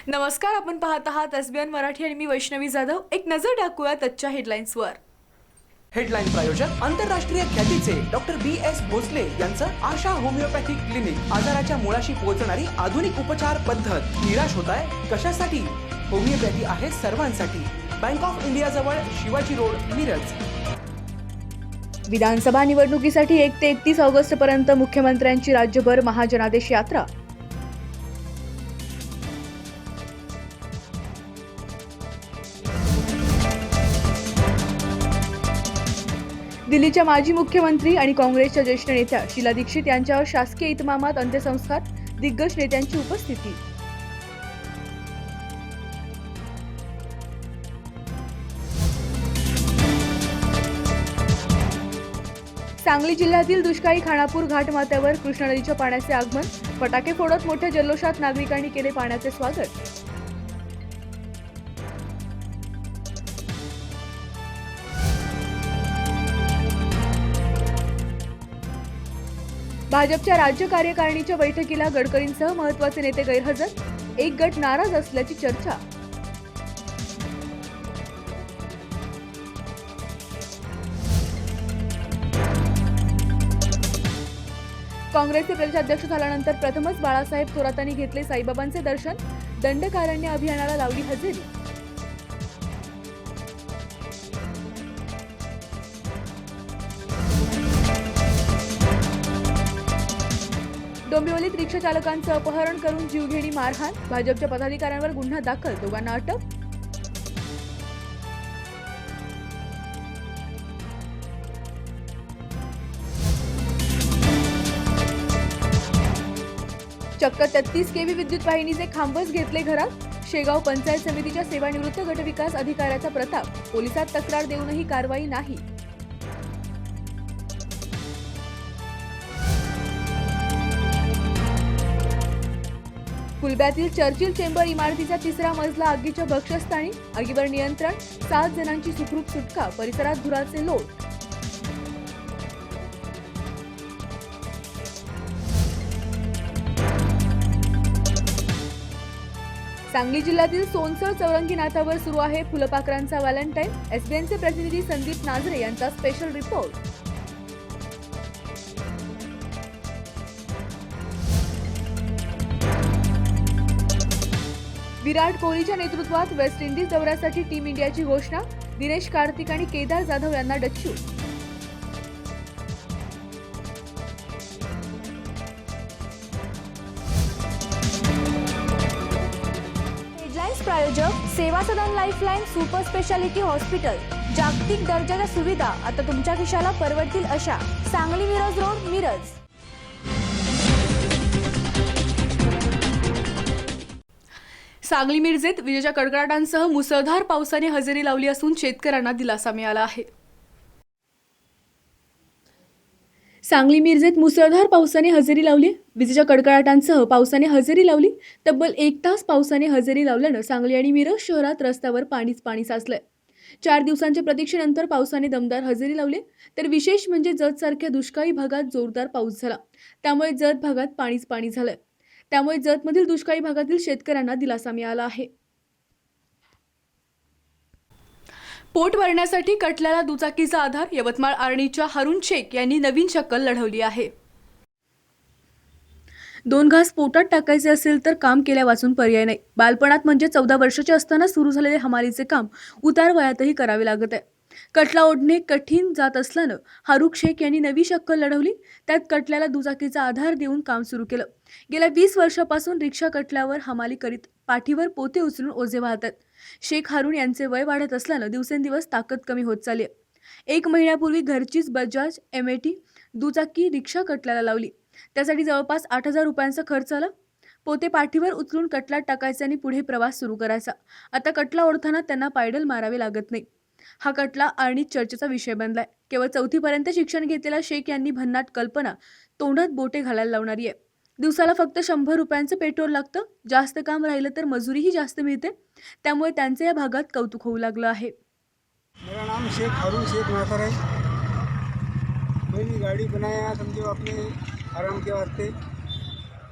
नमस्कार, आपण पाहत आहात एसबीएन मराठी आणि मी वैष्णवी जाधव. एक नजर टाकूया आजच्या हेडलाईन्सवर. हेडलाईन प्रायोजक आंतरराष्ट्रीय ख्यातीचे डॉक्टर BS भोसले यांचं आशा होमिओपॅथिक क्लिनिक. आजाराच्या मुळाशी पोहोचणारी आधुनिक उपचार पद्धत. निराश होताय कशासाठी? होमिओपॅथी आहे सर्वांसाठी. बँक ऑफ इंडिया जवळ शिवाजी रोड, मिरज. विधानसभा निवडणुकीसाठी 1 ते 31 ऑगस्टपर्यंत मुख्यमंत्र्यांची राज्यभर महाजनादेश यात्रा. दिल्लीच्या माजी मुख्यमंत्री आणि काँग्रेसच्या ज्येष्ठ नेत्या शीला दीक्षित यांच्यावर शासकीय इतमामात अंत्यसंस्कार. दिग्गज नेत्यांची उपस्थिती. सांगली जिल्ह्यातील दुष्काळी खानापूर घाटमाथ्यावर कृष्णा नदीच्या पाण्याचे आगमन. फटाके फोडत मोठ्या जल्लोषात नागरिकांनी केले पाण्याचे स्वागत. भाजपच्या राज्य कार्यकारिणीच्या बैठकीला गडकरींसह महत्त्वाचे नेते गैरहजर. एक गट नाराज असल्याची चर्चा. काँग्रेसचे प्रदेशाध्यक्ष झाल्यानंतर प्रथमच बाळासाहेब थोरातांनी घेतले साईबाबांचे दर्शन. दंडकारण्य अभियानाला लावली हजेरी. डोंबिवलीत रिक्षा चालकांचं अपहरण करून जीवघेणी मारहाण. भाजपच्या पदाधिकाऱ्यांवर गुन्हा दाखल, दोघांना अटक. चक्क 33 केव्ही विद्युत वाहिनीचे खांबच घेतले घरात. शेगाव पंचायत समितीच्या सेवानिवृत्त गटविकास अधिकाऱ्याचा प्रताप. पोलिसात तक्रार देऊनही कारवाई नाही. कुलब्यातील चर्चिल चेंबर इमारतीचा 3रा मजला आगीच्या भक्ष्यस्थानी. आगीवर नियंत्रण, 7 जणांची सुखरूप सुटका. परिसरात धुराचे लोट. सांगली जिल्ह्यातील सोनसळ चौरंगी नाथावर सुरू आहे फुलपाखरांचा व्हॅलेंटाईन. एसबीएनचे प्रतिनिधी संदीप नाझरे यांचा स्पेशल रिपोर्ट. विराट कोहलीच्या नेतृत्वात वेस्ट इंडिज दौऱ्यासाठी टीम इंडियाची घोषणा. दिनेश कार्तिक आणि केदार जाधव यांना डच्चू. हेडलाईन्स प्रायोजक सेवा सदन लाईफलाईन सुपर स्पेशालिटी हॉस्पिटल. जागतिक दर्जाच्या सुविधा आता तुमच्या खिशाला परवडतील अशा. सांगली मिरज रोड, मिरज. सांगली मिरजेत विजेच्या कडकडाटांसह मुसळधार पावसाने हजेरी लावली असून शेतकऱ्यांना दिलासा मिळाला आहे. सांगली मिरजेत मुसळधार पावसाने हजेरी लावली. विजेच्या कडकडाटांसह पावसाने हजेरी लावली. तब्बल 1 तास पावसाने हजेरी लावल्यानं सांगली आणि मिरज शहरात रस्त्यावर पाणीच पाणी साचलंय. 4 दिवसांच्या प्रतीक्षेनंतर पावसाने दमदार हजेरी लावली. तर विशेष म्हणजे जतसारख्या दुष्काळी भागात जोरदार पाऊस झाला. त्यामुळे जत भागात पाणीच पाणी झालंय. त्यामुळे जतमधील दुष्काळी भागातील शेतकऱ्यांना दिलासा मिळाला आहे. पोट भरण्यासाठी कटल्याला दुचाकीचा आधार. यवतमाळ आर्णीच्या हारून शेख यांनी नवीन शक्कल लढवली आहे. 2 घास पोटात टाकायचे असेल तर काम केल्या वाचून पर्याय नाही. बालपणात म्हणजे 14 वर्षाचे असताना सुरू झालेले हमालीचे काम उतार वयातही करावे लागत आहे. कटला ओढणे कठीण जात असल्यानं हारुख शेख यांनी नवी शक्कल लढवली. त्यात कटल्याला दुचाकीचा आधार देऊन काम सुरू केलं. गेल्या 20 वर्षापासून रिक्षा कटल्यावर हमाली करीत पाठीवर पोते उचलून ओझे वाहतात. शेख हारून यांचे वय वाढत असल्यानं दिवसेंदिवस ताकद कमी होत चालली आहे. 1 महिन्यापूर्वी घरचीच बजाज MAT दुचाकी रिक्षा कटल्याला लावली. त्यासाठी जवळपास 8,000 रुपयांचा खर्च आला. पोते पाठीवर उचलून कटलात टाकायचे आणि पुढे प्रवास सुरू करायचा. आता कटला ओढताना त्यांना पायडल मारावे लागत नाही. हा कटला आर्णीत चर्चेचा विषय बनलाय. केवळ 4थी पर्यंत शिक्षण घेतलेला शेख यांनी भन्नाट कल्पना तोंडात बोटे घालायला लावणारी आहे. दिवसाला फक्त 100 रुपयांचं पेट्रोल लागतं. जास्त काम राहिलं तर मजुरीही जास्त मिळते. त्यामुळे त्यांचे या भागात कौतुक होऊ लागलं आहे. मेरा नाम शेख हारून शेख नासर है। मैंने गाड़ी बनाया समझो अपने आराम के वास्ते,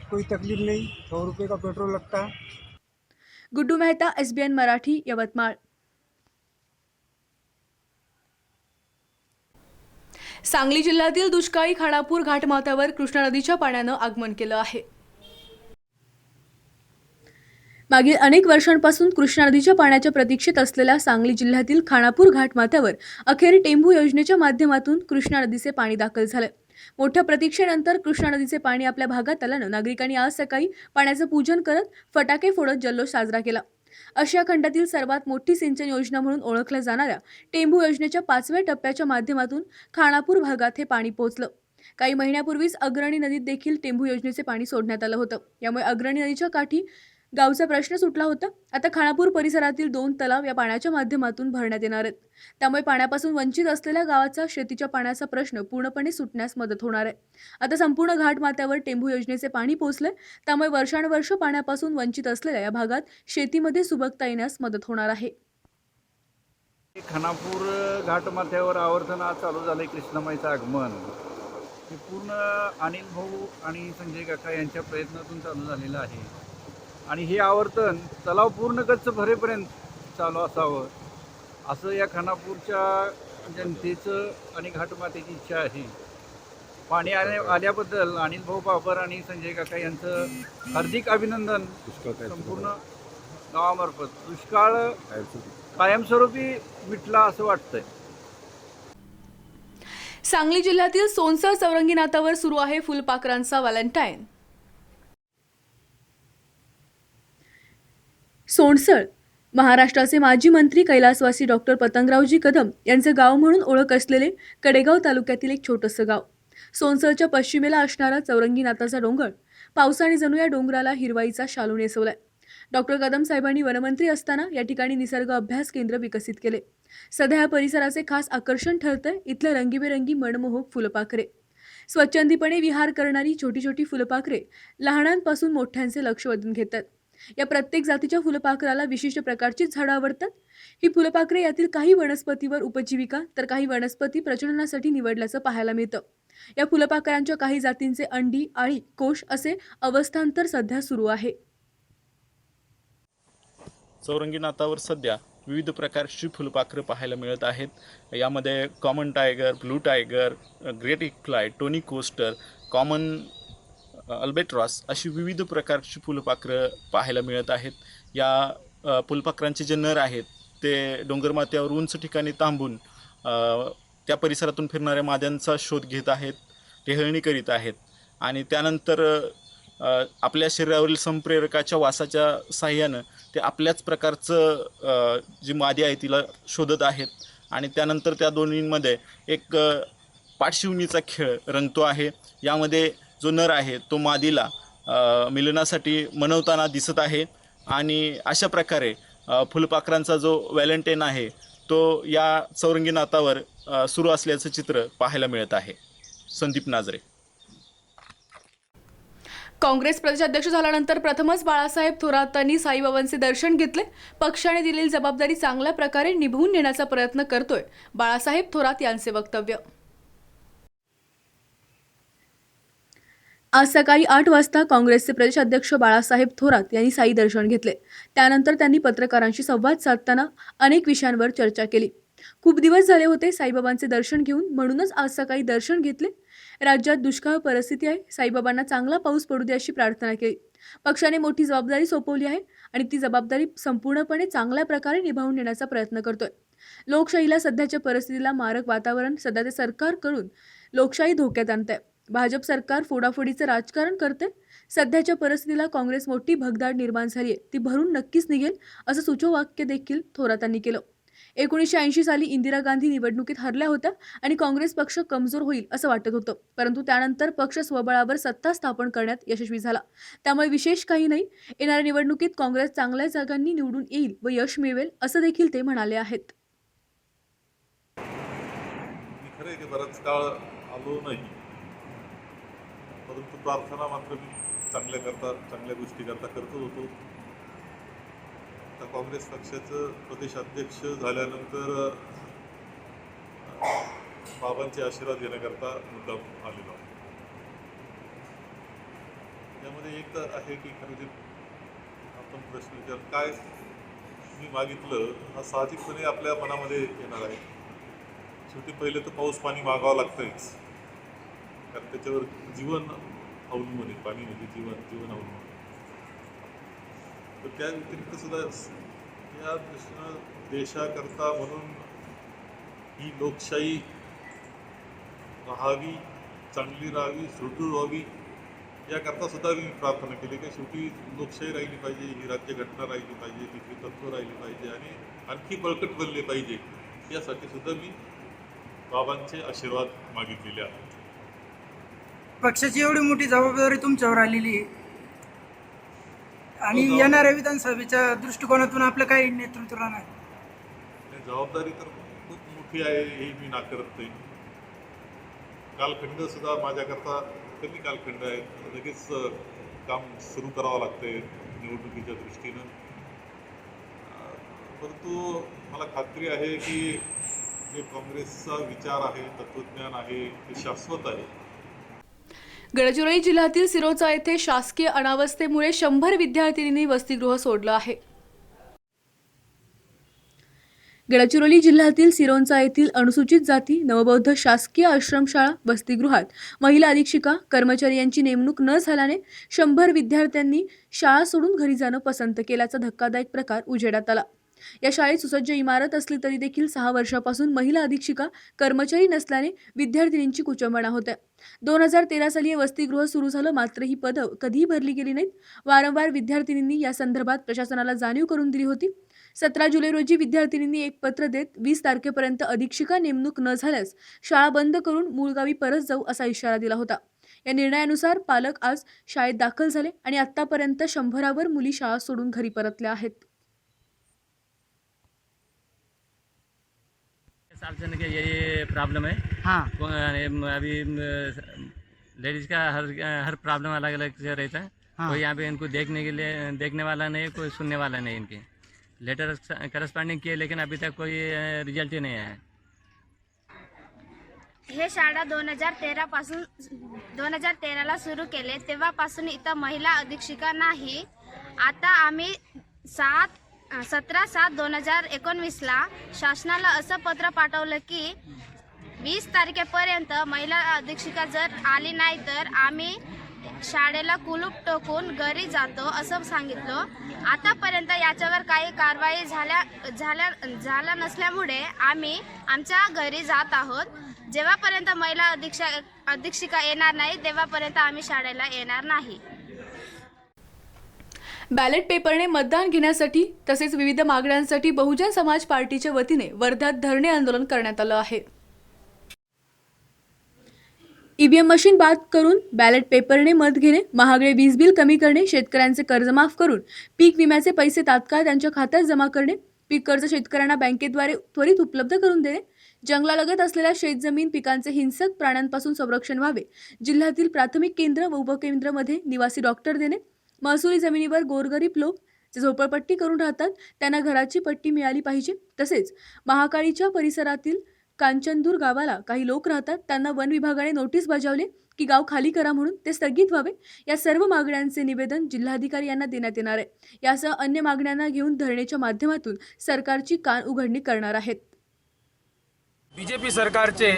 कोई तकलीफ नहीं। 100 रुपये का पेट्रोल लगता है। गुड्डू मेहता, SBN मराठी, यवतमाळ. सांगली जिल्ह्यातील दुष्काळी खानापूर घाटमाथ्यावर कृष्णा नदीच्या पाण्यानं आगमन केलं आहे. मागील अनेक वर्षांपासून कृष्णा नदीच्या पाण्याच्या प्रतीक्षेत असलेल्या सांगली जिल्ह्यातील खानापूर घाटमाथ्यावर अखेर टेंभू योजनेच्या माध्यमातून कृष्णा नदीचे पाणी दाखल झाले. मोठ्या प्रतीक्षेनंतर कृष्णा नदीचे पाणी आपल्या भागात आल्यानं नागरिकांनी आज सकाळी पाण्याचं पूजन करत फटाके फोडत जल्लोष साजरा केला. आशिया खंडातील सर्वात मोठी सिंचन योजना म्हणून ओळखल्या जाणाऱ्या टेंभू योजनेच्या 5व्या टप्प्याच्या माध्यमातून खानापूर भागात हे पाणी पोहोचलं. काही महिन्यापूर्वीच अग्रणी नदीत देखील टेंभू योजनेचे पाणी सोडण्यात आलं होतं. यामुळे अग्रणी नदीच्या काठी गावचा प्रश्न सुटला होता. आता खानापूर परिसरातील 2 तलाव या पाण्याच्या माध्यमातून भरण्यात येणार आहेत. त्यामुळे पाण्यापासून वंचित असलेल्या गावाचा शेतीच्या पाण्याचा प्रश्न पूर्णपणे सुटण्यास मदत होणार आहे. आता संपूर्ण घाटमाथ्यावर टेंभू योजनेचे पाणी पोहोचले, त्यामुळे वर्षानुवर्ष पाण्यापासून वंचित असलेल्या या भागात शेतीमध्ये सुबकता येण्यास मदत होणार आहे. खानापूर घाटमाथ्यावर आवर्तन आज चालू झालं आहे कृष्णामाईचं आगमन. हे पूर्ण अनिल भाऊ आणि संजय काका यांच्या प्रयत्नातून चालू झालेलं आहे आणि हे आवर्तन तलाव पूर्ण गच्च भरेपर्यंत चालू असावं असं या खानापूरच्या जनतेचं आणि घाटमातेची इच्छा आहे. पाणी आल्याबद्दल अनिल भाऊ बाबर आणि संजय काका यांचं हार्दिक अभिनंदन. संपूर्ण गावामार्फत दुष्काळ कायमस्वरूपी मिटला असं वाटतंय. सांगली जिल्ह्यातील सोनसर चौरंगी नात्यावर सुरू आहे फुलपाखरांचा व्हॅलेंटाईन. सोनसर महाराष्ट्राचे माजी मंत्री कैलासवासी डॉक्टर पतंगरावजी कदम यांचे गाव म्हणून ओळख असलेले कडेगाव तालुक्यातील एक छोटंसं गाव. सोनसरच्या पश्चिमेला असणारा चौरंगी नाताचा डोंगर पावसाने जणू या डोंगराला हिरवाईचा शालू नेसवलाय. डॉक्टर कदम साहेबांनी वनमंत्री असताना या ठिकाणी निसर्ग अभ्यास केंद्र विकसित केले. सध्या या परिसराचे खास आकर्षण ठरतंय इथले रंगीबेरंगी मनमोहक फुलपाखरे. स्वच्छंदीपणे विहार करणारी छोटी छोटी फुलपाखरे लहानांपासून मोठ्यांचे लक्ष वेधून घेतात. या प्रत्येक जातीच्या फुलपाखराला विशिष्ट प्रकारचीच झाडं आवडतात. ही फुलपाखरे यातील काही वनस्पतीवर उपजीविका तर काही वनस्पती प्रजननासाठी निवडल्याचं पाहायला मिळतं. या फुलपाखरांच्या काही जातींचे अंडी, आळी, कोश असे अवस्थांतर सध्या सुरू आहे. चौरंगी नातावर सध्या विविध प्रकारची फुलपाखरं पाहायला मिळत आहेत. यामध्ये common tiger, blue tiger, great eggfly, tawny coster, common albatross अशी विविध प्रकारची फुलपाखरं पाहायला मिळत आहेत. या फुलपाखरांचे जे नर आहेत ते डोंगरमाथ्यावर उंच ठिकाणी थांबून त्या परिसरातून फिरणाऱ्या माद्यांचा शोध घेत आहेत, टेहळणी करीत आहेत आणि त्यानंतर आपल्या शरीरावरील संप्रेरकाच्या वासाच्या साह्यानं ते आपल्याच प्रकारचं जी मादी आहे तिला शोधत आहेत आणि त्यानंतर त्या दोन्हींमध्ये एक पाठशिवणीचा खेळ रंगतो आहे. यामध्ये जो नर आहे तो मादीला मिलनासाठी मनवताना दिसत आहे आणि अशा प्रकारे फुलपाखरांचा जो व्हॅलेंटाईन आहे तो या चौरंगी नातावर सुरू असल्याचं चित्र पाहायला मिळत आहे. संदीप नाजरे. काँग्रेस प्रदेशाध्यक्ष झाल्यानंतर प्रथमच बाळासाहेब थोरातांनी साईबाबांचे दर्शन घेतले. पक्षाने दिलेली जबाबदारी चांगल्या प्रकारे निभवून नेण्याचा प्रयत्न करतोय, बाळासाहेब थोरात यांचे वक्तव्य. आज सकाळी 8 वाजता काँग्रेसचे प्रदेशाध्यक्ष बाळासाहेब थोरात यांनी साई दर्शन घेतले. त्यानंतर त्यांनी पत्रकारांशी संवाद साधताना अनेक विषयांवर चर्चा केली. खूप दिवस झाले होते साईबाबांचे दर्शन घेऊन, म्हणूनच आज सकाळी दर्शन घेतले. राज्यात दुष्काळ परिस्थिती आहे, साईबाबांना चांगला पाऊस पडू दे अशी प्रार्थना केली. पक्षाने मोठी जबाबदारी सोपवली आहे आणि ती जबाबदारी संपूर्णपणे चांगल्या प्रकारे निभावून नेण्याचा प्रयत्न करतोय. लोकशाहीला सध्याच्या परिस्थितीला मारक वातावरण सध्याचे सरकारकडून लोकशाही धोक्यात आणते. भाजप सरकार फोडाफोडीचं राजकारण करते. सध्याच्या परिस्थितीला काँग्रेस मोठी भगदाड निर्माण झाली आहे, ती भरून नक्कीच निघेल असं सूचोवाक्य देखील थोरातांनी केलं. 1980 साली इंदिरा गांधी निवडणुकीत हरल्या होत्या आणि काँग्रेस पक्ष कमजोर होईल असं वाटत होतं, परंतु त्यानंतर पक्ष स्वबळावर सत्ता स्थापन करण्यात यशस्वी झाला. त्यामुळे विशेष काही नाही, येणाऱ्या निवडणुकीत काँग्रेस चांगल्या जागांनी निवडून येईल व यश मिळवेल असं देखील ते म्हणाले आहेत. खरं की बराच काळ आलो नाही, परंतु प्रार्थना मात्र मी चांगल्या गोष्टी करता करत होतो. आता काँग्रेस पक्षाचं प्रदेशाध्यक्ष झाल्यानंतर बाबांचे आशीर्वाद घेण्याकरता मुद्दाम आलेलो आहे. यामध्ये एक तर आहे की खरं आपण आपण प्रश्न विचार काय मी मागितलं हा साहजिकपणे आपल्या मनामध्ये येणार आहे. शेवटी पहिले तर पाऊस पाणी मागावं लागतंच, कारण त्याच्यावर जीवन अवलंबून आहे. पाणी म्हणजे जीवन अवलंबून. तर त्या व्यतिरिक्त सुद्धा या दृष्टीनं देशाकरता म्हणून ही लोकशाही राहावी, चांगली राहावी, सुदृढ व्हावी याकरता सुद्धा मी प्रार्थना केली की शेवटी लोकशाही राहिली पाहिजे, ही राज्यघटना राहिली पाहिजे, तिथली तत्त्व राहिली पाहिजे आणि आणखी बळकट बनले पाहिजे, यासाठी सुद्धा मी बाबांचे आशीर्वाद मागितलेले आहेत. पक्षाची एवढी मोठी जबाबदारी तुमच्यावर आलेली आहे आणि हो, येणाऱ्या विधानसभेच्या दृष्टिकोनातून आपलं काही नेतृत्व राहणार. आणि जबाबदारी तर खूप मोठी आहे, हे मी नाकारत नाही. कालखंड सुद्धा माझ्याकरता कमी कालखंड आहे. लगेच काम सुरू करावं लागतंय निवडणुकीच्या दृष्टीनं. परंतु मला खात्री आहे की जे काँग्रेसचा विचार आहे, तत्त्वज्ञान आहे, ते शाश्वत आहे. गडचिरोली जिल्ह्यातील सिरोंचा येथे शासकीय अनावस्थेमुळे 100 विद्यार्थिनींनी वसतिगृह सोडलं आहे. गडचिरोली जिल्ह्यातील सिरोंचा येथील अनुसूचित जाती नवबौद्ध शासकीय आश्रमशाळा वसतिगृहात महिला अधीक्षिका कर्मचारी यांची नेमणूक न झाल्याने 100 विद्यार्थ्यांनी शाळा सोडून घरी जाणं पसंत केल्याचा धक्कादायक प्रकार उजेडात आला. या शाळेत सुसज्ज इमारत असली तरी देखील 6 वर्षापासून महिला अधीक्षिका कर्मचारी नसल्याने विद्यार्थिनींची कुचंबणा होते. 2013 साली हे वसतिगृह सुरू झालं, मात्र ही पदं कधीही भरली गेली नाहीत. वारंवार विद्यार्थिनींनी या संदर्भात प्रशासनाला जाणीव करून दिली होती. 17 जुलै रोजी विद्यार्थिनींनी एक पत्र देत 20 तारखेपर्यंत अधीक्षिका नेमणूक न झाल्यास शाळा बंद करून मूळ गावी परत जाऊ असा इशारा दिला होता. या निर्णयानुसार पालक आज शाळेत दाखल झाले आणि आतापर्यंत 100वर मुली शाळा सोडून घरी परतल्या आहेत. साल से कि ये प्रॉब्लम है. हाँ, अभी लेडीज़ का हर प्रॉब्लम अलग अलग से रहता है. हाँ. कोई यहाँ पे इनको देखने के लिए देखने वाला नहीं है, कोई सुनने वाला नहीं. इनके लेटर करस्पॉन्डिंग किए लेकिन अभी तक कोई रिजल्ट ही नहीं आया है. हे शाळा 2013ला सुरू केले तेव्हापासून इथं महिला अधीक्षिका नाही. आता आम्ही 17/7/2019ला शासनाला असं पत्र पाठवलं की 20 तारखेपर्यंत महिला अधीक्षिका जर आली नाही तर आम्ही शाळेला कुलूप टोकून घरी जातो असं सांगितलं. आतापर्यंत याच्यावर काही कारवाई झाल्या नसल्यामुळे आम्ही आमच्या घरी जात आहोत. जेव्हापर्यंत महिला अधीक्षिका येणार नाही तेव्हापर्यंत आम्ही शाळेला येणार नाही. बॅलेट पेपरने मतदान घेण्यासाठी तसेच विविध मागण्यांसाठी बहुजन समाज पार्टीच्या वतीने वर्ध्यात धरणे आंदोलन करण्यात आलं आहे. ईव्हीएम मशीन बाद करून बॅलेट पेपरने मत घेणे, महागडे वीज बिल कमी करणे, शेतकऱ्यांचे कर्ज माफ करून पीक विम्याचे पैसे तात्काळ त्यांच्या खात्यात जमा करणे, पीक कर्ज शेतकऱ्यांना बँकेद्वारे त्वरित उपलब्ध करून देणे, जंगलालगत असलेल्या शेतजमीन पिकांचे हिंसक प्राण्यांपासून संरक्षण व्हावे, जिल्ह्यातील प्राथमिक केंद्र व उपकेंद्रामध्ये निवासी डॉक्टर देणे, महसुली जमिनीवर गोरगरीब लोक जे झोपडपट्टी करून राहतात त्यांना घराची पट्टी मिळाली पाहिजे. तसेच महाकाळीच्या परिसरातील कांचनदूर गावाला काही लोक राहतात, त्यांना वन विभागाने नोटीस बजावले की गाव खाली करा म्हणून ते स्थगित व्हावे. या सर्व मागण्यांचे निवेदन जिल्हाधिकारी यांना देण्यात येणार आहे. यासह अन्य मागण्यांना घेऊन धरणेच्या माध्यमातून सरकारची कान उघडणी करणार आहेत. बीजेपी सरकारचे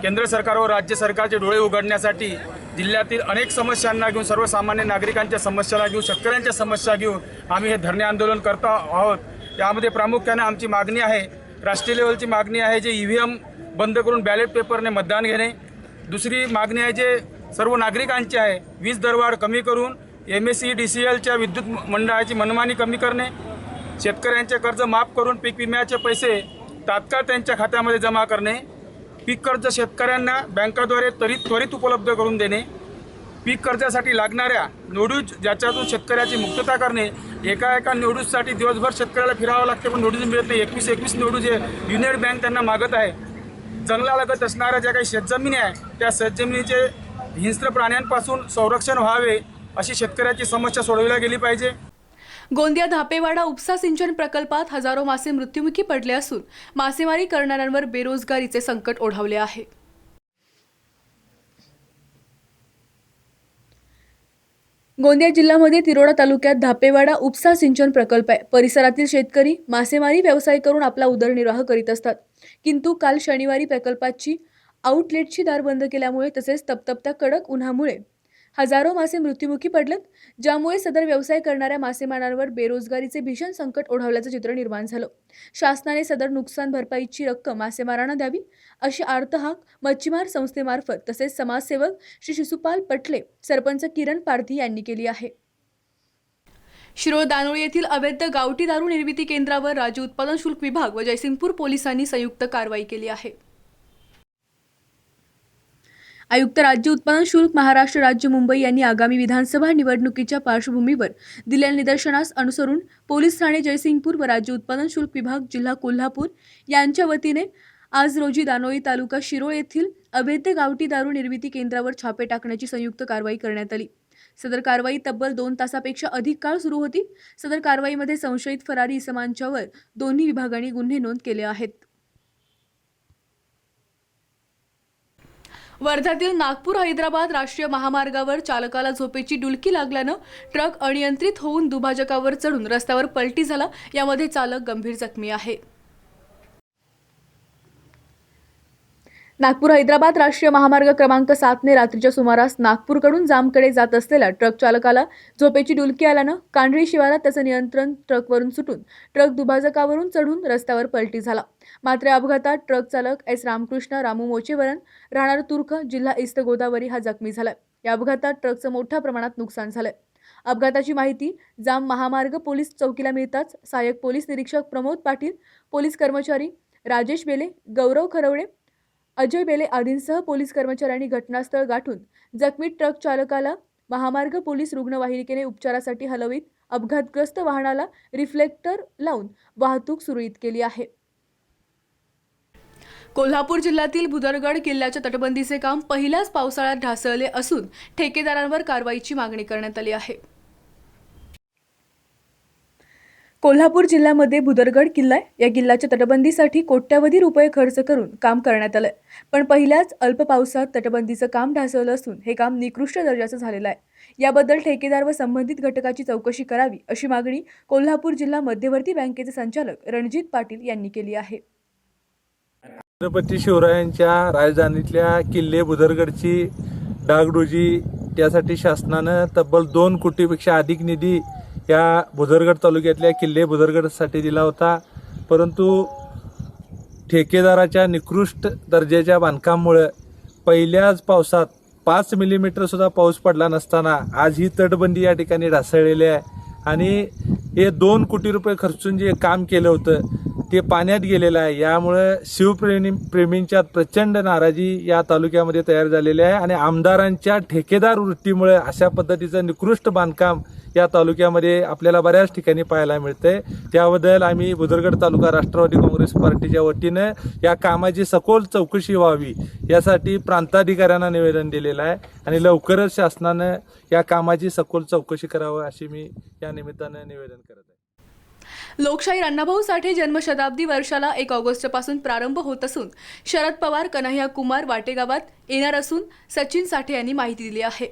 केंद्र सरकार व राज्य सरकारचे डोळे उघडण्यासाठी जिल्ह्यातील अनेक समस्यांना घेऊन, सर्वसामान्य नागरिकांच्या समस्याला घेऊन, शेतकऱ्यांच्या समस्या घेऊन आम्ही हे धरणे आंदोलन करतो आहोत. यामध्ये प्रामुख्याने आमची मागणी आहे, राष्ट्रीय लेवलची मागणी आहे जे EVM बंद करून बॅलेट पेपरने मतदान घेणे. दुसरी मागणी आहे जे सर्व नागरिकांची आहे, वीज दरवाढ कमी करून MSE DCLच्या विद्युत मंडळाची मनमानी कमी करणे, शेतकऱ्यांचे कर्ज माफ करून पीक विम्याचे पैसे तात्काळ त्यांच्या खात्यामध्ये जमा करणे, पीक कर्ज शेतकऱ्यांना बँकाद्वारे त्वरित उपलब्ध करून देणे, पीक कर्जासाठी लागणाऱ्या नोटीस ज्याच्यातून शेतकऱ्याची मुक्तता करणे. एका नोटीससाठी दिवसभर शेतकऱ्याला फिरावं लागते पण नोटीस मिळत नाही. 21 नोटीस हे युनियन बँक त्यांना मागत आहे. जंगलालगत असणाऱ्या ज्या काही शेतजमिनी आहे त्या शेतजमिनीचे हिंस्र प्राण्यांपासून संरक्षण व्हावे अशी शेतकऱ्याची समस्या सोडवली गेली पाहिजे. गोंदिया धापेवाडा उपसा सिंचन प्रकल्पात हजारो मासे मृत्युमुखी पडले असून मासेमारी करणाऱ्यांवर बेरोजगारीचे संकट ओढावले आहे. गोंदिया जिल्ह्यामध्ये तिरोडा तालुक्यात धापेवाडा उपसा सिंचन प्रकल्प आहे. परिसरातील शेतकरी मासेमारी व्यवसाय करून आपला उदरनिर्वाह करीत असतात. किंतु काल शनिवारी प्रकल्पाची आउटलेटची दार बंद केल्यामुळे तसेच तपतपत्या कडक उन्हामुळे हजारो मासे मृत्युमुखी पडलेत, ज्यामुळे सदर व्यवसाय करणाऱ्या मासेमारांवर बेरोजगारीचे भीषण संकट ओढवल्याचं चित्र निर्माण झालं. शासनाने सदर नुकसान भरपाईची रक्कम मासेमारांना द्यावी अशी आर्तहाक मच्छीमार संस्थेमार्फत तसेच समाजसेवक श्री शिशुपाल पटले, सरपंच किरण पारधी यांनी केली आहे. शिरोळ दानोळी येथील अवैध गावठी दारू निर्मिती केंद्रावर राज्य उत्पादन शुल्क विभाग व जयसिंगपूर पोलिसांनी संयुक्त कारवाई केली आहे. आयुक्त राज्य उत्पादन शुल्क महाराष्ट्र राज्य मुंबई यांनी आगामी विधानसभा निवडणुकीच्या पार्श्वभूमीवर दिलेल्या निदर्शनास अनुसरून पोलीस ठाणे जयसिंगपूर व राज्य उत्पादन शुल्क विभाग जिल्हा कोल्हापूर यांच्या वतीने आज रोजी दानोळी तालुका शिरोळ येथील अवैध गावठी दारू निर्मिती केंद्रावर छापे टाकण्याची संयुक्त कारवाई करण्यात आली. सदर कारवाई तब्बल 2 तासापेक्षा अधिक काळ सुरू होती. सदर कारवाईमध्ये संशयित फरारी इसमांच्यावर दोन्ही विभागांनी गुन्हे नोंद केले आहेत. वर्ध्यातील नागपूर हैदराबाद राष्ट्रीय महामार्गावर चालकाला झोपेची डुलकी लागल्यानं ट्रक अनियंत्रित होऊन दुभाजकावर चढून रस्त्यावर पलटी झाला. यामध्ये चालक गंभीर जखमी आहे. नागपूर हैदराबाद राष्ट्रीय महामार्ग क्रमांक 7ने रात्रीच्या सुमारास नागपूरकडून जामकडे जात असलेल्या ट्रक चालकाला झोपेची डुलकी आल्यानं कांडळी शिवारात त्याचं नियंत्रण ट्रकवरून सुटून ट्रक दुभाजकावरून चढून रस्त्यावर पलटी झाला. मात्र या अपघातात ट्रक चालक एस रामकृष्ण रामू मोचेवरन राहणार तुर्क जिल्हा ईस्ट गोदावरी हा जखमी झालाय. या अपघातात ट्रकचं मोठ्या प्रमाणात नुकसान झालंय. अपघाताची माहिती जाम महामार्ग पोलीस चौकीला मिळताच सहाय्यक पोलीस निरीक्षक प्रमोद पाटील, पोलीस कर्मचारी राजेश बेले, गौरव खरवडे, अजय बेले आदींसह पोलीस कर्मचाऱ्यांनी घटनास्थळ गाठून जखमी ट्रक चालकाला महामार्ग पोलीस रुग्णवाहिकेने उपचारासाठी हलवित अपघातग्रस्त वाहनाला रिफ्लेक्टर लावून वाहतूक सुरळीत केली आहे. कोल्हापूर जिल्ह्यातील भुदरगड किल्ल्याच्या तटबंदीचे काम पहिल्याच पावसाळ्यात ढासळले असून ठेकेदारांवर कारवाईची मागणी करण्यात आली आहे. कोल्हापूर जिल्ह्यामध्ये भुदरगड किल्ला आहे. या किल्ल्याच्या तटबंदीसाठी कोट्यवधी रुपये खर्च करून काम करण्यात आलंय, पण पहिल्याच अल्प पावसात तटबंदीचं काम ढासळलं असून हे काम निकृष्ट दर्जाचं झालेलं आहे. याबद्दल ठेकेदार व संबंधित घटकाची चौकशी करावी अशी मागणी कोल्हापूर जिल्हा मध्यवर्ती बँकेचे संचालक रणजित पाटील यांनी केली आहे. छत्रपती शिवरायांच्या राजधानीतल्या किल्ले भुदरगडची डागडुजी त्यासाठी शासनानं तब्बल 2 कोटीपेक्षा अधिक निधी या भुदरगड तालुक्यातल्या किल्ले भुदरगडसाठी दिला होता. परंतु ठेकेदाराच्या निकृष्ट दर्जाच्या बांधकामामुळे पहिल्याच पावसात 5 मिलीमीटरसुद्धा पाऊस पडला नसताना आज ही तटबंदी या ठिकाणी ढासळलेली आहे. आणि हे 2 कोटी रुपये खर्चून जे काम केलं होतं ते पाण्यात गेलेलं आहे. यामुळे शिवप्रेमींच्यात प्रचंड नाराजी या तालुक्यामध्ये तयार झालेली आहे आणि आमदारांच्या ठेकेदार वृत्तीमुळे अशा पद्धतीचं निकृष्ट बांधकाम या तालुक्यामध्ये आपल्याला बऱ्याच ठिकाणी पाहायला मिळतंय. त्याबद्दल आम्ही भुदरगड तालुका राष्ट्रवादी काँग्रेस पार्टीच्या वतीनं या कामाची सखोल चौकशी व्हावी यासाठी प्रांताधिकाऱ्यांना निवेदन दिलेलं आहे आणि लवकरच शासनानं या कामाची सखोल चौकशी करावं अशी मी या निमित्तानं निवेदन करत आहे. लोकशाहीर अण्णाभाऊ साठे जन्मशताब्दी वर्षाला 1 ऑगस्टपासून प्रारंभ होत असून शरद पवार कन्हैया कुमार वाटेगावात येणार असून सचिन साठे यांनी माहिती दिली आहे.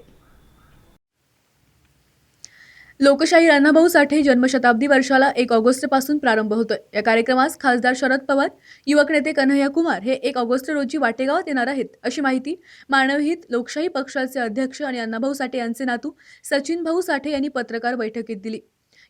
लोकशाहीर अण्णाभाऊ साठे जन्मशताब्दी वर्षाला 1 ऑगस्टपासून प्रारंभ होतोय. या कार्यक्रमास खासदार शरद पवार, युवक नेते कन्हैया कुमार हे 1 ऑगस्ट रोजी वाटेगावात येणार आहेत अशी माहिती मानवहित लोकशाही पक्षाचे अध्यक्ष आणि अण्णाभाऊ साठे यांचे नातू सचिन भाऊ साठे यांनी पत्रकार बैठकीत दिली.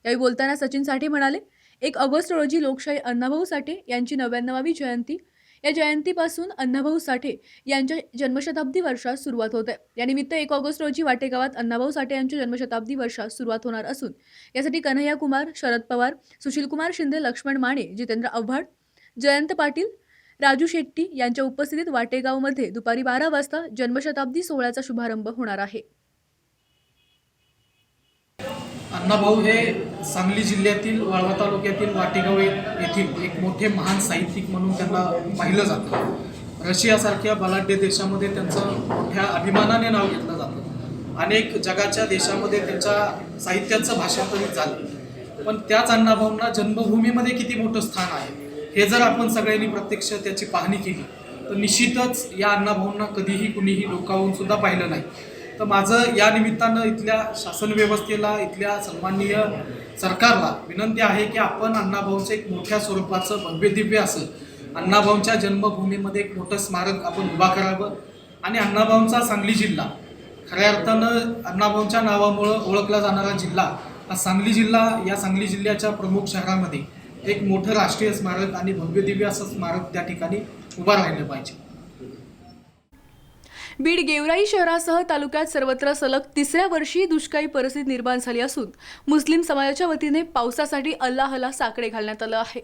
यावेळी बोलताना सचिन साठे म्हणाले, 1 ऑगस्ट रोजी लोकशाहीर अण्णाभाऊ साठे यांची 99वी जयंती. या जयंतीपासून अण्णाभाऊ साठे यांच्या जन्मशताब्दी वर्षास सुरुवात होत आहे. यानिमित्त 1 ऑगस्ट रोजी वाटेगावात अण्णाभाऊ साठे यांच्या जन्मशताब्दी वर्षास सुरुवात होणार असून यासाठी कन्हैया कुमार, शरद पवार, सुशीलकुमार शिंदे, लक्ष्मण माने, जितेंद्र आव्हाड, जयंत पाटील, राजू शेट्टी यांच्या उपस्थितीत वाटेगावमध्ये दुपारी 12 वाजता जन्मशताब्दी सोहळ्याचा शुभारंभ होणार आहे. अण्णाभाऊ हे सांगली जिल्ह्यातील वाळवा तालुक्यातील वाटेगाव येथील एक मोठे महान साहित्यिक म्हणून त्यांना पाहिलं जातं. रशियासारख्या बलाढ्य देशामध्ये त्यांचं मोठ्या अभिमानाने नाव घेतलं जातं. अनेक जगाच्या देशामध्ये त्यांच्या साहित्याचं भाषांतरित झालं. पण त्याच अण्णाभाऊंना जन्मभूमीमध्ये किती मोठं स्थान आहे हे जर आपण सगळ्यांनी प्रत्यक्ष त्याची पाहणी केली तर निश्चितच या अण्णाभाऊंना कधीही कुणीही डोकावून सुद्धा पाहिलं नाही. तर माझं या निमित्तानं इथल्या शासन व्यवस्थेला, इथल्या सन्माननीय सरकारला विनंती आहे की आपण अण्णाभाऊचं एक मोठ्या स्वरूपाचं भव्य दिव्य असं अण्णाभाऊंच्या जन्मभूमीमध्ये एक मोठं स्मारक आपण उभा करावं आणि अण्णाभाऊंचा सांगली जिल्हा खऱ्या अर्थानं अण्णाभाऊंच्या नावामुळं ओळखला जाणारा जिल्हा हा सांगली जिल्हा, या सांगली जिल्ह्याच्या प्रमुख शहरामध्ये एक मोठं राष्ट्रीय स्मारक आणि भव्य दिव्य असं स्मारक त्या ठिकाणी उभा राहिलं पाहिजे. बीड गेवराई शहरासह तालुक्यात सर्वत्र सलग तिसऱ्या वर्षी दुष्काळी परिस्थिती निर्माण झाली असून मुस्लिम समाजाच्या वतीने पावसासाठी अल्लाहला साकडे घालण्यात आलं आहे.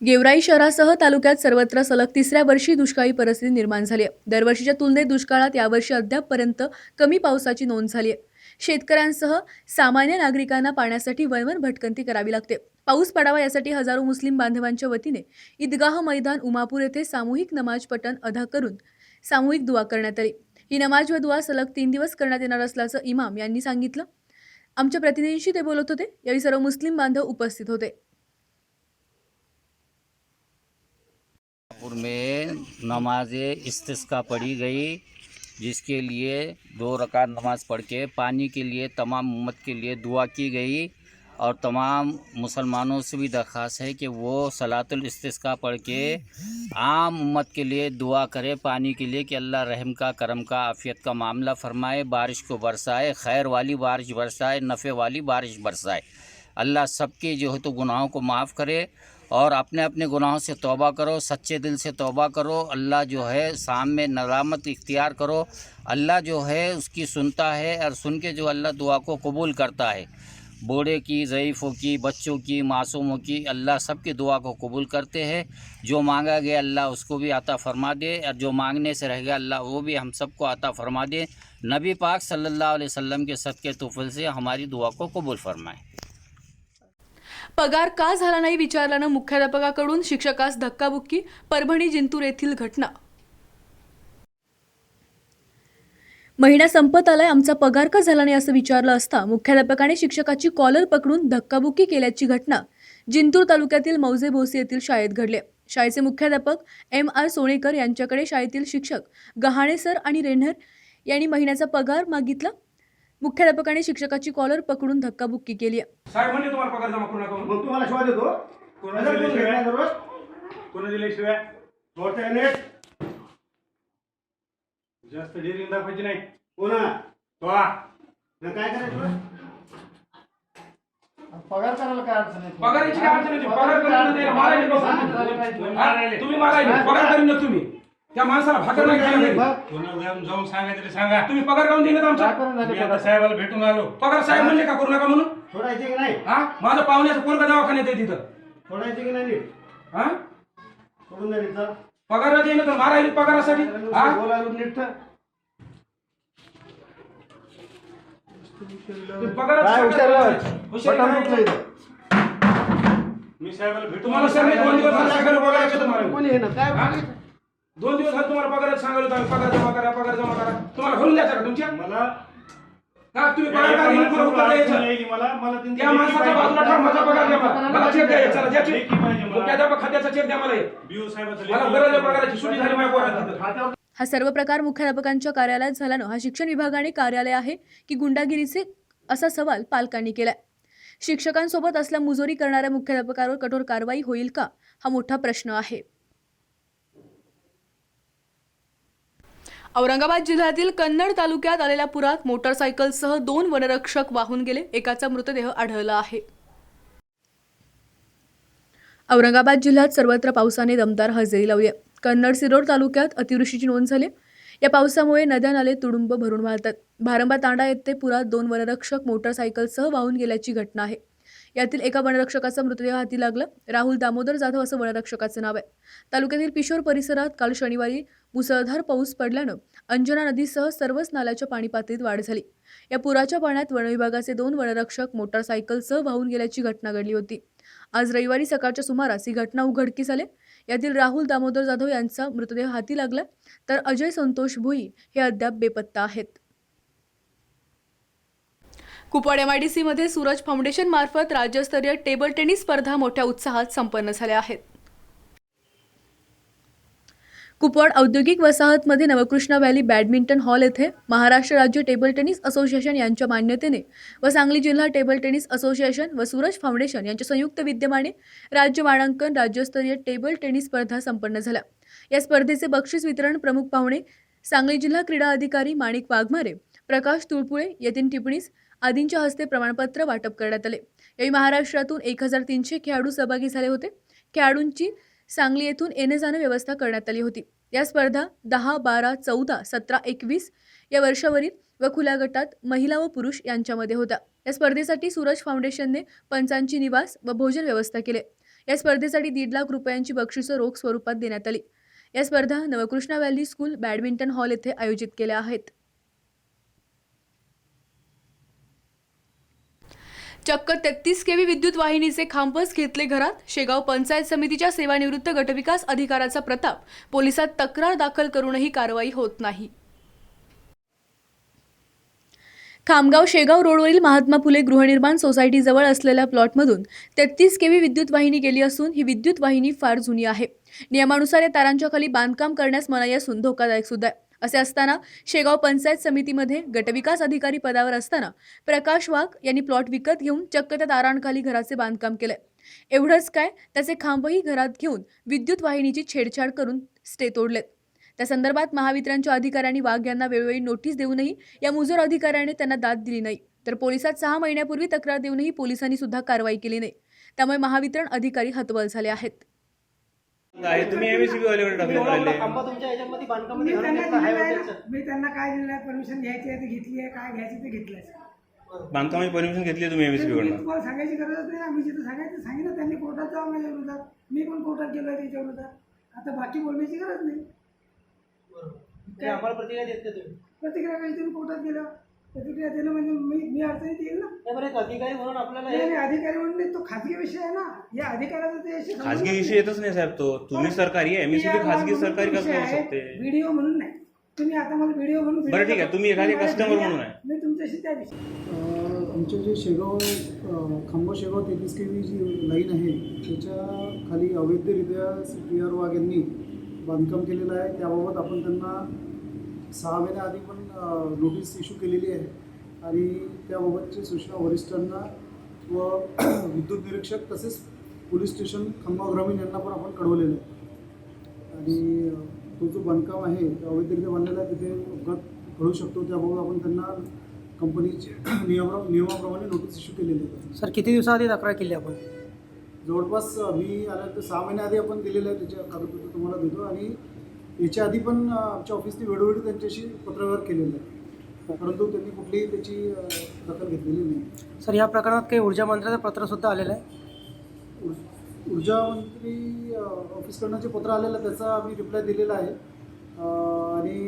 गेवराई शहरासह तालुक्यात सर्वत्र सलग तिसऱ्या वर्षी दुष्काळी परिस्थिती निर्माण झाली आहे. दरवर्षीच्या तुलनेत दुष्काळात यावर्षी अद्यापपर्यंत कमी पावसाची नोंद झाली आहे. शेतकऱ्यांसह सामान्य नागरिकांना पाण्यासाठी वणवण भटकंती करावी लागते. पाऊस पडावा यासाठी हजारो मुस्लिम बांधवांच्या वतीने ईदगाह मैदान उमापूर येथे सामूहिक नमाज पठण अदा करून सामूहिक दुआ करण्यात आली. ही नमाज व दुआ सलग 3 दिवस करण्यात येणार असल्याचं इमाम यांनी सांगितलं. आमच्या प्रतिनिधींशी ते बोलत होते. यावेळी सर्व मुस्लिम बांधव उपस्थित होते. में नमाज इस्तिस्का पढ़ी गई, जिसके लिए 2 रकात नमाज पढ़ के पानी के लिए तमाम उम्मत के लिए दुआ की गई और तमाम मुसलमानों से भी दरख्वास्त है कि वो सलातुल इस्तिस्का पढ़ के आम उम्मत के लिए दुआ करे पानी के लिए कि अल्लाह रहम का, करम का, आफ़ियत का मामला फरमाए, बारिश को बरसाए, खैर वाली बारिश बरसाए, नफ़े वाली बारिश बरसाए. अल्लाह सबके जो है तो गुनाहों को माफ़ करे और अपने अपने गुनाहों से तौबा करो, सच्चे दिल से तौबा करो. अल्लाह जो है सामने नरामत इख्तियार करो. अल्लाह जो है उसकी सुनता है और सुन के जो अल्लाह दुआ को कबूल करता है. बूढ़े की, ज़ईफ़ों की, बच्चों की, मासूमों की, अल्लाह सबकी दुआ को कबूल करते हैं. जो मांगा गया अल्लाह उसको भी अता फरमा दे और जो मांगने से रह गया अल्लाह वो भी हम सबको अता फरमा दे. नबी पाक सल्लल्लाहु अलैहि वसल्लम के सदक़े तुफ़ल से हमारी दुआ को कबूल फरमाए. पगार का झाला नाही विचारल्यानं मुख्याध्यापकाकडून शिक्षकास धक्काबुक्की. परभणी जिंतूर येथील घटना. महिना संपत आलाय, आमचा पगार का झाला नाही असं विचारलं असता मुख्याध्यापकाने शिक्षकाची कॉलर पकडून धक्काबुक्की केल्याची घटना जिंतूर तालुक्यातील मौजे भोसी येथील शाळेत घडली. शाळेचे मुख्याध्यापक M.R. सोनेकर यांच्याकडे शाळेतील शिक्षक गहाणे सर आणि रेन्हर यांनी महिन्याचा पगार मागितला. मुख्याध्यापकाने शिक्षकाची कॉलर पकडून धक्काबुक्की केली. साहेब म्हणजे तुम्हाला पगार जमा करू नका. मग तुम्हाला शिवाय देतो. कोणाला दिले शिवाय? कोणाला दिले शिवाय? जोडते नेट जास्त डेअरिंग दाखवायची नाही. कोणा तो मग काय करायचं? पगार करायला काय अडचण आहे? पगाराची काय अडचण नाही. पगार करून मारायला नको. तुम्ही मारायला पगार करून नका तुम्ही. त्या माणसाला भाकर नाही खायला. कोणाला जाऊन सांगायचं सांगा. तुम्ही पगार काऊन दिले आमचा? मी आता साहेबाला भेटून आलो. पगार साहेब म्हणले का करू नका म्हणून? सोडायचे की नाही? हा माझं पाहुण्याचं पोरगा दवाखान्यात आहे तिथं. सोडायचे की नाही? हा सोडून द्यायचं. पगार देणं तर मारायला पगारासाठी. हा बोलायला नीट मी साहेबाला भेटू. तुम्हाला सर 2 दिवस सांगायला बोलायचं तुम्हाला. कोणी आहे ना काय? 2 दिवस तुम्हाला पगारात सांगायला होतं पगार जमा करा, पगार जमा करा. तुम्हाला भरून द्यायचा का तुमच्या? मला का तुम्ही पगार का दिली? पुढे उत्तर द्यायचं. मला त्या माणसाच्या बाजूला ठेवा, माझा पगार द्या मला. मला चेक द्या. चला द्या चेक. मुख्याध्यापक खात्याचा चेक द्या मला. बीओ साहेबाचं मला गरज आहे पगाराची. सुट्टी झाली माझ्या पोरात. हा सर्व प्रकार मुख्याध्यापकांच्या कार्यालयात झाल्यानं हा शिक्षण विभागाने कार्यालय आहे की गुंडागिरीचे असा सवाल पालकांनी केलाय. शिक्षकांसोबत असल्या मुजोरी करणाऱ्या मुख्याध्यापकावर कठोर कारवाई होईल का हा मोठा प्रश्न आहे. औरंगाबाद जिल्ह्यातील कन्नड तालुक्यात आलेल्या पुरात मोटरसायकलसह 2 वनरक्षक वाहून गेले. एकाचा मृतदेह आढळला आहे. औरंगाबाद जिल्ह्यात सर्वत्र पावसाने दमदार हजेरी लावली आहे. कन्नड सिरोड तालुक्यात अतिवृष्टीची नोंद झाली. या पावसामुळे नद्या नाले तुडुंब भरून वाहतात. भारंबा तांडा येथे पुरात 2 वनरक्षक मोटरसायकलसह वाहून गेल्याची घटना आहे. यातील एका वनरक्षकाचा मृतदेह हाती लागला. राहुल दामोदर जाधव असं वनरक्षकाचं नाव आहे. तालुक्यातील पिशोर परिसरात काल शनिवारी मुसळधार पाऊस पडल्यानं अंजना नदीसह सर्वच नाल्याच्या पाणी पातळीत वाढ झाली. या पुराच्या पाण्यात वनविभागाचे 2 वनरक्षक मोटरसायकलसह वाहून गेल्याची घटना घडली होती. आज रविवारी सकाळच्या सुमारास ही घटना उघडकीस आली. यातील राहुल दामोदर जाधव यांचा मृतदेह हाती लागला तर अजय संतोष भुई हे अद्याप बेपत्ता आहेत. कुपवाड MIDC मध्ये सूरज फाउंडेशन मार्फत राज्यस्तरीय टेबल टेनिस स्पर्धा मोठ्या उत्साहात संपन्न झाल्या आहेत. कुपवाड औद्योगिक वसाहतमध्ये नवकृष्णा व्हॅली बॅडमिंटन हॉल येथे महाराष्ट्र राज्य टेबल टेनिस असोसिएशन यांच्या मान्यतेने व सांगली जिल्हा टेबल टेनिस असोसिएशन व सूरज फाउंडेशन यांच्या संयुक्त विद्यमाने राज्य मानांकन राज्यस्तरीय टेबल टेनिस स्पर्धा संपन्न झाल्या। या स्पर्धेचे बक्षीस वितरण प्रमुख पाहुणे सांगली जिल्हा क्रीडा अधिकारी माणिक वाघमारे, प्रकाश तुळपुळे, यतीन टिपणीस आदींच्या हस्ते प्रमाणपत्र वाटप करण्यात आले। यावेळी महाराष्ट्रातून 1300 खेळाडू सहभागी झाले होते। खेळाडूंची सांगली येथून येणे-जाणे व्यवस्था करण्यात आली होती। या स्पर्धा 10, 12, 14, 17, 21 या वर्षावरील व खुल्या गटात महिला व पुरुष यांच्यामध्ये होत्या। या स्पर्धेसाठी सूरज फाउंडेशनने पंचांची निवास व भोजन व्यवस्था केले। या स्पर्धेसाठी 1.5 लाख रुपयांची बक्षिसं रोख स्वरूपात देण्यात आली। या स्पर्धा Navkrishna valley school badminton hall येथे आयोजित केल्या आहेत। चक्क 33 केव्ही विद्युत वाहिनीचे खांबच घेतले घरात। शेगाव पंचायत समितीच्या सेवानिवृत्त गटविकास अधिकाऱ्याचा प्रताप। पोलिसात तक्रार दाखल करूनही कारवाई होत नाही। खामगाव शेगाव रोडवरील महात्मा फुले गृहनिर्माण सोसायटीजवळ असलेल्या प्लॉटमधून 33 केव्ही विद्युत वाहिनी गेली असून ही विद्युत वाहिनी फार जुनी आहे। नियमानुसार या तारांच्या खाली बांधकाम करण्यास मनाई असून धोकादायक सुद्धा आहे। असे असताना शेगाव पंचायत समितीमध्ये गटविकास अधिकारी पदावर असताना प्रकाश वाघ यांनी प्लॉट विकत घेऊन चक्क त्या तारांखाली घराचे बांधकाम केले। एवढंच काय, त्याचे खांबही घरात घेऊन विद्युत वाहिनीची छेडछाड करून स्टे तोडलेत। त्या संदर्भात महावितरणच्या अधिकाऱ्यांनी वाघ यांना वेळोवेळी नोटीस देऊनही या मुजोर अधिकाऱ्याने त्यांना दाद दिली नाही। तर पोलिसात 6 महिन्यापूर्वी तक्रार देऊनही पोलिसांनी सुद्धा कारवाई केली नाही। त्यामुळे महावितरण अधिकारी हतबल झाले आहेत। तुम्ही एमएससीबी वाल्याकडे टाकून राहिले तुमच्या याच्यामध्ये बांधकामामध्ये मी त्यांना काय दिलं आहे, परमिशन घ्यायची आहे ते घेतली आहे, काय घ्यायची ते घेतलंय। बांधकामाची परमिशन घेतली आहे तुम्ही एमएससीबी कडून? तुम्हाला सांगायची गरजच नाही। आम्ही जिथं सांगायचं सांगितलं त्यांनी कोर्टात जावं माझ्या विरोधात, मी पण कोर्टात गेलो आहे त्याच्या विरोधात। आता बाकी बोलण्याची गरज नाही। आम्हाला प्रतिक्रिया देत नाही तुम्ही? प्रतिक्रिया काही तुम्ही कोर्टात गेलो प्रतिक्रिया देणं म्हणजे मी अडचणीत येईल ना। बरं, अधिकारी म्हणून आपल्याला अधिकारी म्हणून नाही, तो खाजगी विषय आहे ना। या अधिकाऱ्याचा ते खाजगी विषय येतच नाही साहेब, तो तुम्ही सरकारी आहे, एमएससीबी खाजगी सरकारी कसं होऊ शकते? व्हिडिओ म्हणून नाही, तुम्ही आता मला व्हिडिओ म्हणून बरं ठीक आहे, तुम्ही एखादे कस्टमर म्हणून आहे, मी तुमच्याशी त्या विषयी आमचे जे शेगाव खामगाव शेगाव 33 केव्ही जी लाईन आहे त्याच्या खाली अवैधरित्या PR वाघ यांनी बांधकाम केलेलं आहे। त्याबाबत आपण त्यांना 6 महिन्याआधी पण नोटीस इश्यू केलेली आहे आणि त्याबाबतची सूचना वरिष्ठांना व विद्युत निरीक्षक तसेच पोलीस स्टेशन खामगाव ग्रामीण यांना पण आपण कळवलेलं आहे। आणि तो जो बांधकाम आहे अवैधरित्या बांधलेला आहे तिथे अपघात घडू शकतो, त्याबाबत आपण त्यांना कंपनीचे नियमाप्रमाणे नोटीस इश्यू केलेली आहे। सर, किती दिवसाआधी तक्रार केली आपण? जवळपास मी आल्यानंतर 6 महिन्याआधी आपण दिलेलं आहे, त्याच्या कागदपत्र तुम्हाला देतो। आणि याच्या आधी पण आमच्या ऑफिसने वेळोवेळी त्यांच्याशी पत्रव्यवहार केलेला आहे, परंतु त्यांनी कुठलीही त्याची दखल घेतलेली नाही। सर, या प्रकरणात काही ऊर्जा मंत्र्याचं पत्रसुद्धा आलेलं आहे? ऊर्जा मंत्री ऑफिसकडनं जे पत्र आलेलं आहे त्याचा आम्ही रिप्लाय दिलेला आहे। आणि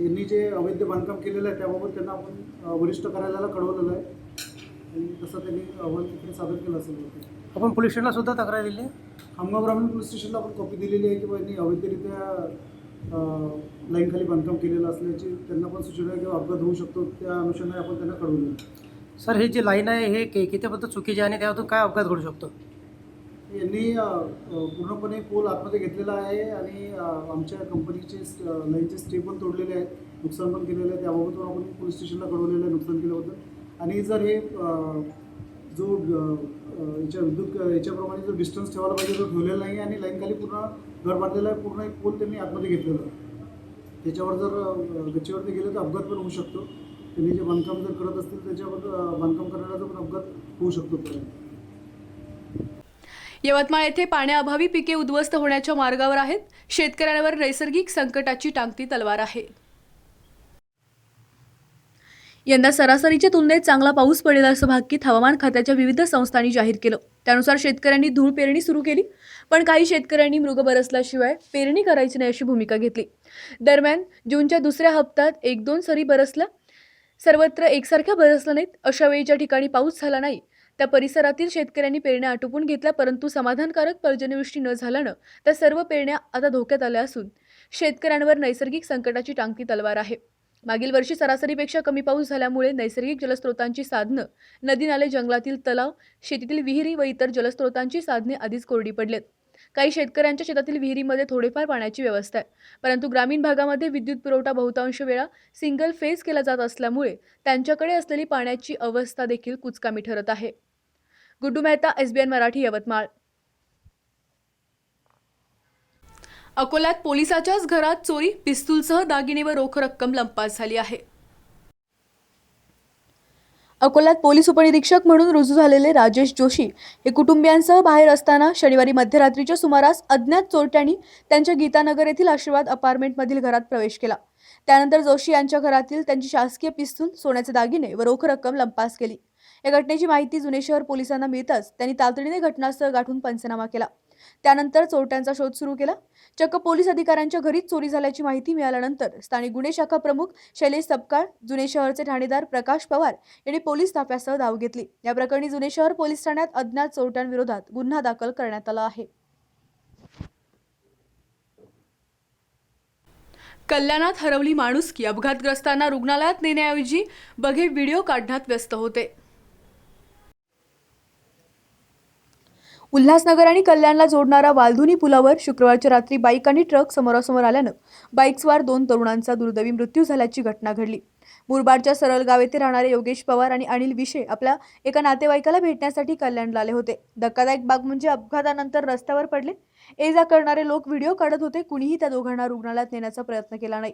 यांनी जे अवैध बांधकाम केलेलं आहे त्याबाबत त्यांना आपण वरिष्ठ कार्यालयाला कळवलेलं आहे आणि तसं त्यांनी अहवाल तिकडे सादर केला असेल। आपण पोलीस स्टेशनला सुद्धा तक्रार दिली आहे? खामगाव ग्रामीण पोलीस स्टेशनला आपण कॉपी दिलेली आहे की यांनी अवैधरित्या लाईनखाली बांधकाम केलेलं असल्याची त्यांना पण सूचना किंवा अपघात होऊ शकतो, त्या अनुषंगाने आपण त्यांना कळवलं। सर, हे जे लाईन आहे हे किती पद्धत चुकीची आहे आणि त्यातून काय अपघात घडू शकतो? यांनी पूर्णपणे पोल आतमध्ये घेतलेला आहे आणि आमच्या कंपनीचे लाईनचे स्टे पण तोडलेले आहेत, नुकसान पण केलेलं आहे। त्याबाबत आपण पोलीस स्टेशनला कळवलेलं आहे नुकसान केल्याबद्दल। आणि जर हे जो याच्याप्रमाणे जो डिस्टन्स ठेवायला पाहिजे तो ठेवलेला नाही आणि लाईनखाली पूर्ण घर बांधलेलं आहे, पूर्ण एक पोल त्यांनी आतमध्ये घेतलेलं आहे। त्याच्यावर जर गच्चीवरती गेलं तर अपघात पण होऊ शकतो। त्यांनी जे बांधकाम जर करत असतील त्याच्यावर बांधकाम करण्याचा पण अपघात होऊ शकतो। यवतमाळ येथे पाण्याअभावी पिके उद्ध्वस्त होण्याच्या मार्गावर आहेत। शेतकऱ्यांवर नैसर्गिक संकटाची टांगती तलवार आहे। यंदा सरासरीच्या तुलनेत चांगला पाऊस पडेल असं भाकीत हवामान खात्याच्या विविध संस्थांनी जाहीर केलं। त्यानुसार शेतकऱ्यांनी धूळ पेरणी सुरू केली, पण काही शेतकऱ्यांनी मृग बरसल्याशिवाय पेरणी करायची नाही अशी भूमिका घेतली। दरम्यान जूनच्या दुसऱ्या हप्त्यात 1-2 सरी बरसल्या, सर्वत्र एकसारख्या बरसल्या नाहीत। अशा वेळी ज्या ठिकाणी पाऊस झाला नाही त्या परिसरातील शेतकऱ्यांनी पेरण्या आटोपून घेतल्या, परंतु समाधानकारक पर्जन्यवृष्टी न झाल्यानं त्या सर्व पेरण्या आता धोक्यात आल्या असून शेतकऱ्यांवर नैसर्गिक संकटाची टांगती तलवार आहे। मागील वर्षी सरासरीपेक्षा कमी पाऊस झाल्यामुळे नैसर्गिक जलस्रोतांची साधनं, नदी नाले, जंगलातील तलाव, शेतीतील विहिरी व इतर जलस्रोतांची साधने आधीच कोरडी पडलेत। काही शेतकऱ्यांच्या शेतातील विहिरीमध्ये थोडेफार पाण्याची व्यवस्था आहे, परंतु ग्रामीण भागामध्ये विद्युत पुरवठा बहुतांश वेळा सिंगल फेज केला जात असल्यामुळे त्यांच्याकडे असलेली पाण्याची अवस्था देखील कुचकामी ठरत आहे. गुड्डू मेहता, SBN मराठी, यवतमाळ. अकोल्यात पोलिसाच्याच घरात चोरी, पिस्तूलसह दागिने व रोख रक्कम लंपास झाली आहे. अकोल्यात पोलीस उपनिरीक्षक म्हणून रुजू झालेले राजेश जोशी हे कुटुंबियांसह बाहेर असताना शनिवारी मध्यरात्रीच्या सुमारास अज्ञात चोरट्यांनी त्यांच्या गीतानगर येथील आशीर्वाद अपार्टमेंटमधील घरात प्रवेश केला. त्यानंतर जोशी यांच्या घरातील त्यांची शासकीय पिस्तूल, सोन्याचे दागिने व रोख रक्कम लंपास केली. या घटनेची माहिती जुने शहर पोलिसांना मिळताच त्यांनी तातडीने घटनास्थळ गाठून पंचनामा केला. त्यानंतर चोरट्यांचा शोध सुरू केला. चक्क पोलीस अधिकाऱ्यांच्या घरीच चोरी झाल्याची माहिती मिळाल्यानंतर स्थानिक गुन्हे शाखा प्रमुख शैलेश सपकाळ, जुने शहरचे ठाणेदार प्रकाश पवार यांनी पोलीस ताफ्यासह धाव घेतली. या प्रकरणी जुने शहर पोलीस ठाण्यात अज्ञात चोरट्यांविरोधात गुन्हा दाखल करण्यात आला आहे. कल्याणात हरवली माणुसकी, अपघातग्रस्तांना रुग्णालयात नेण्याऐवजी बघे व्हिडिओ काढण्यात व्यस्त होते. उल्हासनगर आणि कल्याणला जोडणारा वालधुनी पुलावर शुक्रवारच्या रात्री बाईक आणि ट्रक समोरासमोर आल्यानं बाईकस्वार 2 तरुणांचा दुर्दैवी मृत्यू झाल्याची घटना घडली. मुरबाडच्या सरळगाव येथे राहणारे योगेश पवार आणि अनिल विशे आपल्या एका नातेवाईकाला भेटण्यासाठी कल्याणला आले होते. धक्कादायक बाब म्हणजे अपघातानंतर रस्त्यावर पडले. ये-जा करणारे लोक व्हिडिओ काढत होते. कुणीही त्या दोघांना रुग्णालयात नेण्याचा प्रयत्न केला नाही.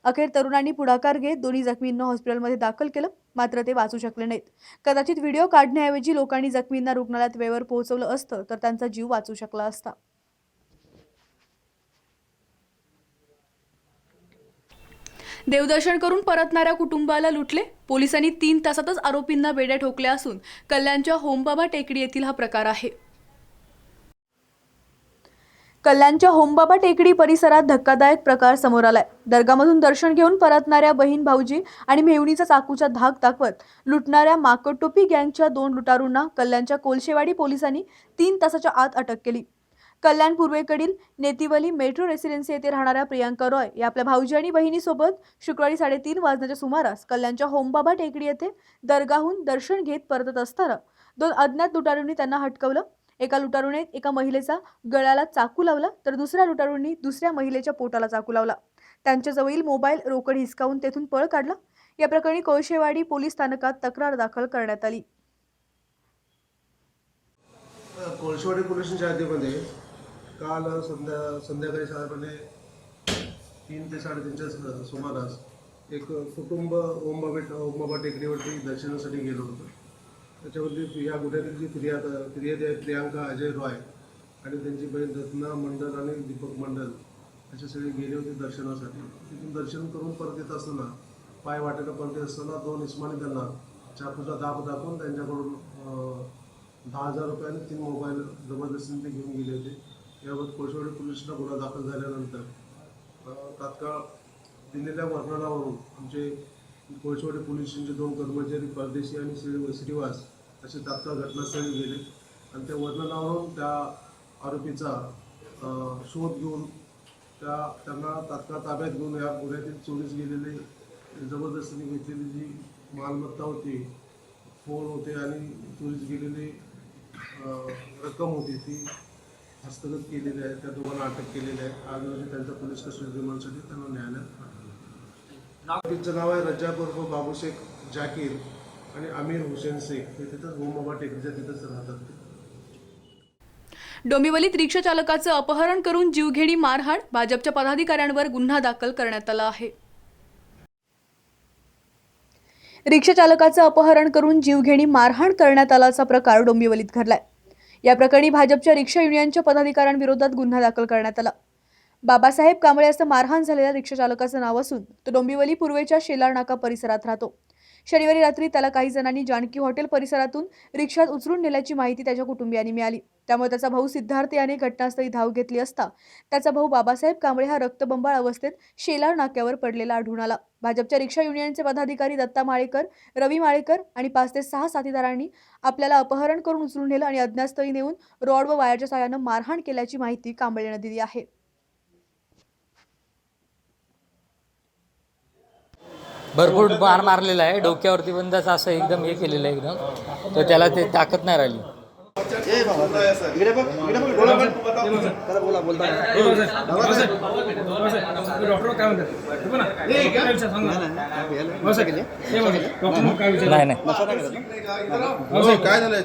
अखेर तरुणांनी पुढाकार घेत दोन्ही जखमींना हॉस्पिटलमध्ये दाखल केलं, मात्र ते वाचू शकले नाहीत. कदाचित व्हिडिओ काढण्याऐवजी लोकांनी जखमींना रुग्णालयात वेळेवर पोहोचवलं असतं तर त्यांचा जीव वाचू शकला असता. देवदर्शन करून परतणाऱ्या कुटुंबाला लुटले. पोलिसांनी 3 तासातच आरोपींना बेड्या ठोकल्या असून कल्याणच्या होमबाबा टेकडी येथील हा प्रकार आहे. कल्याणच्या होमबाबा टेकडी परिसरात धक्कादायक प्रकार समोर आलाय. दर्गामधून दर्शन घेऊन परतणाऱ्या बहीण भाऊजी आणि मेहुणीचा चाकूचा धाक दाखवत लुटणाऱ्या माकडटोपी गँगच्या 2 लुटारूंना कल्याणच्या कोलशेवाडी पोलिसांनी 3 तासाच्या आत अटक केली. कल्याण पूर्वेकडील नेतिवली मेट्रो रेसिडेन्सी येथे राहणाऱ्या प्रियांका रॉय या आपल्या भाऊजी आणि बहिणीसोबत शुक्रवारी 3:30 वाजण्याच्या सुमारास कल्याणच्या होमबाबा टेकडी येथे दर्गाहून दर्शन घेत परतत असताना 2 अज्ञात लुटारूंनी त्यांना हटकवलं. एका लुटारूने एका महिलेचा गळ्याला चाकू लावला तर दुसऱ्या लुटारूंनी दुसऱ्या महिलेच्या पोटाला चाकू लावला. त्यांच्याजवळील मोबाईल, रोकड हिसकावून तेथून पळ काढला. या प्रकरणी कोळशेवाडी पोलीस स्थानकात तक्रार दाखल करण्यात आली. कोळशेवाडी पोलीस स्टेशनच्या हद्दीमध्ये काल संध्याकाळी साधारणपणे 3 ते 3:30च्या सुमारास एक कुटुंब ओमबाबा टेकडीवरती दर्शनासाठी गेलं होतं. त्याच्यावरती या गुन्ह्यातील जी फिर्यादी आहे प्रियांका अजय रॉय आणि त्यांची बहीण रत्ना मंडल आणि दीपक मंडल असे सगळे गेले होते दर्शनासाठी. तिथून दर्शन करून परत येत असताना पाय वाटेला परत येत असताना 2 इस्मानी त्यांना चाकूचा दाब दाखवून त्यांच्याकडून 10,000 रुपये आणि 3 मोबाईल जबरदस्तीने घेऊन गेले होते. याबाबत कोळशेवाडी पोलिसांना गुन्हा दाखल झाल्यानंतर तात्काळ दिलेल्या वर्णनावरून आमचे कोळशेवाडी पोलीस स्टेशनचे 2 कर्मचारी परदेशी आणि श्रीनिवास असे तात्काळ घटनास्थळी गेले आणि त्या वर्णनावरून त्या आरोपीचा शोध घेऊन त्यांना तात्काळ ताब्यात घेऊन या गुन्ह्यातील चोरीस गेलेले जबरदस्तीने घेतलेली जी मालमत्ता होती, फोन होते आणि चोरीस गेलेली रक्कम होती ती हस्तगत केलेली आहे. त्या दोघांना अटक केलेली आहे. आज रोजी त्यांचा पोलीस कस्टडी रिमांडसाठी त्यांना न्यायालयात. आरोपीचं नाव आहे रज्जाक उर्फ बाबूशेख जाकीर आणि अमीर हुसेन शेख. हे तिथंच होमबाबा टेकडीच्या तिथंच राहतात. डोंबिवलीत रिक्षा चालकाचं अपहरण करून जीवघेणी मारहाण, भाजपच्या पदाधिकाऱ्यांवर गुन्हा दाखल करण्यात आला आहे. रिक्षा चालकाचं अपहरण करून जीवघेणी मारहाण करण्यात आल्याचा प्रकार डोंबिवलीत घडलाय. या प्रकरणी भाजपच्या रिक्षा युनियनच्या पदाधिकाऱ्यांविरोधात गुन्हा दाखल करण्यात आला. बाबासाहेब कांबळे असं मारहाण झालेल्या रिक्षा चालकाचं नाव असून तो डोंबिवली पूर्वेच्या शेलार नाका परिसरात राहतो. शनिवारी रात्री त्याला काही जणांनी जानकी हॉटेल परिसरातून रिक्षात उचलून नेल्याची माहिती त्याच्या कुटुंबियांनी मिळाली. त्यामुळे त्याचा भाऊ सिद्धार्थ याने घटनास्थळी धाव घेतली असता त्याचा भाऊ बाबासाहेब कांबळे हा रक्तबंबाळ अवस्थेत शेलार नाक्यावर पडलेला आढळून आला. भाजपच्या रिक्षा युनियनचे पदाधिकारी दत्ता माळेकर, रवी माळेकर आणि 5 ते 6 साथीदारांनी आपल्याला अपहरण करून उचलून नेलं आणि अज्ञातस्थळी नेऊन रॉड व वायरच्या साहाय्यानं मारहाण केल्याची माहिती कांबळेने दिली आहे. भरपूर मार मारलेला आहे. डोक्यावरती बंदाच असं एकदम हे केलेलं आहे एकदम, तर त्याला ते ताकद नाही राहिली. डॉक्टर काय म्हणतात काय झालं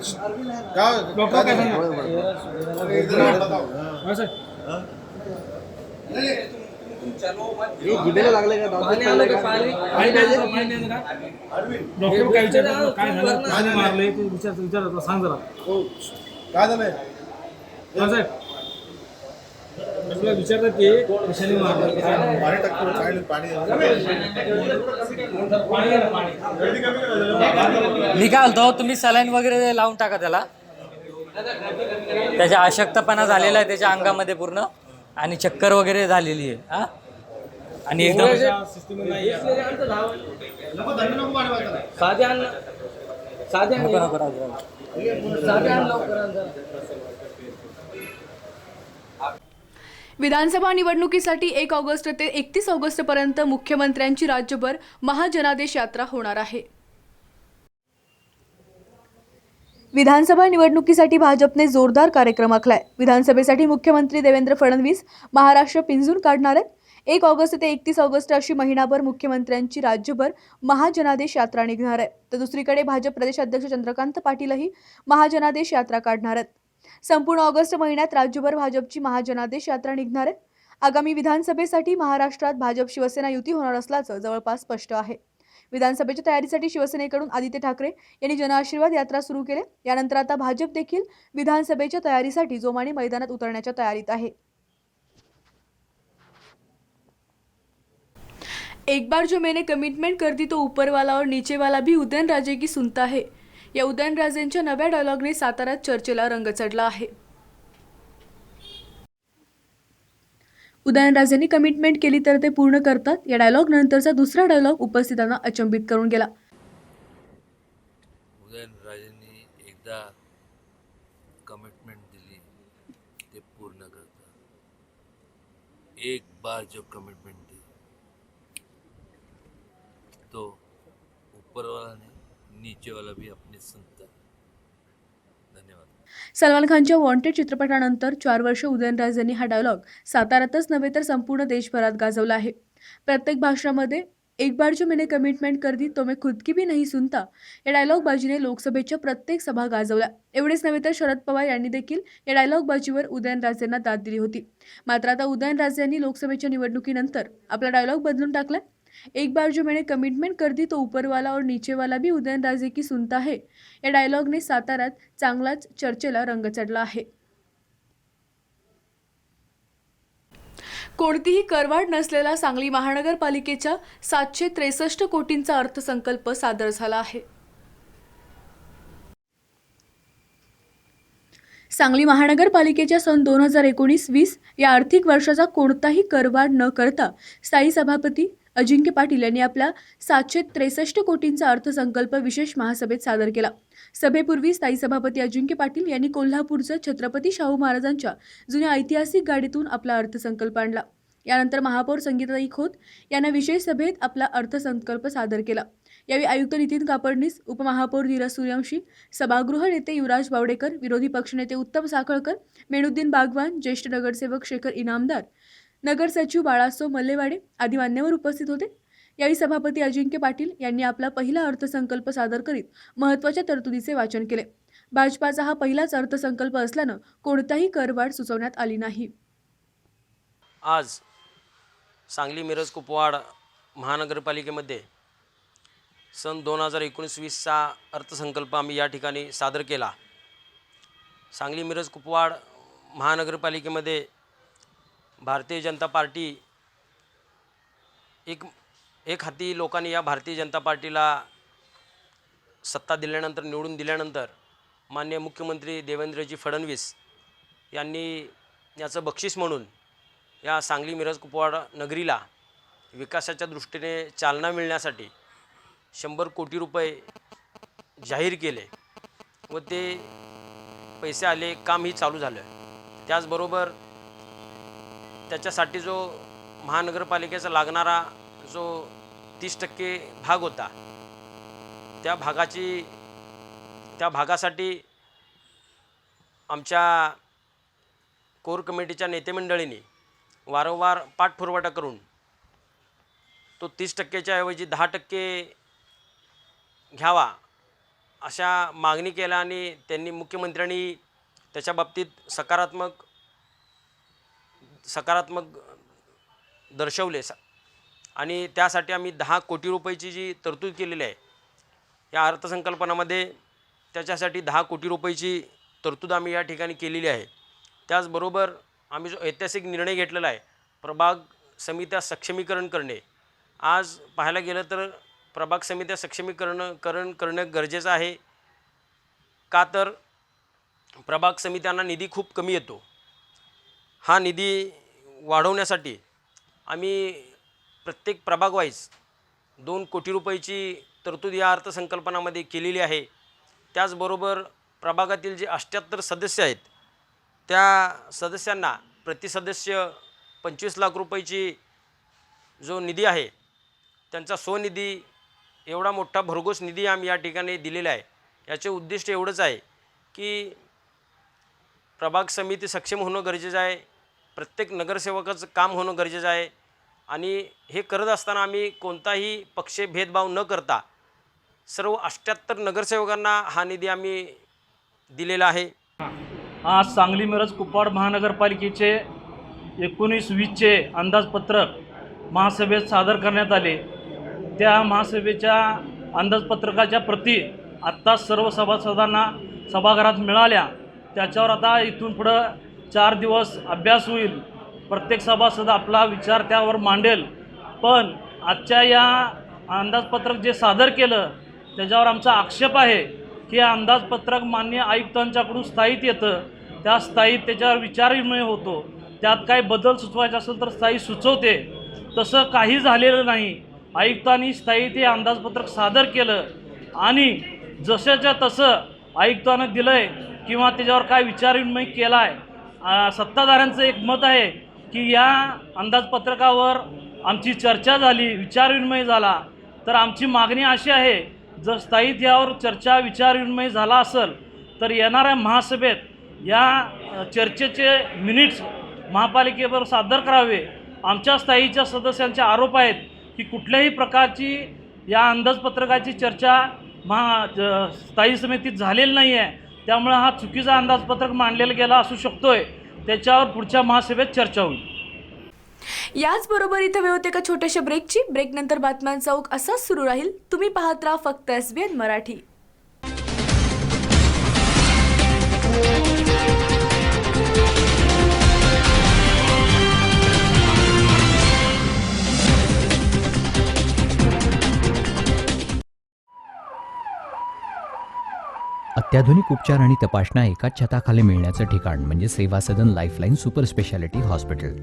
डॉक्टर काय विचारतात काय झालं पाणी मारले ते विचारतात सांग जरा काय झालंय साहेब तुला विचारतात की कशाने मारलं पाणी टाकतो पाणी मी काय बोलतो, तुम्ही सलाईन वगैरे लावून टाका त्याला. त्याच्या अशक्तपणा झालेला आहे त्याच्या अंगामध्ये पूर्ण, आणि चक्कर वगैरे झालेली आहे. हा, आणि एकदम विधानसभा निवडणुकीसाठी 1 ऑगस्ट ते 31 ऑगस्टपर्यंत मुख्यमंत्र्यांची राज्यभर महाजनादेश यात्रा होणार आहे. विधानसभा निवडणुकीसाठी भाजपने जोरदार कार्यक्रम आखलाय. विधानसभेसाठी मुख्यमंत्री देवेंद्र फडणवीस महाराष्ट्र पिंजून काढणार आहेत. 1 ऑगस्ट ते 31 ऑगस्ट अशी महिनाभर मुख्यमंत्र्यांची राज्यभर महाजनादेश यात्रा निघणार आहे. तर दुसरीकडे भाजप प्रदेशाध्यक्ष चंद्रकांत पाटीलही महाजनादेश यात्रा काढणार आहेत. संपूर्ण ऑगस्ट महिन्यात राज्यभर भाजपची महाजनादेश यात्रा निघणार आहे. आगामी विधानसभेसाठी महाराष्ट्रात भाजप शिवसेना युती होणार असल्याचं जवळपास स्पष्ट आहे. विधानसभेच्या तयारीसाठी शिवसेनेकडून आदित्य ठाकरे यांनी जनआशीर्वाद यात्रा सुरू केली. यानंतर आता भाजप देखील विधानसभेच्या तयारीसाठी जोमाने मैदानात उतरण्याच्या तयारीत आहे. एक बार जो मैंने कमिटमेंट कर दी तो ऊपर वाला और नीचे वाला भी उदयनराजे की सुनता है. या उदयनराजेंच्या नव्या डायलॉगने साताऱ्यात चर्चेला रंग चढला आहे. उदयनराजेंनी कमिटमेंट केली तर ते पूर्ण करतात. या डायलॉग नंतरचा दुसरा डायलॉग उपस्थितांना अचंबित करून गेला. उदयनराजेंनी एकदा कमिटमेंट दिली ते पूर्ण करतात. एक बार जो कमिटमेंट दी तो ऊपर वाला नहीं नीचे वाला भी अपनी सुनता. धन्यवाद. सलमान खानच्या वॉन्टेड चित्रपटानंतर 4 वर्ष उदयनराजेंनी हा डायलॉग साताऱ्यातच नव्हे तर संपूर्ण देशभरात गाजवला आहे. प्रत्येक भाषणामध्ये एक बार जो मैंने कमिटमेंट कर दी तो मैं खुद की भी नहीं सुनता या डायलॉगबाजीने लोकसभेच्या प्रत्येक सभा गाजवल्या. एवढेच नव्हे तर शरद पवार यांनी देखील या डायलॉगबाजीवर उदयनराजेंना दाद दिली होती. मात्र आता उदयनराजे यांनी लोकसभेच्या निवडणुकीनंतर आपला डायलॉग बदलून टाकला. एक बार जो मैंने कमिटमेंट कर दी तो ऊपर वाला और नीचे वाला भी उदयनराजे की सुनता है या डायलॉगने साताऱ्यात चांगलाच चर्चेला रंग चढला आहे. कोणतीही करवाढ नसलेला सांगली महानगरपालिकेच्या 763 कोटींचा अर्थसंकल्प सादर झाला आहे. सांगली महानगरपालिकेच्या सन 2019-20 या आर्थिक वर्षाचा कोणताही करवाढ न करता स्थायी सभापती अजिंक्य पाटील यांनी आपला 763 कोटींचा अर्थसंकल्प विशेष महासभेत सादर केला. सभेपूर्वी स्थायी सभापती अजिंक्य पाटील यांनी कोल्हापूरच्या छत्रपती शाहू महाराजांच्या जुन्या ऐतिहासिक गाडीतून आपला अर्थसंकल्प आणला. यानंतर महापौर संगीताताई खोत यांना विशेष सभेत आपला अर्थसंकल्प सादर केला. यावेळी आयुक्त नितीन कापडणीस, उपमहापौर नीरज सूर्यवंशी, सभागृह नेते युवराज बावडेकर, विरोधी पक्षनेते उत्तम साखळकर, मेनुद्दीन बागवान, ज्येष्ठ नगरसेवक शेखर इनामदार, नगर सचिव बाळासो मल्लेवाडे आदी मान्यवर उपस्थित होते. यावेळी सभापती अजिंक्य पाटील यांनी आपला पहिला अर्थसंकल्प सादर करीत महत्त्वाच्या तरतुदीचे वाचन केले. भाजपाचा हा पहिलाच अर्थसंकल्प असल्यानं कोणताही करवाढ सुचवण्यात आली नाही. आज सांगली मिरज कुपवाड महानगरपालिकेमध्ये सन 2019-20चा अर्थसंकल्प आम्ही या ठिकाणी सादर केला. सांगली मिरज कुपवाड महानगरपालिकेमध्ये भारतीय जनता पार्टी एक हाती लोकांनी या भारतीय जनता पार्टीला सत्ता दिल्यानंतर, निवडून दिल्यानंतर माननीय मुख्यमंत्री देवेंद्रजी फडणवीस यांनी याचं बक्षीस म्हणून या सांगली मिरज कुपवाड नगरीला विकासाच्या दृष्टीने चालना मिळण्यासाठी 100 कोटी रुपये जाहीर केले व ते पैसे आले, कामही चालू झालं. त्याचबरोबर त्याच्यासाठी जो महानगरपालिकेचा लागणारा जो 30% भाग होता त्या भागासाठी आमच्या कोर कमिटीच्या नेतेमंडळींनी वारंवार पाठपुरावा करून तो 30%च्या ऐवजी 10% घ्यावा अशा मागणी केल्या आणि त्यांनी मुख्यमंत्र्यांनी त्याच्या बाबतीत सकारात्मक दर्शवले आणि त्यासाठी आम्ही 10 कोटी रुपयाची जी तरतूद केलेली आहे या अर्थसंकल्पनामध्ये त्याच्यासाठी 10 कोटी रुपयाची तरतूद आम्ही या ठिकाणी केलेली आहे. त्याचबरोबर आम्ही जो ऐतिहासिक निर्णय घेतलेला आहे प्रभाग समित्या सक्षमीकरण करणे. आज पाहायला गेलं तर प्रभाग समित्या सक्षमीकरण करणं गरजेचं आहे. का तर प्रभाग समित्यांना निधी खूप कमी येतो. हा निधी वाढवण्यासाठी आम्ही प्रत्येक प्रभाग वाईज 2 कोटी रुपयाची तरतूद या अर्थसंकल्पनामध्ये केलेली आहे. त्याचबरोबर प्रभागातील जे 78 सदस्य आहेत त्या सदस्यांना प्रति सदस्य 25 लाख रुपयाची जो निधी आहे त्यांचा स्वनिधी एवढा मोठा भरघोस निधी आम्ही या ठिकाणी दिलेला आहे. याचे उद्दिष्ट एवढंच आहे की प्रभाग समिती सक्षम होणं गरजेचं आहे. प्रत्येक नगरसेवकाचं काम होणं गरजेचं आहे आणि हे करत असताना आम्ही कोणताही पक्ष भेदभाव न करता सर्व 78 नगरसेवकांना हा निधी आम्ही दिलेला आहे. आज सांगली मिरज कुपवाड महानगरपालिकेचे 19-20चे अंदाजपत्रक महासभेत सादर करण्यात आले. त्या महासभेच्या अंदाजपत्रकाच्या प्रती आत्ता सर्व सभासदांना सभागृहात मिळाल्या. त्याच्यावर आता इथून पुढं 4 दिवस अभ्यास होईल. प्रत्येक सभासद आपला विचार त्यावर मांडेल. पण आजच्या या अंदाजपत्रक जे सादर केलं त्याच्यावर आमचा आक्षेप आहे की अंदाजपत्रक माननीय आयुक्तांच्याकडून स्थायीत येतं. त्या स्थायीत त्याच्यावर विचारविनिमय होतो. त्यात काही बदल सुचवायचा असेल तर स्थायी सुचवते. तसं काही झालेलं नाही. आयुक्तांनी स्थायीत हे अंदाजपत्रक सादर केलं आणि जशाच्या तसं आयुक्तानं दिलं आहे किंवा त्याच्यावर काय विचारविनिमय केला आहे. सत्ताधाऱ्यांचं एक मत आहे की या अंदाजपत्रकावर आमची चर्चा झाली, विचारविनिमय झाला. तर आमची मागणी अशी आहे जर स्थायीत यावर चर्चा विचारविनिमय झाला असेल तर येणाऱ्या महासभेत या चर्चेचे मिनिट्स महापालिकेवर सादर करावे. आमच्या स्थायीच्या सदस्यांचे आरोप आहेत की कुठल्याही प्रकारची या अंदाजपत्रकाची चर्चा स्थायी समितीत झालेली नाही आहे. त्यामुळे हा चुकीचा अंदाजपत्रक मांडलेला गेला असू शकतोय. त्याच्यावर पुढच्या महासभेत चर्चा होईल. याचबरोबर इथं वेळ होते का छोट्याशा ब्रेकची. ब्रेकनंतर बातम्यांचा ओघ असाच सुरू राहील. तुम्ही पाहत राहा फक्त SBN मराठी. अत्याधुनिक उपचार आणि तपासण्या एकाच छताखाली मिळण्याचं ठिकाण म्हणजे सेवा सदन लाईफलाईन सुपर स्पेशालिटी हॉस्पिटल.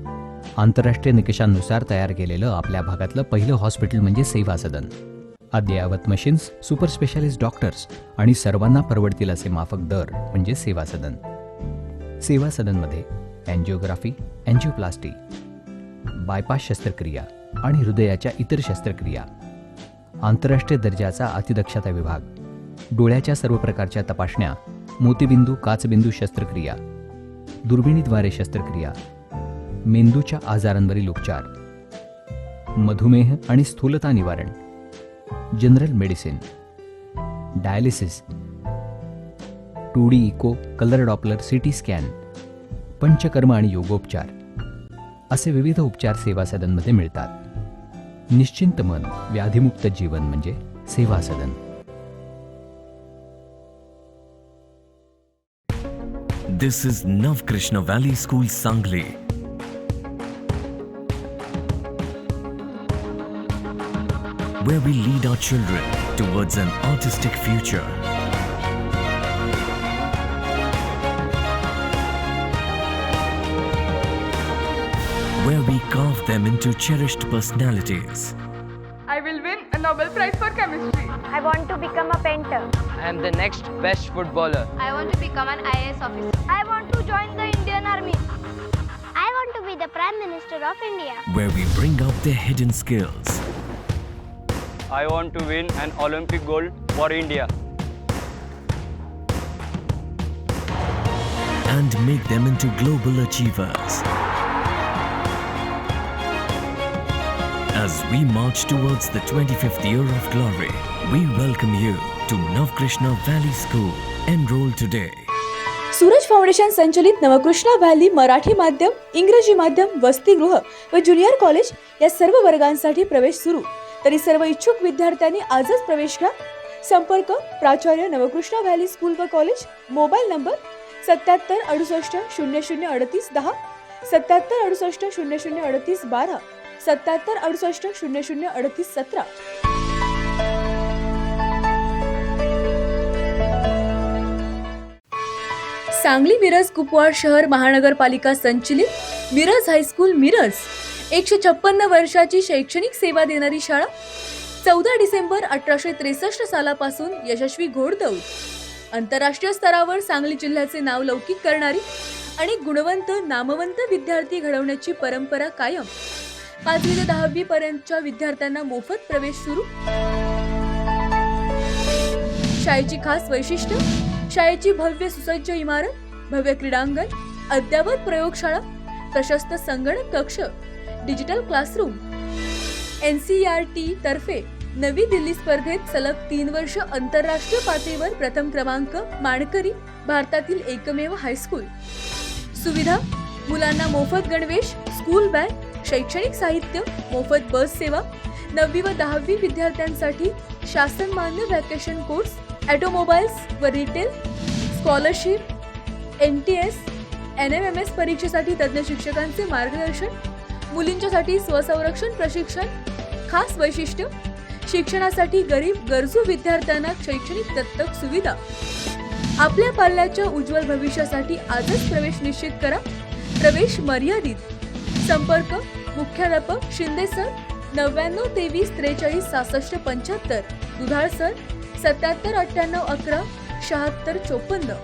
आंतरराष्ट्रीय निकषांनुसार तयार केलेलं आपल्या भागातलं पहिलं हॉस्पिटल म्हणजे सेवा सदन. अद्ययावत मशीन्स, सुपर स्पेशालिस्ट डॉक्टर्स आणि सर्वांना परवडतील असे माफक दर म्हणजे सेवा सदन. सेवा सदनमध्ये अँजिओग्राफी, अँजिओप्लास्टी, बायपास शस्त्रक्रिया आणि हृदयाच्या इतर शस्त्रक्रिया, आंतरराष्ट्रीय दर्जाचा अतिदक्षता विभाग, डोळ्याच्या सर्व प्रकारच्या तपासण्या, मोतीबिंदू, काचबिंदू शस्त्रक्रिया, दुर्बिणीद्वारे शस्त्रक्रिया, मेंदूच्या आजारांवरील उपचार, मधुमेह आणि स्थूलता निवारण, general medicine, dialysis, 2D echo, colour Doppler, CT scan, panchakarma आणि योगोपचार असे विविध उपचार सेवा सदनमध्ये मिळतात. निश्चिंत मन, व्याधिमुक्त जीवन म्हणजे सेवा सदन. This is Navkrishna Valley School, Sangli. Where we lead our children towards an artistic future. Where we carve them into cherished personalities. I will win a Nobel Prize for Chemistry. I want to become a painter. I am the next best footballer. I want to become an IAS officer. I want to join the Indian Army. I want to be the Prime Minister of India. Where we bring out their hidden skills. I want to win an Olympic gold for India. and make them into global achievers. As we march towards the 25th year of glory, we welcome you to Navkrishna Valley School. Enroll today. Suraj foundation संचलित Navkrishna valley Marathi माध्यम, इंग्रजी माध्यम, वसतिगृह व junior college या सर्व वर्गांसाठी प्रवेश सुरू. तरी सर्व इच्छुक विद्यार्थ्यांनी आजच प्रवेश घ्या. संपर्क प्राचार्य नवकृष्णा व्हॅली स्कूल व college. Mobile number 77 68 00 38 10, 77 68 00 38 12, 77 68 00 38 17. Sangli Miraj Kupwad शहर महानगरपालिका संचलित मिरज हायस्कूल मिरज 156 वर्षाची शैक्षणिक सेवा देणारी शाळा. 14 डिसेंबर 1863 सालापासून यशस्वी घोडदौड. आंतरराष्ट्रीय स्तरावर सांगली जिल्ह्याचे नाव लौकिक करणारी आणि गुणवंत नामवंत विद्यार्थी घडवण्याची परंपरा कायम. 5वी ते 10वी पर्यंतच्या विद्यार्थ्यांना मोफत प्रवेश सुरू. शाळेची खास वैशिष्ट्य: शाळेची भव्य सुसज्ज इमारत, भव्य क्रीडांगण, अद्ययावत प्रयोगशाळा, प्रशस्त संगणक कक्ष, डिजिटल क्लासरूम. NCERT तर्फे नवी दिल्ली स्पर्धेत सलग 3 वर्ष आंतरराष्ट्रीय पातळीवर प्रथम क्रमांक मानकरी भारतातील एकमेव हायस्कूल. सुविधा: मुलांना मोफत गणवेश, स्कूल बॅग, शैक्षणिक साहित्य, मोफत बस सेवा. 9वी व 10वी विद्यार्थ्यांसाठी शासनमान्य व्हॅकेशन कोर्स, ऑटोमोबाईल्स व रिटेल, स्कॉलरशिप, MTS, NMMS परीक्षेसाठी तज्ज्ञ शिक्षकांचे मार्गदर्शन. मुलींच्यासाठी स्वसंरक्षण प्रशिक्षण. खास वैशिष्ट्य: शिक्षणासाठी गरीब गरजू विद्यार्थ्यांना शैक्षणिक दत्तक सुविधा. आपल्या पाल्याच्या उज्ज्वल भविष्यासाठी आजच प्रवेश निश्चित करा. प्रवेश मर्यादित. संपर्क मुख्याध्यापक शिंदे सर 99 23 43 66 75, दुधाळ सर 77 98 11 76 54.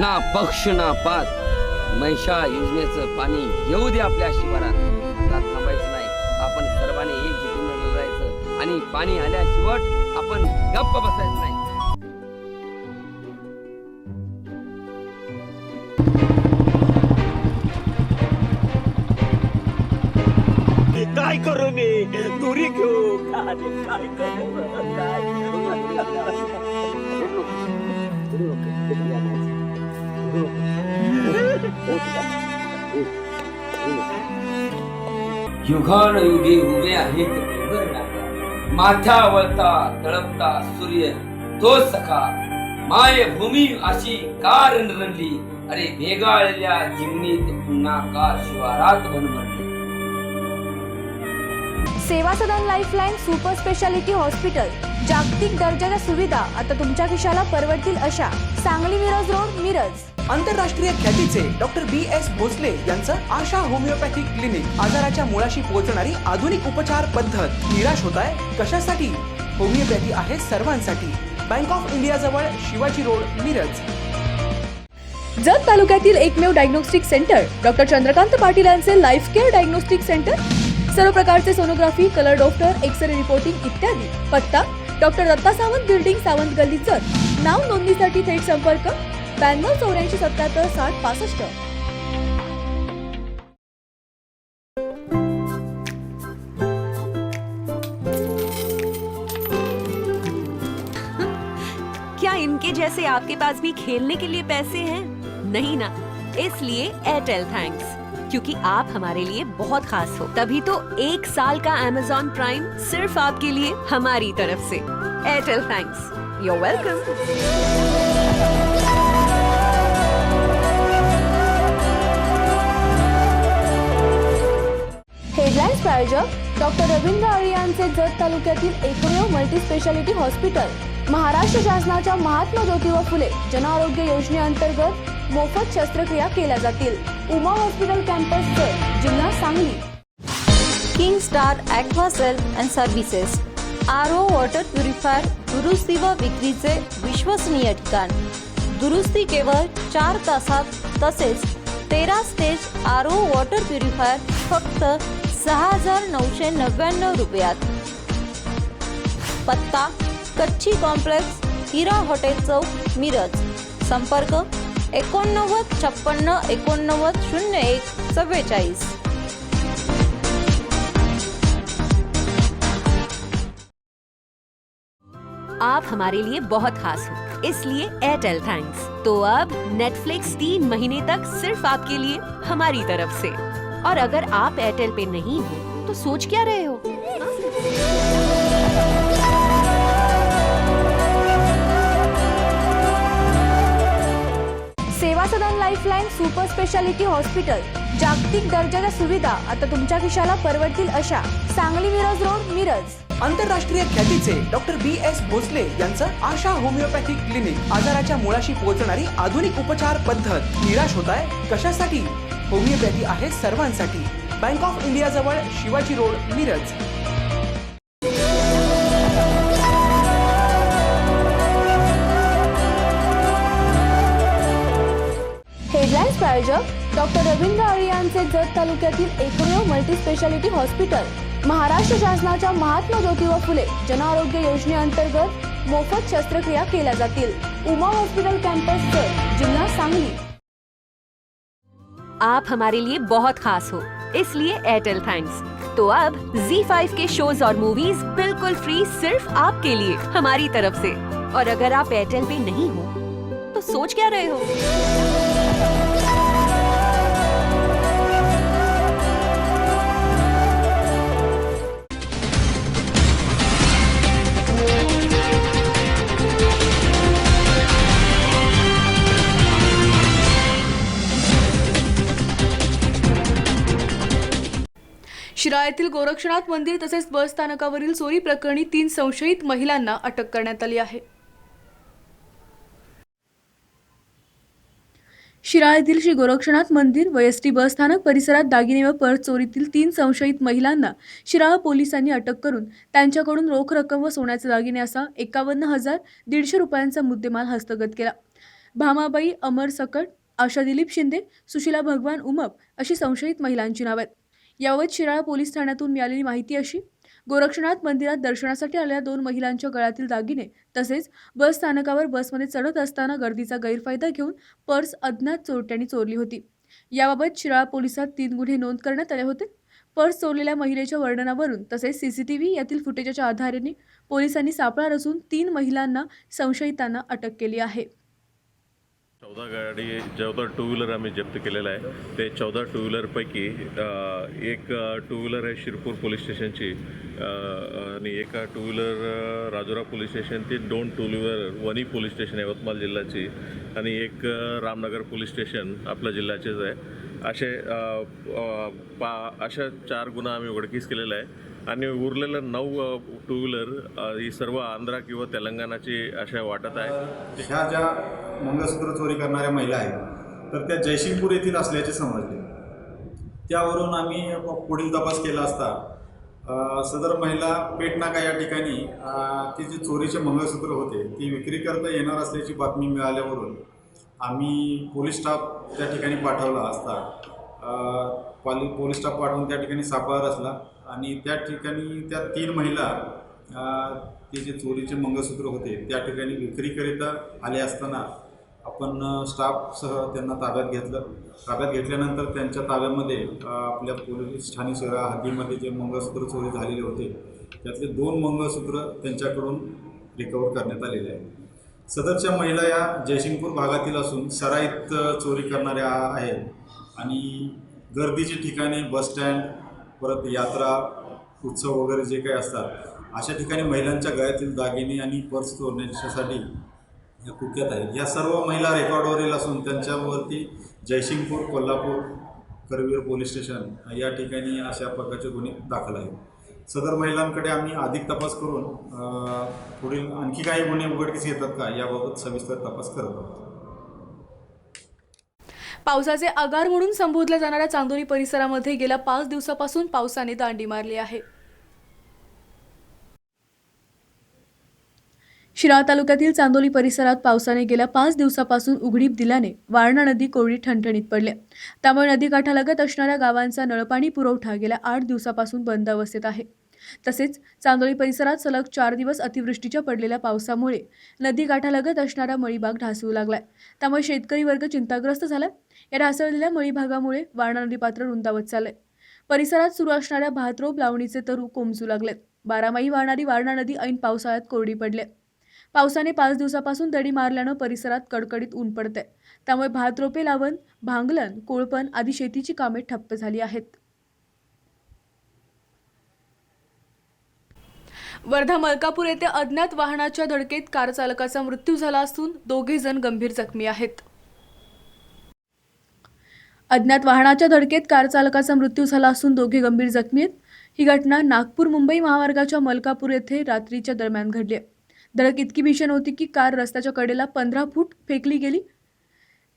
ना पक्ष ना पात, मैशा योजनेचं पाणी येऊ दे आपल्या शिवारात. आता थांबायचं नाही, आपण सर्वांनी एकजुटीने लढायचं आणि पाणी आल्याशिवाय आपण गप्प बसायचं नाही. काय करू मी? दुरी घेऊ काय करू? युगानुयुगे उभे आहेत माथ्यावरता तळपता सूर्य तो सखा. मायभूमी अशी का रणरणली, अरे भेगाळलेल्या जिमनीत पुन्हा का शिवारात बनवली. सेवा सदन लाईफलाईन सुपर स्पेशालिटी हॉस्पिटल. जागतिक दर्जाच्या सुविधा आता तुमच्या खिशाला परवडतील अशा. सांगली मिरज रोड मिरज. आंतरराष्ट्रीय ख्यातीचे डॉक्टर BS भोसले यांचं आशा होमिओपॅथिक क्लिनिक. आजाराच्या मुळाशी पोहोचणारी आधुनिक उपचार पद्धत. निराश होताय कशासाठी? होमिओपॅथी आहे सर्वांसाठी. बँक ऑफ इंडिया जवळ शिवाजी रोड मिरज. जत तालुक्यातील एकमेव diagnostic centre doctor Chandrakant Patil यांचे लाईफ केअर डायग्नोस्टिक सेंटर. सर्व प्रकारचे sonography, colour doctor, x ray reporting इत्यादी. पत्ता डॉक्टर दत्ता सावंत बिल्डिंग, सावंत गल्ली, जत. नाव नोंदणीसाठी थेट संपर्क 92 84 77 60 65. इनके जैसे आपके पास भी खेलने के लिए पैसे हैं? नहीं ना, इसलिए एयरटेल थैंक्स, क्योंकि आप हमारे लिए बहुत खास हो। तभी तो 1 साल का Amazon प्राइम सिर्फ आपके लिए हमारी तरफ से। Airtel thanks, you're welcome. Headlines प्रायोजक डॉक्टर रवींद्र अळी यांचे जत तालुक्यातील एकमेव मल्टीस्पेशालिटी हॉस्पिटल, महाराष्ट्र शासनाच्या महात्मा ज्योतिबा फुले जनआरोग्य योजनेअंतर्गत मोफत शस्त्रक्रिया केल्या जातील. उमा हॉस्पिटल कॅम्पस जत, जिल्हा Sangli. King star Aquacel and services, RO water purifier दुरुस्ती व विक्रीचे विश्वसनीय ठिकाण. दुरुस्ती केवळ 4 तासात, तसेच 13 स्टेज आरओ वॉटर प्युरिफायर फक्त 6,999 रुपयात. पत्ता कच्ची कॉम्प्लेक्स, हिरा हॉटेल चौक, मिरज. संपर्क 89 56 89 01 44. आप हमारे लिए बहुत खास हो, इसलिए एयरटेल थैंक्स. तो अब नेटफ्लिक्स 3 महीने तक सिर्फ आपके लिए हमारी तरफ से. और अगर आप एयरटेल पे नहीं हो तो सोच क्या रहे हो? सेवा सदन लाईफलाईन सुपर स्पेशालिटी हॉस्पिटल, जागतिक दर्जाच्या सुविधा आता तुमच्या खिशाला परवडतील अशा. सांगली मिरज रोड, मिरज. आंतरराष्ट्रीय ख्यातीचे डॉक्टर BS भोसले यांचं आशा होमिओपॅथिक क्लिनिक, आजाराच्या मुळाशी पोहोचणारी आधुनिक उपचार पद्धत. निराश होताय कशासाठी? होमिओपॅथी आहे सर्वांसाठी. बँक ऑफ इंडिया जवळ, शिवाजी रोड, मिरज. हेडलाईन्स प्रायोजक डॉक्टर रवींद्र अळी यांचे जत तालुक्यातील एकमेव मल्टीस्पेशालिटी हॉस्पिटल, महाराष्ट्र शासनाच्या महात्मा ज्योतिबा फुले जनआरोग्य योजनेअंतर्गत मोफत शस्त्रक्रिया केल्या जातील. उमा हॉस्पिटल कॅम्पस जत, जिल्हा सांगली. आप हमारे लिए बहुत खास हो, इसलिए एयरटेल थैंक्स. तो अब ZEE5 के शोज और मूवीज बिल्कुल फ्री सिर्फ आपके लिए हमारी तरफ से. और अगर आप एयरटेल पे नहीं हो तो सोच क्या रहे हो? शिराळा येथील गोरक्षनाथ मंदिर तसेच बस स्थानकावरील चोरी प्रकरणी 3 संशयित महिलांना अटक करण्यात आली आहे. शिराळा येथील श्री गोरक्षनाथ मंदिर व एसटी बस स्थानक परिसरात दागिने व पर्स चोरीतील 3 संशयित महिलांना शिराळा पोलिसांनी अटक करून त्यांच्याकडून रोख रक्कम व सोन्याचे दागिने असा 51,150 रुपयांचा मुद्देमाल हस्तगत केला. भामाबाई अमर सकट, आशा दिलीप शिंदे, सुशीला भगवान उमप अशी संशयित महिलांची नावे आहेत. याबाबत शिराळा पोलीस ठाण्यातून मिळालेली माहिती अशी: गोरक्षनाथ मंदिरात दर्शनासाठी आलेल्या 2 महिलांच्या गळ्यातील दागिने तसेच बस स्थानकावर बसमध्ये चढत असताना गर्दीचा गैरफायदा घेऊन पर्स अज्ञात चोरट्यांनी चोरली होती. याबाबत शिराळा पोलिसात 3 गुन्हे नोंद करण्यात आले होते. पर्स चोरलेल्या महिलेच्या वर्णनावरून तसेच CCTV यातील फुटेजच्या आधारे पोलिसांनी सापळा रचून 3 महिलांना संशयितांना अटक केली आहे. 14 टू व्हीलर आम्ही जप्त केलेला आहे. ते 14 टू व्हीलरपैकी एक टू व्हीलर आहे शिरपूर पोलीस स्टेशनची आणि एक टू व्हीलर राजुरा पोलीस स्टेशनची, 2 two wheeler Wani police station Yavatmal जिल्ह्याची आणि एक रामनगर पोलीस स्टेशन आपल्या जिल्ह्याचेच आहे. अशा 4 गुन्हा आम्ही उघडकीस केलेला आहे आणि उरलेलं 9 टू व्हीलर ही सर्व आंध्रा किंवा तेलंगणाची अशा वाटत आहे. ह्या ज्या मंगळसूत्र चोरी करणाऱ्या महिला आहेत तर त्या जयसिंगपूर येथील असल्याचे समजले. त्यावरून आम्ही पुढील तपास केला असता सदर महिला पेटनाका या ठिकाणी ती जी चोरीचे मंगळसूत्र होते ती विक्री करता येणार असल्याची बातमी मिळाल्यावरून आम्ही पोलीस स्टाफ त्या ठिकाणी पाठवला असता पोलीस स्टाफ पाठवून त्या ठिकाणी सापळा रचला आणि त्या ठिकाणी त्या 3 महिला ते जे चोरीचे मंगळसूत्र होते त्या ठिकाणी विक्रीकरिता आले असताना आपण स्टाफसह त्यांना ताब्यात घेतलं. ताब्यात घेतल्यानंतर त्यांच्या ताब्यामध्ये आपल्या पोलीस ठाणे शहर हद्दीमध्ये जे मंगळसूत्र चोरी झालेले होते त्यातले 2 मंगळसूत्र त्यांच्याकडून रिकवर करण्यात आलेले आहे. सदरच्या महिला या जयसिंगपूर भागातील असून सराईत चोरी करणाऱ्या आहेत आणि गर्दीचे ठिकाणी बसस्टँड, परत यात्रा, उत्सव वगैरे जे काही असतात अशा ठिकाणी महिलांच्या गळ्यातील दागिने आणि पर्स चोरण्यासाठी या कुख्यात आहेत. या सर्व महिला रेकॉर्डवरील असून त्यांच्यावरती जयसिंगपूर, कोल्हापूर, करवीर पोलीस स्टेशन या ठिकाणी अशा प्रकारचे गुन्हे दाखल आहेत. सदर महिलांकडे आम्ही अधिक तपास करून पुढील आणखी काही गुन्हे उघडकीस येतात का याबाबत सविस्तर तपास करत आहोत. पावसाचे आगार म्हणून संबोधल्या जाणाऱ्या चांदोली परिसरामध्ये गेल्या 5 दिवसापासून पावसाने दांडी मारली आहे. शिराळा तालुक्यातील चांदोली परिसरात पावसाने गेल्या 5 दिवसापासून उघडीप दिल्याने वारणा नदी कोरडी ठणठणीत पडली. त्यामुळे नदीकाठालगत असणाऱ्या गावांचा नळपाणी पुरवठा गेल्या 8 दिवसापासून बंद अवस्थेत आहे. तसेच चांदोली परिसरात सलग 4 दिवस अतिवृष्टीच्या पडलेल्या पावसामुळे नदीकाठालगत असणारा मळीभाग ढासळू लागलाय. त्यामुळे शेतकरी वर्ग चिंताग्रस्त झालाय. या ढासळलेल्या मळीभागामुळे वारणा नदी पात्र रुंदावत चाललंय. परिसरात सुरू असणाऱ्या भातरोप लावणीचे तरू कोमजू लागलेत. 12 माही वाहणारी वारणा नदी ऐन पावसाळ्यात कोरडी पडली. पावसाने 5 दिवसापासून दडी मारल्यानं परिसरात कडकडीत ऊन पडतंय. त्यामुळे भातरोपे लावण, भांगलन, कोळपण आदी शेतीची कामे ठप्प झाली आहेत. वर्धा मलकापूर येथे अज्ञात वाहनाच्या धडकेत कार चालकाचा मृत्यू झाला असून 2 जण गंभीर जखमी आहेत. अज्ञात वाहनाच्या धडकेत कार चालकाचा मृत्यू झाला असून 2 गंभीर जखमी आहेत. ही घटना नागपूर मुंबई महामार्गाच्या मलकापूर येथे रात्रीच्या दरम्यान घडली. धडक इतकी भीषण होती की कार रस्त्याच्या कडेला 15 फूट फेकली गेली.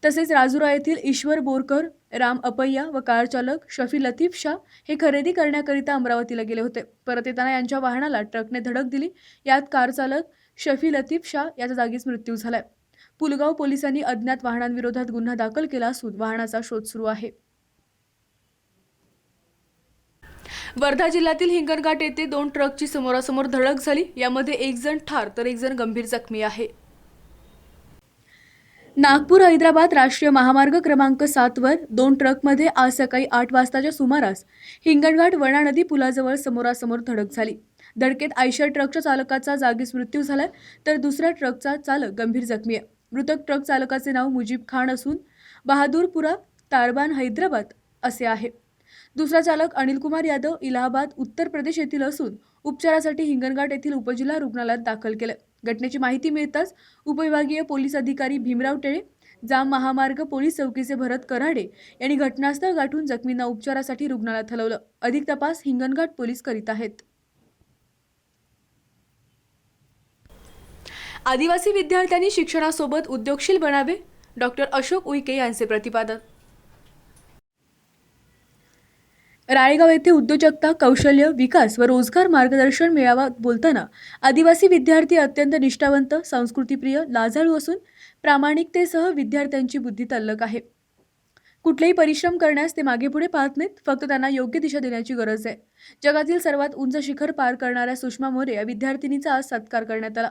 तसेच राजुरा येथील ईश्वर बोरकर, राम अपैया व कार चालक शफी लतीफ शाह हे खरेदी करण्याकरिता अमरावतीला गेले होते. परत येताना यांच्या वाहनाला ट्रकने धडक दिली. यात कार चालक शफी लतीफ शाह याचा जागीच मृत्यू झालाय. पुलगाव पोलिसांनी अज्ञात वाहनांविरोधात गुन्हा दाखल केला असून वाहनाचा शोध सुरू आहे. वर्धा जिल्ह्यातील हिंगणघाट येथे 2 ट्रकची समोरासमोर धडक झाली. यामध्ये 1 जण ठार तर 1 जण गंभीर जखमी आहे. नागपूर हैदराबाद राष्ट्रीय महामार्ग क्रमांक 7 वर 2 ट्रकमध्ये आज सकाळी 8 वाजताच्या सुमारास हिंगणघाट वणा नदी पुलाजवळ समोरासमोर धडक झाली. धडकेत आयशर ट्रकच्या चालकाचा जागीच मृत्यू झालाय तर दुसऱ्या ट्रकचा चालक गंभीर जखमी आहे. मृतक ट्रक चालकाचे नाव मुजीब खान असून बहादूरपुरा, तारबान, हैदराबाद असे आहे. दुसरा चालक अनिल कुमार यादव इलाहाबाद, उत्तर प्रदेश येथील असून उपचारासाठी हिंगणघाट येथील उपजिल्हा रुग्णालयात दाखल केले. घटनेची माहिती मिळताच उपविभागीय पोलीस अधिकारी भीमराव टेळे, जाम महामार्ग पोलीस चौकीचे भरत कराडे यांनी घटनास्थळ गाठून जखमींना उपचारासाठी रुग्णालयात हलवलं. अधिक तपास हिंगणघाट पोलीस करीत आहेत. आदिवासी विद्यार्थ्यांनी शिक्षणासोबत उद्योगशील बनावे, डॉक्टर अशोक उईके यांचे प्रतिपादन. राळेगाव येथे उद्योजकता, कौशल्य विकास व रोजगार मार्गदर्शन मेळावा बोलताना आदिवासी विद्यार्थी अत्यंत निष्ठावंत, संस्कृतीप्रिय, लाजाळू असून प्रामाणिकतेसह विद्यार्थ्यांची बुद्धी तल्लख आहे. कुठलेही परिश्रम करण्यास ते मागेपुढे पाहत नाहीत. फक्त त्यांना योग्य दिशा देण्याची गरज आहे. जगातील सर्वात उंच शिखर पार करणाऱ्या सुषमा मोरे या विद्यार्थिनीचा आज सत्कार करण्यात आला.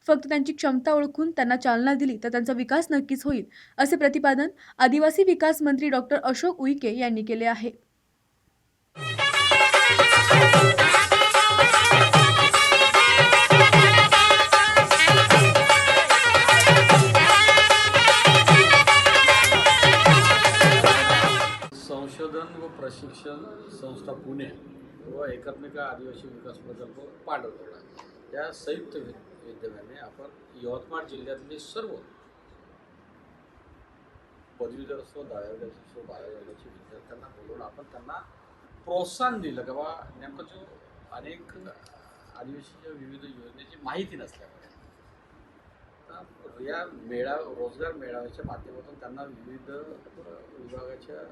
फक्त त्यांची क्षमता ओळखून त्यांना चालना दिली तर त्यांचा विकास नक्कीच होईल, असे प्रतिपादन आदिवासी विकास मंत्री डॉक्टर अशोक उईके यांनी केले आहे. संशोधन व प्रशिक्षण संस्था पुणे व एकात्मिका आदिवासी विकास प्रकल्प पांढरकवडा या संयुक्त विद्यमाने आपण यवतमाळ जिल्ह्यातले सर्व पदवीधर असो, 10वी वर्गाचे असो, 12वी वर्गाचे विद्यार्थ्यांना बोलवून आपण त्यांना प्रोत्साहन दिलं की बाबा नेमकं जो अनेक आदिवासीच्या विविध योजनेची माहिती नसल्यामुळे तर या रोजगार मेळाव्याच्या माध्यमातून त्यांना विविध विभागाच्या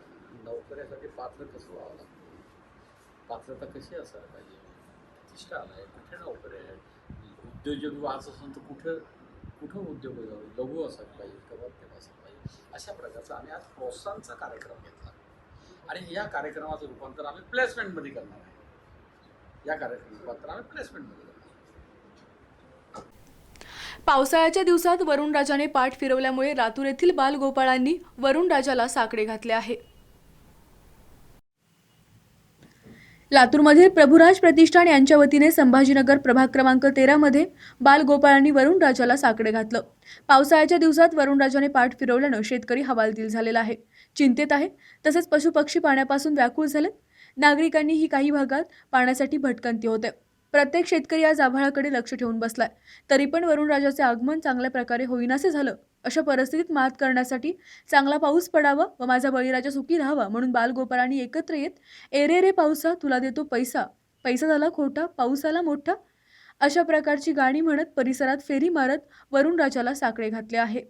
नोकऱ्यासाठी पात्र कसं व्हावं लागतं, पात्रता कशी असायला पाहिजे, प्रतिष्ठा आहे, कुठे नोकरी आहे, उद्योजक व्हायचं असेल तर कुठं उद्योग जावं, लघु असायला पाहिजे का मध्यम असायला पाहिजे, अशा प्रकारचा आम्ही आज प्रोत्साहनचा कार्यक्रम घेतला आणि या कार्यक्रमाचं रूपांतर आम्ही प्लेसमेंटमध्ये करणार आहे. या कार्यक्रमाचं रूपांतर आम्ही प्लेसमेंटमध्ये करणार. पावसाळ्याच्या दिवसात वरुण राजाने पाठ फिरवल्यामुळे लातूर येथील बालगोपाळांनी वरुण राजाला साकडे घातले आहे. लातूरमधील प्रभुराज प्रतिष्ठान यांच्या वतीने संभाजीनगर प्रभाग क्रमांक 13 मध्ये बालगोपाळांनी वरुण राजाला साकडे घातलं. पावसाळ्याच्या दिवसात वरुण राजाने पाठ फिरवल्यानं शेतकरी हवालदिल झालेला आहे, चिंतेत आहे. तसेच पशुपक्षी पाण्यापासून व्याकुळ झालेत. नागरिकांनीही काही भागात पाण्यासाठी भटकंती होते. प्रत्येक शेतकरी आज आभाळाकडे लक्ष ठेवून बसलाय. तरी पण वरुण राजाचे आगमन चांगल्या प्रकारे होईनासे झालं. अशा परिस्थितीत मात करण्यासाठी चांगला पाऊस पडावा व माझा बळीराजा सुखी राहावा म्हणून बालगोपाळांनी एकत्र येत "एरे रे पावसा तुला देतो पैसा, पैसा झाला खोटा, पाऊस आला मोठा" अशा प्रकारची गाणी म्हणत परिसरात फेरी मारत वरुण राजाला साकडे घातले आहे.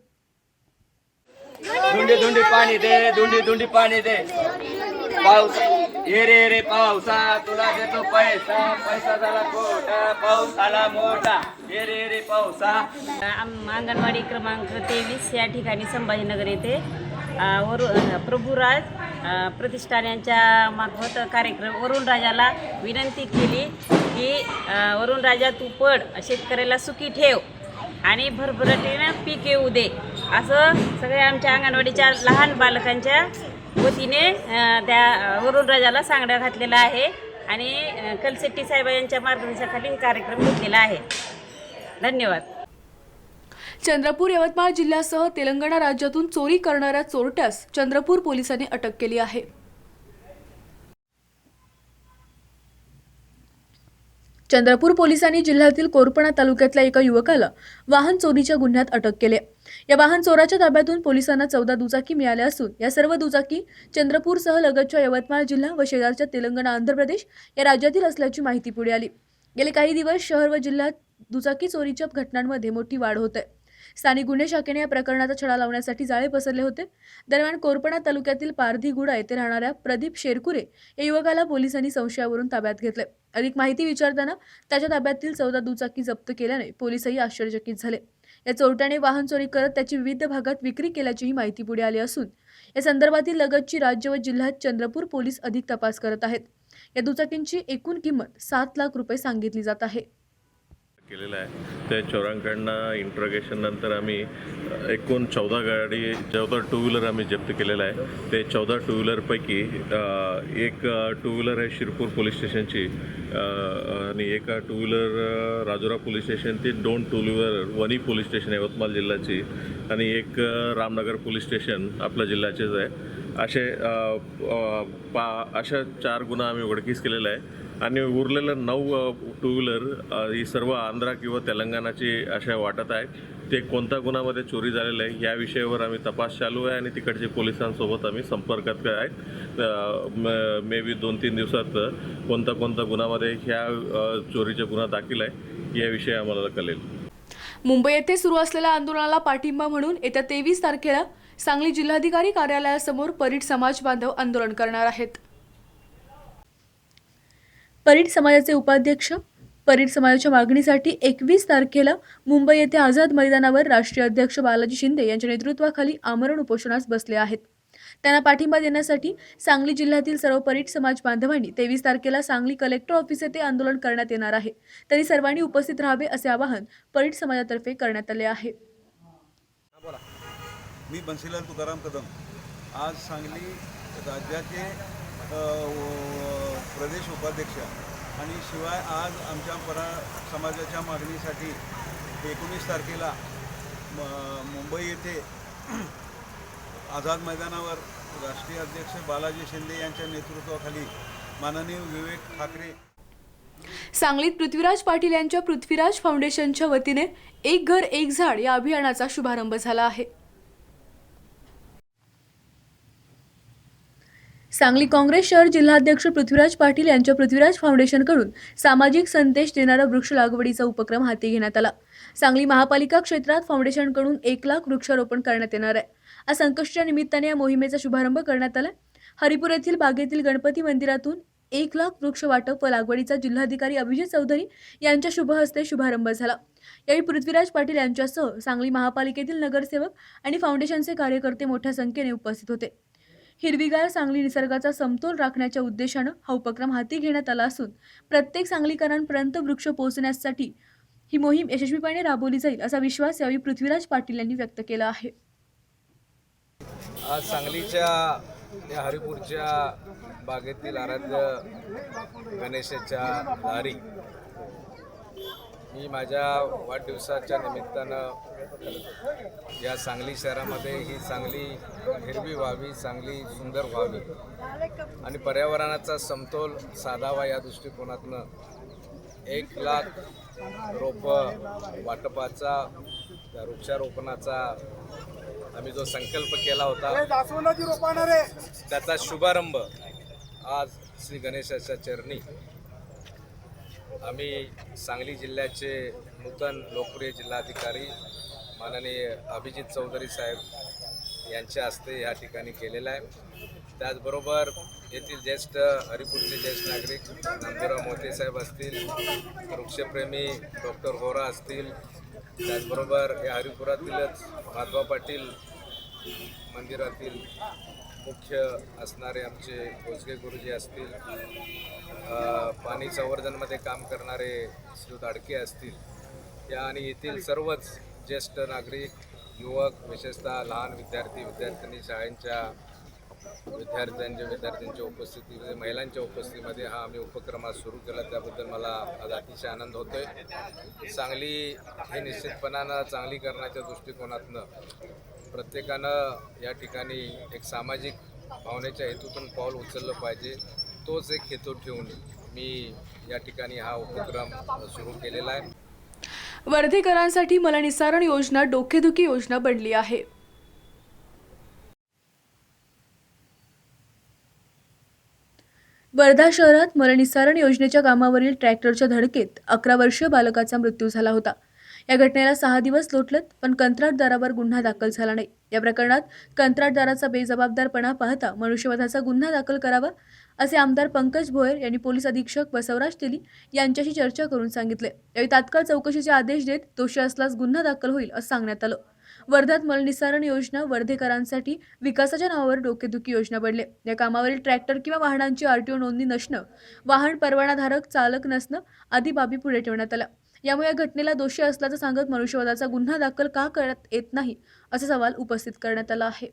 धुंडी धुंडी पाणी दे, धुंडी धुंडी पाणी दे, पाऊस ये रे रे पावसा तुला देतो पैसा, पैसा झाला खोटा, पाऊस आला मोठा, ये रे रे पावसा. अंगणवाडी क्रमांक 23 या ठिकाणी संभाजीनगर येथे प्रभुराज प्रतिष्ठान यांच्या मार्फत कार्यक्रम वरुण राजाला विनंती केली की वरुण राजा तू पड, शेतकऱ्याला सुखी ठेव आणि भरभराटीनं पीक येऊ दे, असं सगळ्या आमच्या अंगणवाडीच्या लहान बालकांच्या वतीने त्या वरुण राजाला सांगण्यात घातलेला आहे आणि कलसेट्टी साहेब यांच्या मार्गदर्शनाखाली हे कार्यक्रम घेतलेला आहे. धन्यवाद. चंद्रपूर यवतमाळ जिल्ह्यासह तेलंगणा राज्यातून चोरी करणाऱ्या चोरट्यास चंद्रपूर पोलिसांनी अटक केली आहे. चंद्रपूर पोलिसांनी जिल्ह्यातील कोरपणा तालुक्यातल्या एका युवकाला वाहन चोरीच्या गुन्ह्यात अटक केली. या वाहन चोराच्या ताब्यातून पोलिसांना 14 दुचाकी मिळाल्या असून या सर्व दुचाकी चंद्रपूरसह लगतच्या यवतमाळ जिल्हा व शेजारच्या तेलंगणा, आंध्र प्रदेश या राज्यातील असल्याची माहिती पुढे आली. गेले काही दिवस शहर व जिल्ह्यात दुचाकी चोरीच्या घटनांमध्ये मोठी वाढ होत आहे. स्थानिक गुन्हे शाखेने या प्रकरणाचा छडा लावण्यासाठी जाळे पसरले होते. दरम्यान कोरपणा तालुक्यातील पारधीगुडा येथे राहणाऱ्या प्रदीप शेरकुरे या युवकाला पोलिसांनी संशयावरून ताब्यात घेतले. अधिक माहिती विचारताना त्याच्या ताब्यातील 14 दुचाकी जप्त केल्याने पोलिसही आश्चर्यचकित झाले. या चोरट्याने वाहन चोरी करत त्याची विविध भागात विक्री केल्याचीही माहिती पुढे आली असून या संदर्भातील लगतची राज्य व जिल्ह्यात चंद्रपूर पोलीस अधिक तपास करत आहेत. या दुचाकींची एकूण किंमत 7 लाख रुपये सांगितली जात आहे. केलेलं आहे त्या चोरांकडनं इंट्रोगेशन नंतर आम्ही एकूण 14 टू व्हीलर आम्ही जप्त केलेलं आहे. ते 14 टू व्हीलरपैकी एक टू व्हीलर आहे शिरपूर पोलीस स्टेशनची आणि एक टू व्हीलर राजुरा पोलीस स्टेशनची, 2 two wheeler Wani police station Yavatmal जिल्ह्याची आणि एक रामनगर पोलीस स्टेशन आपल्या जिल्ह्याचेच आहे. अशा 4 गुन्हा आम्ही उघडकीस केलेला आहे आणि उरलेलं 9 टू व्हीलर ही सर्व आंध्रा किंवा तेलंगणाची अशा वाटत आहे. ते कोणत्या गुन्ह्यामध्ये चोरी झालेलं आहे या विषयावर आम्ही तपास चालू आहे आणि तिकडच्या पोलिसांसोबत आम्ही संपर्कात आहेत. मे बी 2-3 दिवसात कोणता गुन्ह्यामध्ये ह्या चोरीचा गुन्हा दाखल आहे याविषयी आम्हाला कळेल. मुंबई येथे सुरू असलेल्या आंदोलनाला पाठिंबा म्हणून येत्या 23 तारखेला सांगली जिल्हाधिकारी कार्यालयासमोर परीट समाज बांधव आंदोलन करणार आहेत. परीट समाजाचे उपाध्यक्ष परीट समाजाच्या मागणीसाठी 21 तारखेला मुंबई येथे आझाद मैदानावर राष्ट्रीय अध्यक्ष बालाजी शिंदे यांच्या नेतृत्वाखाली आमरण उपोषणास बसले आहेत. त्यांना पाठिंबा देण्यासाठी सांगली जिल्ह्यातील सर्व परीट समाज बांधवांनी 23 तारखेला सांगली कलेक्टर ऑफिस येथे आंदोलन करण्यात येणार आहे. तरी सर्वांनी उपस्थित राहावे असे आवाहन परीट समाजातर्फे करण्यात आले आहे. मी बन्सीलाल तुकाराम कदम आज सांगली राज्याचे प्रदेश उपाध्यक्ष आणि शिवाय आज आमच्या समाजाच्या मागणीसाठी 19 तारखेला मुंबई येथे आझाद मैदानावर राष्ट्रीय अध्यक्ष बालाजी शिंदे यांच्या नेतृत्वाखाली माननीय विवेक ठाकरे. सांगलीत पृथ्वीराज पाटील यांच्या पृथ्वीराज फाउंडेशनच्या वतीने एक घर एक झाड या अभियानाचा शुभारंभ झाला आहे. सांगली काँग्रेस शहर जिल्हाध्यक्ष पृथ्वीराज पाटील यांच्या पृथ्वीराज फाउंडेशनकडून सामाजिक संदेश देणारा वृक्ष लागवडीचा उपक्रम हाती घेण्यात आला. सांगली महापालिका क्षेत्रात फाउंडेशनकडून 1 लाख वृक्षारोपण करण्यात येणार आहे. आज संकष्टीच्या निमित्ताने या मोहिमेचा शुभारंभ करण्यात आला. हरिपूर येथील बागेतील गणपती मंदिरातून 1 लाख वृक्ष वाटप व लागवडीचा जिल्हाधिकारी अभिजित चौधरी यांच्या शुभ हस्ते शुभारंभ झाला. यावेळी पृथ्वीराज पाटील यांच्यासह सांगली महापालिकेतील नगरसेवक आणि फाउंडेशनचे कार्यकर्ते मोठ्या संख्येने उपस्थित होते. हिरवीगार सांगली निसर्गाचा समतोल राखण्याच्या उद्देशानं हा उपक्रम हाती घेण्यात आला असून प्रत्येक सांगलीकरांपर्यंत वृक्ष पोहोचण्यासाठी ही मोहीम यशस्वीपणे राबवली जाईल असा विश्वास यावेळी पृथ्वीराज पाटील यांनी व्यक्त केला आहे. आज सांगलीच्या या हरिपूरच्या बागेतील आराध्य गणेशाच्या दारी मी माझ्या वाढदिवसाच्या निमित्तानं या सांगली शहरामध्ये ही चांगली हिरवी व्हावी, चांगली सुंदर व्हावी आणि पर्यावरणाचा समतोल साधावा या दृष्टिकोनातनं 1,00,000 रोपं वाटपाचा, त्या वृक्षारोपणाचा आम्ही जो संकल्प केला होता त्याचा शुभारंभ आज श्री गणेशाच्या चरणी आम्ही सांगली जिल्ह्याचे नूतन लोकप्रिय जिल्हाधिकारी माननीय अभिजित चौधरी साहेब यांच्या हस्ते या ठिकाणी केलेला आहे. त्याचबरोबर येथील ज्येष्ठ हरिपूरचे ज्येष्ठ नागरिक नामदेवराव मोते साहेब असतील, वृक्षप्रेमी डॉक्टर होरा असतील, त्याचबरोबर या हरिपुरातीलच माधवा पाटील मंदिरातील मुख्य असणारे आमचे भोसगे गुरुजी असतील, पाणी संवर्धनमध्ये काम करणारे श्री अडके असतील या आणि येथील सर्वच ज्येष्ठ नागरिक, युवक, विशेषतः लहान विद्यार्थी शाळांच्या विद्यार्थ्यांच्या उपस्थितीमध्ये, महिलांच्या उपस्थितीमध्ये हा आम्ही उपक्रम आज सुरू केला. त्याबद्दल मला आज अतिशय आनंद होतोय. सांगली हे निश्चितपणानं चांगली करण्याच्या दृष्टिकोनातनं प्रत्येकानं या ठिकाणी एक सामाजिक भावनेच्या हेतूतून पाऊल उचललं पाहिजे. तोच एक हेतू ठेवून मी या ठिकाणी हा उपक्रम सुरू केलेला आहे. वर्धेकरांसाठी मलनिस्सारण योजना डोकेदुखी योजना बनली आहे. वर्धा शहरात मलनिस्सारण योजनेच्या कामावरील ट्रॅक्टरच्या धडकेत 11 वर्षीय बालकाचा मृत्यू झाला होता. या घटनेला 6 दिवस लोटलेत, पण कंत्राटदारावर गुन्हा दाखल झाला नाही. या प्रकरणात कंत्राटदाराचा बेजबाबदारपणा पाहता मनुष्यवधाचा गुन्हा दाखल करावा, असे आमदार पंकज भोयर यांनी पोलीस अधीक्षक बसवराज तेली यांच्याशी चर्चा करून सांगितले. यावेळी तात्काळ चौकशीचे आदेश देत दोषी असल्यास गुन्हा दाखल होईल असं सांगण्यात आलं. वर्ध्यात मलनिस्सारण योजना वर्धेकरांसाठी विकासाच्या नावावर डोकेदुखी योजना बनले. या कामावरील ट्रॅक्टर किंवा वाहनांची आरटीओ नोंदणी नसणं, वाहन परवानाधारक चालक नसणं आदी बाबी पुढे ठेवण्यात आल्या. यामुळे या घटनेला दोषी असल्याचं सांगत मनुष्यवधाचा गुन्हा दाखल का करण्यात येत नाही असा सवाल उपस्थित करण्यात आला आहे.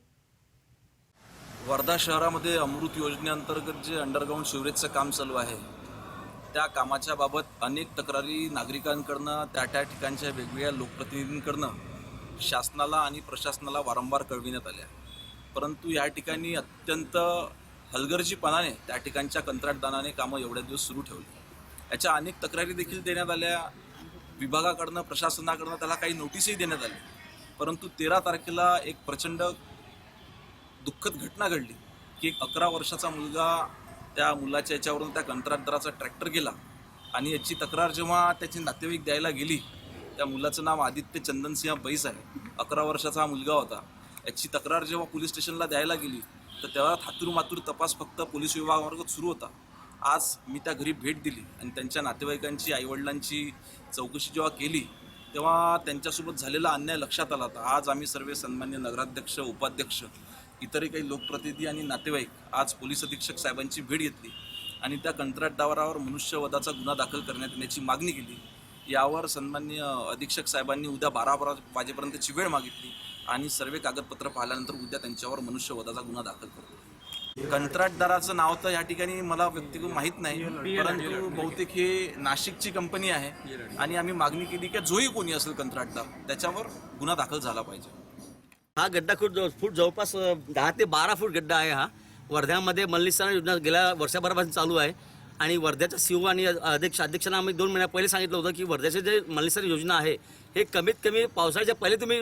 वर्धा शहरामध्ये अमृत योजनेअंतर्गत जे अंडरग्राऊंड सिवरेजचं काम चालू आहे त्या कामाच्या बाबत अनेक तक्रारी नागरिकांकडनं त्या ठिकाणच्या वेगवेगळ्या लोकप्रतिनिधींकडनं शासनाला आणि प्रशासनाला वारंवार कळविण्यात आल्या. परंतु या ठिकाणी अत्यंत हलगर्जीपणाने त्या ठिकाणच्या कंत्राटदाराने कामं एवढ्या दिवस सुरू ठेवली. याच्या अनेक तक्रारी देखील देण्यात आल्या. विभागाकडनं, प्रशासनाकडनं त्याला काही नोटीसही देण्यात आली. परंतु 13 तारखेला एक प्रचंड दुःखद घटना घडली की एक 11 वर्षाचा मुलगा, त्या मुलाच्या याच्यावरून त्या कंत्राटदाराचा ट्रॅक्टर गेला आणि याची तक्रार जेव्हा त्याचे नातेवाईक द्यायला गेली, त्या मुलाचं नाव आदित्य चंदनसिंह बैस आहे, 11 वर्षाचा हा मुलगा होता. याची तक्रार जेव्हा पोलीस स्टेशनला द्यायला गेली तर तेव्हा थातूरमातूर तपास फक्त पोलीस विभागामार्फत सुरू होता. आज मी त्या घरी भेट दिली आणि त्यांच्या नातेवाईकांची, आईवडिलांची चौकशी जेव्हा केली तेव्हा त्यांच्यासोबत झालेला अन्याय लक्षात आला. होता आज आम्ही सर्व सन्मान्य नगराध्यक्ष, उपाध्यक्ष, इतरही काही लोकप्रतिनिधी आणि नातेवाईक आज पोलीस अधीक्षक साहेबांची भेट घेतली आणि त्या कंत्राटदारावर मनुष्यवधाचा गुन्हा दाखल करण्यात येण्याची मागणी केली. यावर सन्मान्य अधीक्षक साहेबांनी उद्या 12 वाजेपर्यंतची वेळ मागितली आणि सर्व कागदपत्र पाहिल्यानंतर उद्या त्यांच्यावर मनुष्यवधाचा गुन्हा दाखल करतो. कंत्राटदाराचं नाव तर या ठिकाणी मला व्यक्तिगत माहीत नाही, परंतु बहुतेक हे नाशिकची कंपनी आहे आणि आम्ही मागणी केली की जोही कोणी असेल कंत्राटदार त्याच्यावर गुन्हा दाखल झाला पाहिजे. हा गड्डा फूट जवळपास 10 ते 12 फूट गड्डा आहे. हा वर्ध्यामध्ये मलनिस्सारण योजना गेल्या वर्षभरापासून चालू आहे आणि वर्ध्याच्या सीओ आणि अध्यक्षांना आम्ही 2 महिन्या पहिले सांगितलं होतं की वर्ध्याचे जे मलनिस्सारण योजना आहे हे कमीत कमी पावसाळ्याच्या पहिले तुम्ही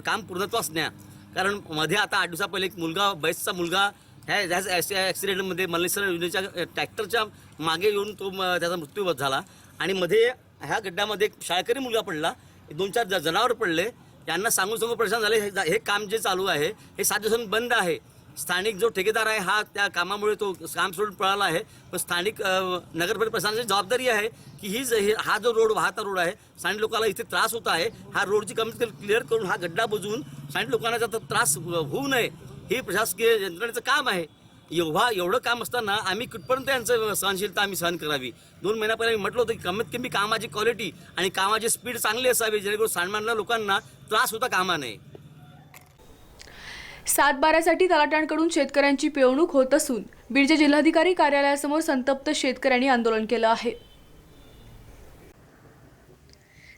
काम पूर्णत्वास न्या. कारण मध्ये आता 8 दिवसा पहिले एक मुलगा, बैसचा मुलगा ह्या ॲक्सिडेंटमध्ये मलनिस्सारण योजनेच्या ट्रॅक्टरच्या मागे येऊन तो त्याचा मृत्यू झाला आणि मध्ये ह्या गड्ड्यामध्ये एक शाळकरी मुलगा पडला, 2-4 जनावर पडले. यांना सांगून परेशान झाले. हे काम जे चालू आहे हे 7 दिवसांनी बंद आहे. स्थानिक जो ठेकेदार आहे हा त्या कामामुळे तो काम सोडून पळाला आहे. पण स्थानिक नगरपालिका प्रशासनाची जबाबदारी आहे की हा जो रोड, वाहता रोड आहे, स्थानिक लोकांना इथे त्रास होत आहे, हा रोडची कमीत कमी क्लिअर करून हा गड्डा बुजवून स्थानिक लोकांना त्याचा त्रास होऊ नये हे प्रशासकीय यंत्रणेचं काम आहे. एवढं काम असताना आम्ही कुठपर्यंत यांचं सहनशीलता आम्ही सहन करावी. 2 महिन्या पहिले मी म्हटलं होतं की कमीत कमी कामाची क्वालिटी आणि कामाची स्पीड चांगली असावी जेणेकरून सामान्य लोकांना त्रास होता कामा नये. सातबाऱ्यासाठी तलाठ्यांकडून शेतकऱ्यांची पिळवणूक होत असून बीडच्या जिल्हाधिकारी कार्यालयासमोर संतप्त शेतकऱ्यांनी आंदोलन केलं आहे.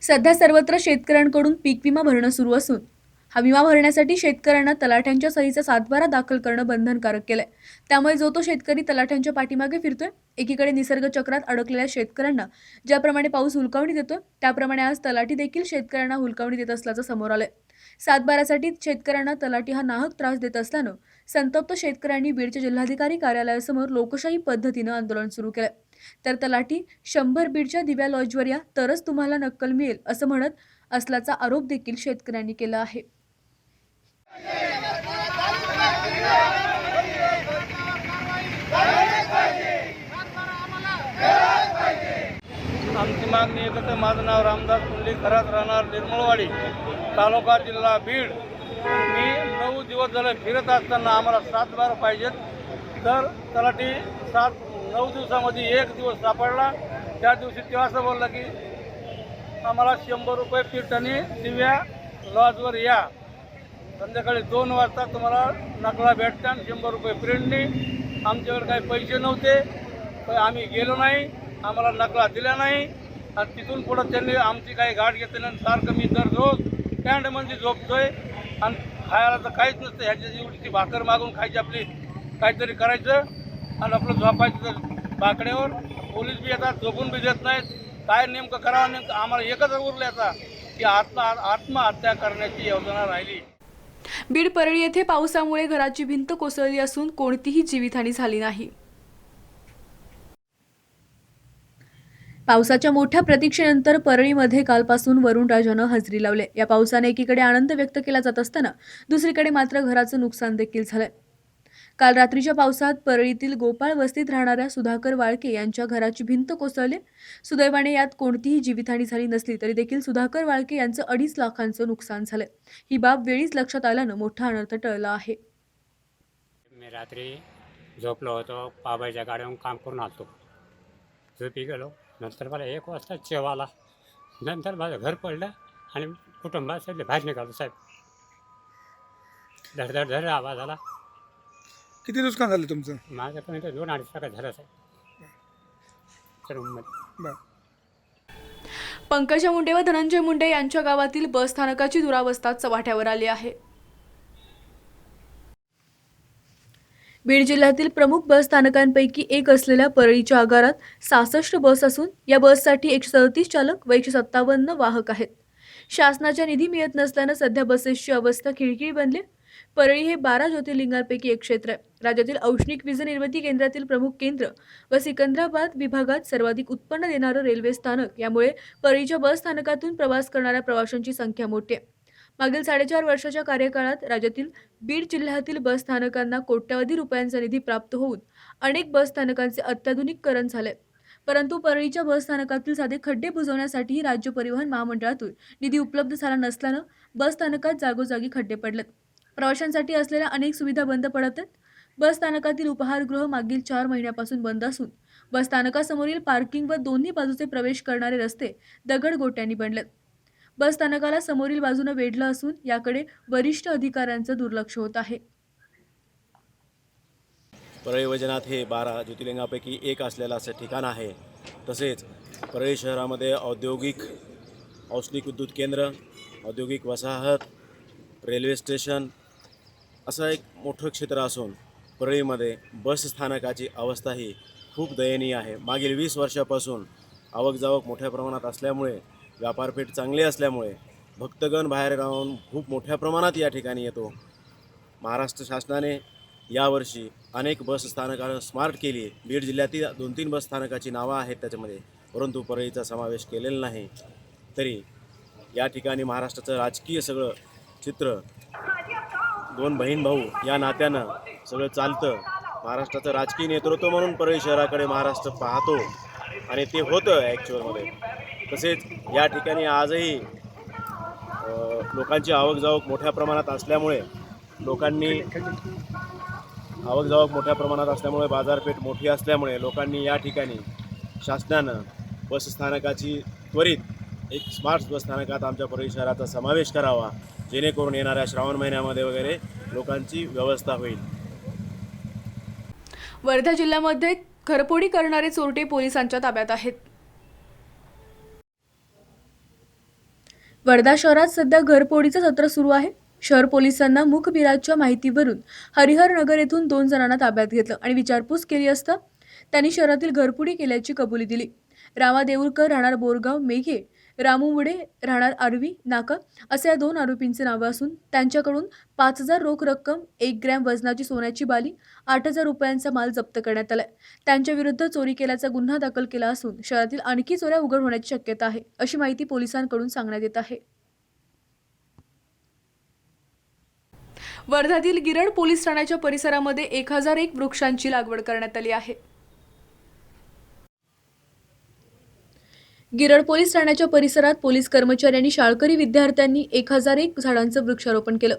सध्या सर्वत्र शेतकऱ्यांकडून पीक विमा भरणं सुरू असून हा विमा भरण्यासाठी शेतकऱ्यांना तलाठ्यांच्या सहीचा सातबारा दाखल करणं बंधनकारक केलंय. त्यामुळे जो तो शेतकरी तलाठ्यांच्या पाठीमागे फिरतोय. एकीकडे निसर्ग चक्रात अडकलेल्या शेतकऱ्यांना ज्याप्रमाणे पाऊस हुलकावणी देतोय त्याप्रमाणे आज तलाठी देखील शेतकऱ्यांना हुलकावणी देत असल्याचं समोर आलंय. सातबाऱ्यासाठी शेतकऱ्यांना तलाठी हा नाहक त्रास देत असल्यानं संतप्त शेतकऱ्यांनी बीडच्या जिल्हाधिकारी कार्यालयासमोर लोकशाही पद्धतीनं आंदोलन सुरू केलंय. तर तलाठी 100 बीडच्या दिव्या लॉजवर या तरच तुम्हाला नक्कल मिळेल असं म्हणत असल्याचा आरोप देखील शेतकऱ्यांनी केला आहे. आमची मागणी एकच आहे. माझं नाव रामदास कुंडली, घरात राहणार निर्मळवाडी, तालुका जिल्हा बीड. मी 9 दिवस झाले फिरत असताना आम्हाला 7 बार पाहिजेत. तर तलाठी 9 दिवसामध्ये 1 दिवस सापडला. त्या दिवशी तेव्हा असं बोललं की आम्हाला 100 रुपये पीठाने दिव्या लॉजवर या, संध्याकाळी 2 वाजता तुम्हाला नकला भेटते आणि 100 रुपये प्रिंटने. आमच्याकडे काही पैसे नव्हते, पण आम्ही गेलो नाही, आम्हाला नकला दिल्या नाही. आणि तिथून पुढं त्यांनी आमची काही गाठ घेतली नाही. सारखं मी दररोज कॅन्टमध्ये झोपतोय आणि खायला तर काहीच नसतं. ह्याची एवढी भाकर मागून खायची, आपली काहीतरी करायचं आणि आपलं झोपायचं बाकड्यावर. पोलीस बी येतात, झोपून बी देत नाहीत. काय नेमकं करावं, नेमकं आम्हाला एकच उरलं आता की आत्महत्या करण्याची योजना राहिली. बीड परळी येथे पावसामुळे घराची भिंत कोसळली असून कोणतीही जीवितहानी झाली नाही. पावसाच्या मोठ्या प्रतीक्षेनंतर परळीमध्ये कालपासून वरुणराजानं हजेरी लावले. या पावसाने एकीकडे आनंद व्यक्त केला जात असताना दुसरीकडे मात्र घराचं नुकसान देखील झालंय. काल रात्रीच्या पावसात परळीतील गोपाळ वस्तीत राहणाऱ्या सुधाकर वाळके यांच्या घराची भिंत कोसळली. सुदैवाने यात कोणतीही जीवितहानी झाली नसली तरी देखील सुधाकर वाळके यांचं 2.5 लाखांचं नुकसान झालंय. ही बाब वेळीच लक्षात आल्यानं मोठा अनर्थ टळला आहे. मी रात्री झोपलो होतो, पाबाईच्या गाडीवरून काम करून आलतो, झोपी गेलो. नंतर मला 1 वाजता चेव आला. नंतर माझं घर पडलं आणि कुटुंबात सगळे बाहेर निघालो. साहेब धडधड धड आवाज आला. किती नुकसान झालं तुमचं? माझं पण 2-2.5 लाख झालं साहेब. पंकजा मुंडे व धनंजय मुंडे यांच्या गावातील बस स्थानकाची दुरावस्था चव्हाट्यावर आली आहे. बीड जिल्ह्यातील प्रमुख बस स्थानकांपैकी एक असलेल्या परळीच्या आगारात 66 बस असून या बससाठी 137 चालक व 157 वाहक आहेत. शासनाच्या निधी मिळत नसल्यानं सध्या बसेसची अवस्था खिळखिळी बनली. परळी हे 12 ज्योतिर्लिंगांपैकी एक क्षेत्र आहे. राज्यातील औष्णिक वीज निर्मिती केंद्रातील प्रमुख केंद्र व सिकंदराबाद विभागात सर्वाधिक उत्पन्न देणारं रेल्वे स्थानक. यामुळे परळीच्या बस स्थानकातून प्रवास करणाऱ्या प्रवाशांची संख्या मोठी आहे. मागील 4.5 वर्षाच्या कार्यकाळात राज्यातील बीड जिल्ह्यातील बस स्थानकांना कोट्यवधी रुपयांचा निधी प्राप्त होऊन अनेक बस स्थानकांचे अत्याधुनिकीकरण झाले. परंतु परळीच्या बस स्थानकातील साधे खड्डे बुजवण्यासाठीही राज्य परिवहन महामंडळातून निधी उपलब्ध झाला नसल्यानं बस स्थानकात जागोजागी खड्डे पडलेत. प्रवाशांसाठी असलेल्या अनेक सुविधा बंद पडत आहेत. बस स्थानकातील उपाहारगृह मागील 4 महिन्यापासून बंद असून बस स्थानकासमोरील पार्किंग व दोन्ही बाजूचे प्रवेश करणारे रस्ते दगडगोट्यांनी बनलेत. बस स्थानकाला समोरील बाजूने वेढलं असून याकडे वरिष्ठ अधिकाऱ्यांचं दुर्लक्ष होत आहे. परळी वैजनाथ हे 12 ज्योतिर्लिंगापैकी एक असलेलं असं ठिकाण आहे. तसेच परळी शहरामध्ये औष्णिक विद्युत केंद्र, औद्योगिक वसाहत, रेल्वे स्टेशन असं एक मोठं क्षेत्र असून परळीमध्ये बस स्थानकाची अवस्था ही खूप दयनीय आहे. मागील 20 वर्षापासून आवकजावक मोठ्या प्रमाणात असल्यामुळे, व्यापारपेठ चांगली असल्यामुळे भक्तगण बाहेर राहून खूप मोठ्या प्रमाणात या ठिकाणी येतो. महाराष्ट्र शासनाने यावर्षी अनेक बस स्थानकांना स्मार्ट केली. बीड जिल्ह्यातील 2-3 बस स्थानकाची नावं आहेत त्याच्यामध्ये, परंतु परळीचा समावेश केलेला नाही. तरी या ठिकाणी महाराष्ट्राचं राजकीय सगळं चित्र 2 बहीण भाऊ या नात्यानं सगळं चालतं. महाराष्ट्राचं राजकीय नेतृत्व म्हणून परळी शहराकडे महाराष्ट्र पाहतो आणि ते होतं ॲक्च्युअलमध्ये. तसेच या ठिकाणी आजही लोकांची आवकजावक मोठ्या प्रमाणात असल्यामुळे बाजारपेठ मोठी असल्यामुळे लोकांनी या ठिकाणी शासनानं बसस्थानकाची त्वरित एक स्मार्ट बसस्थानकात आमच्या परळी शहराचा समावेश करावा, जेणेकरून येणाऱ्या श्रावण महिन्यामध्ये वगैरे लोकांची व्यवस्था होईल. वर्धा जिल्ह्यामध्ये घरफोडी करणारे चोरटे पोलिसांच्या ताब्यात आहेत. वर्धा शहरात सध्या घरफोडीचं सत्र सुरू आहे. शहर पोलिसांना मुखबिराच्या माहितीवरून हरिहर नगर येथून 2 जणांना ताब्यात घेतलं आणि विचारपूस केली असता त्यांनी शहरातील घरफोडी केल्याची कबुली दिली. रामा देऊळकर राहणार बोरगाव मेघे, रामू मुडे राहणार आरवी नाका असे या 2 आरोपींचे नावे असून त्यांच्याकडून 5,000 रोख रक्कम, 1 ग्रॅम वजनाची सोन्याची बाली, 8,000 रुपयांचा माल जप्त करण्यात आलाय. त्यांच्या विरुद्ध चोरी केल्याचा गुन्हा दाखल केला असून शहरातील आणखी चोऱ्या उघड होण्याची शक्यता आहे, अशी माहिती पोलिसांकडून सांगण्यात येत आहे. वर्ध्यातील गिरड पोलीस ठाण्याच्या परिसरामध्ये 1001 वृक्षांची लागवड करण्यात आली आहे. गिरड पोलीस ठाण्याच्या परिसरात पोलीस कर्मचाऱ्यांनी शाळकरी विद्यार्थ्यांनी 1001 झाडांचं वृक्षारोपण केलं.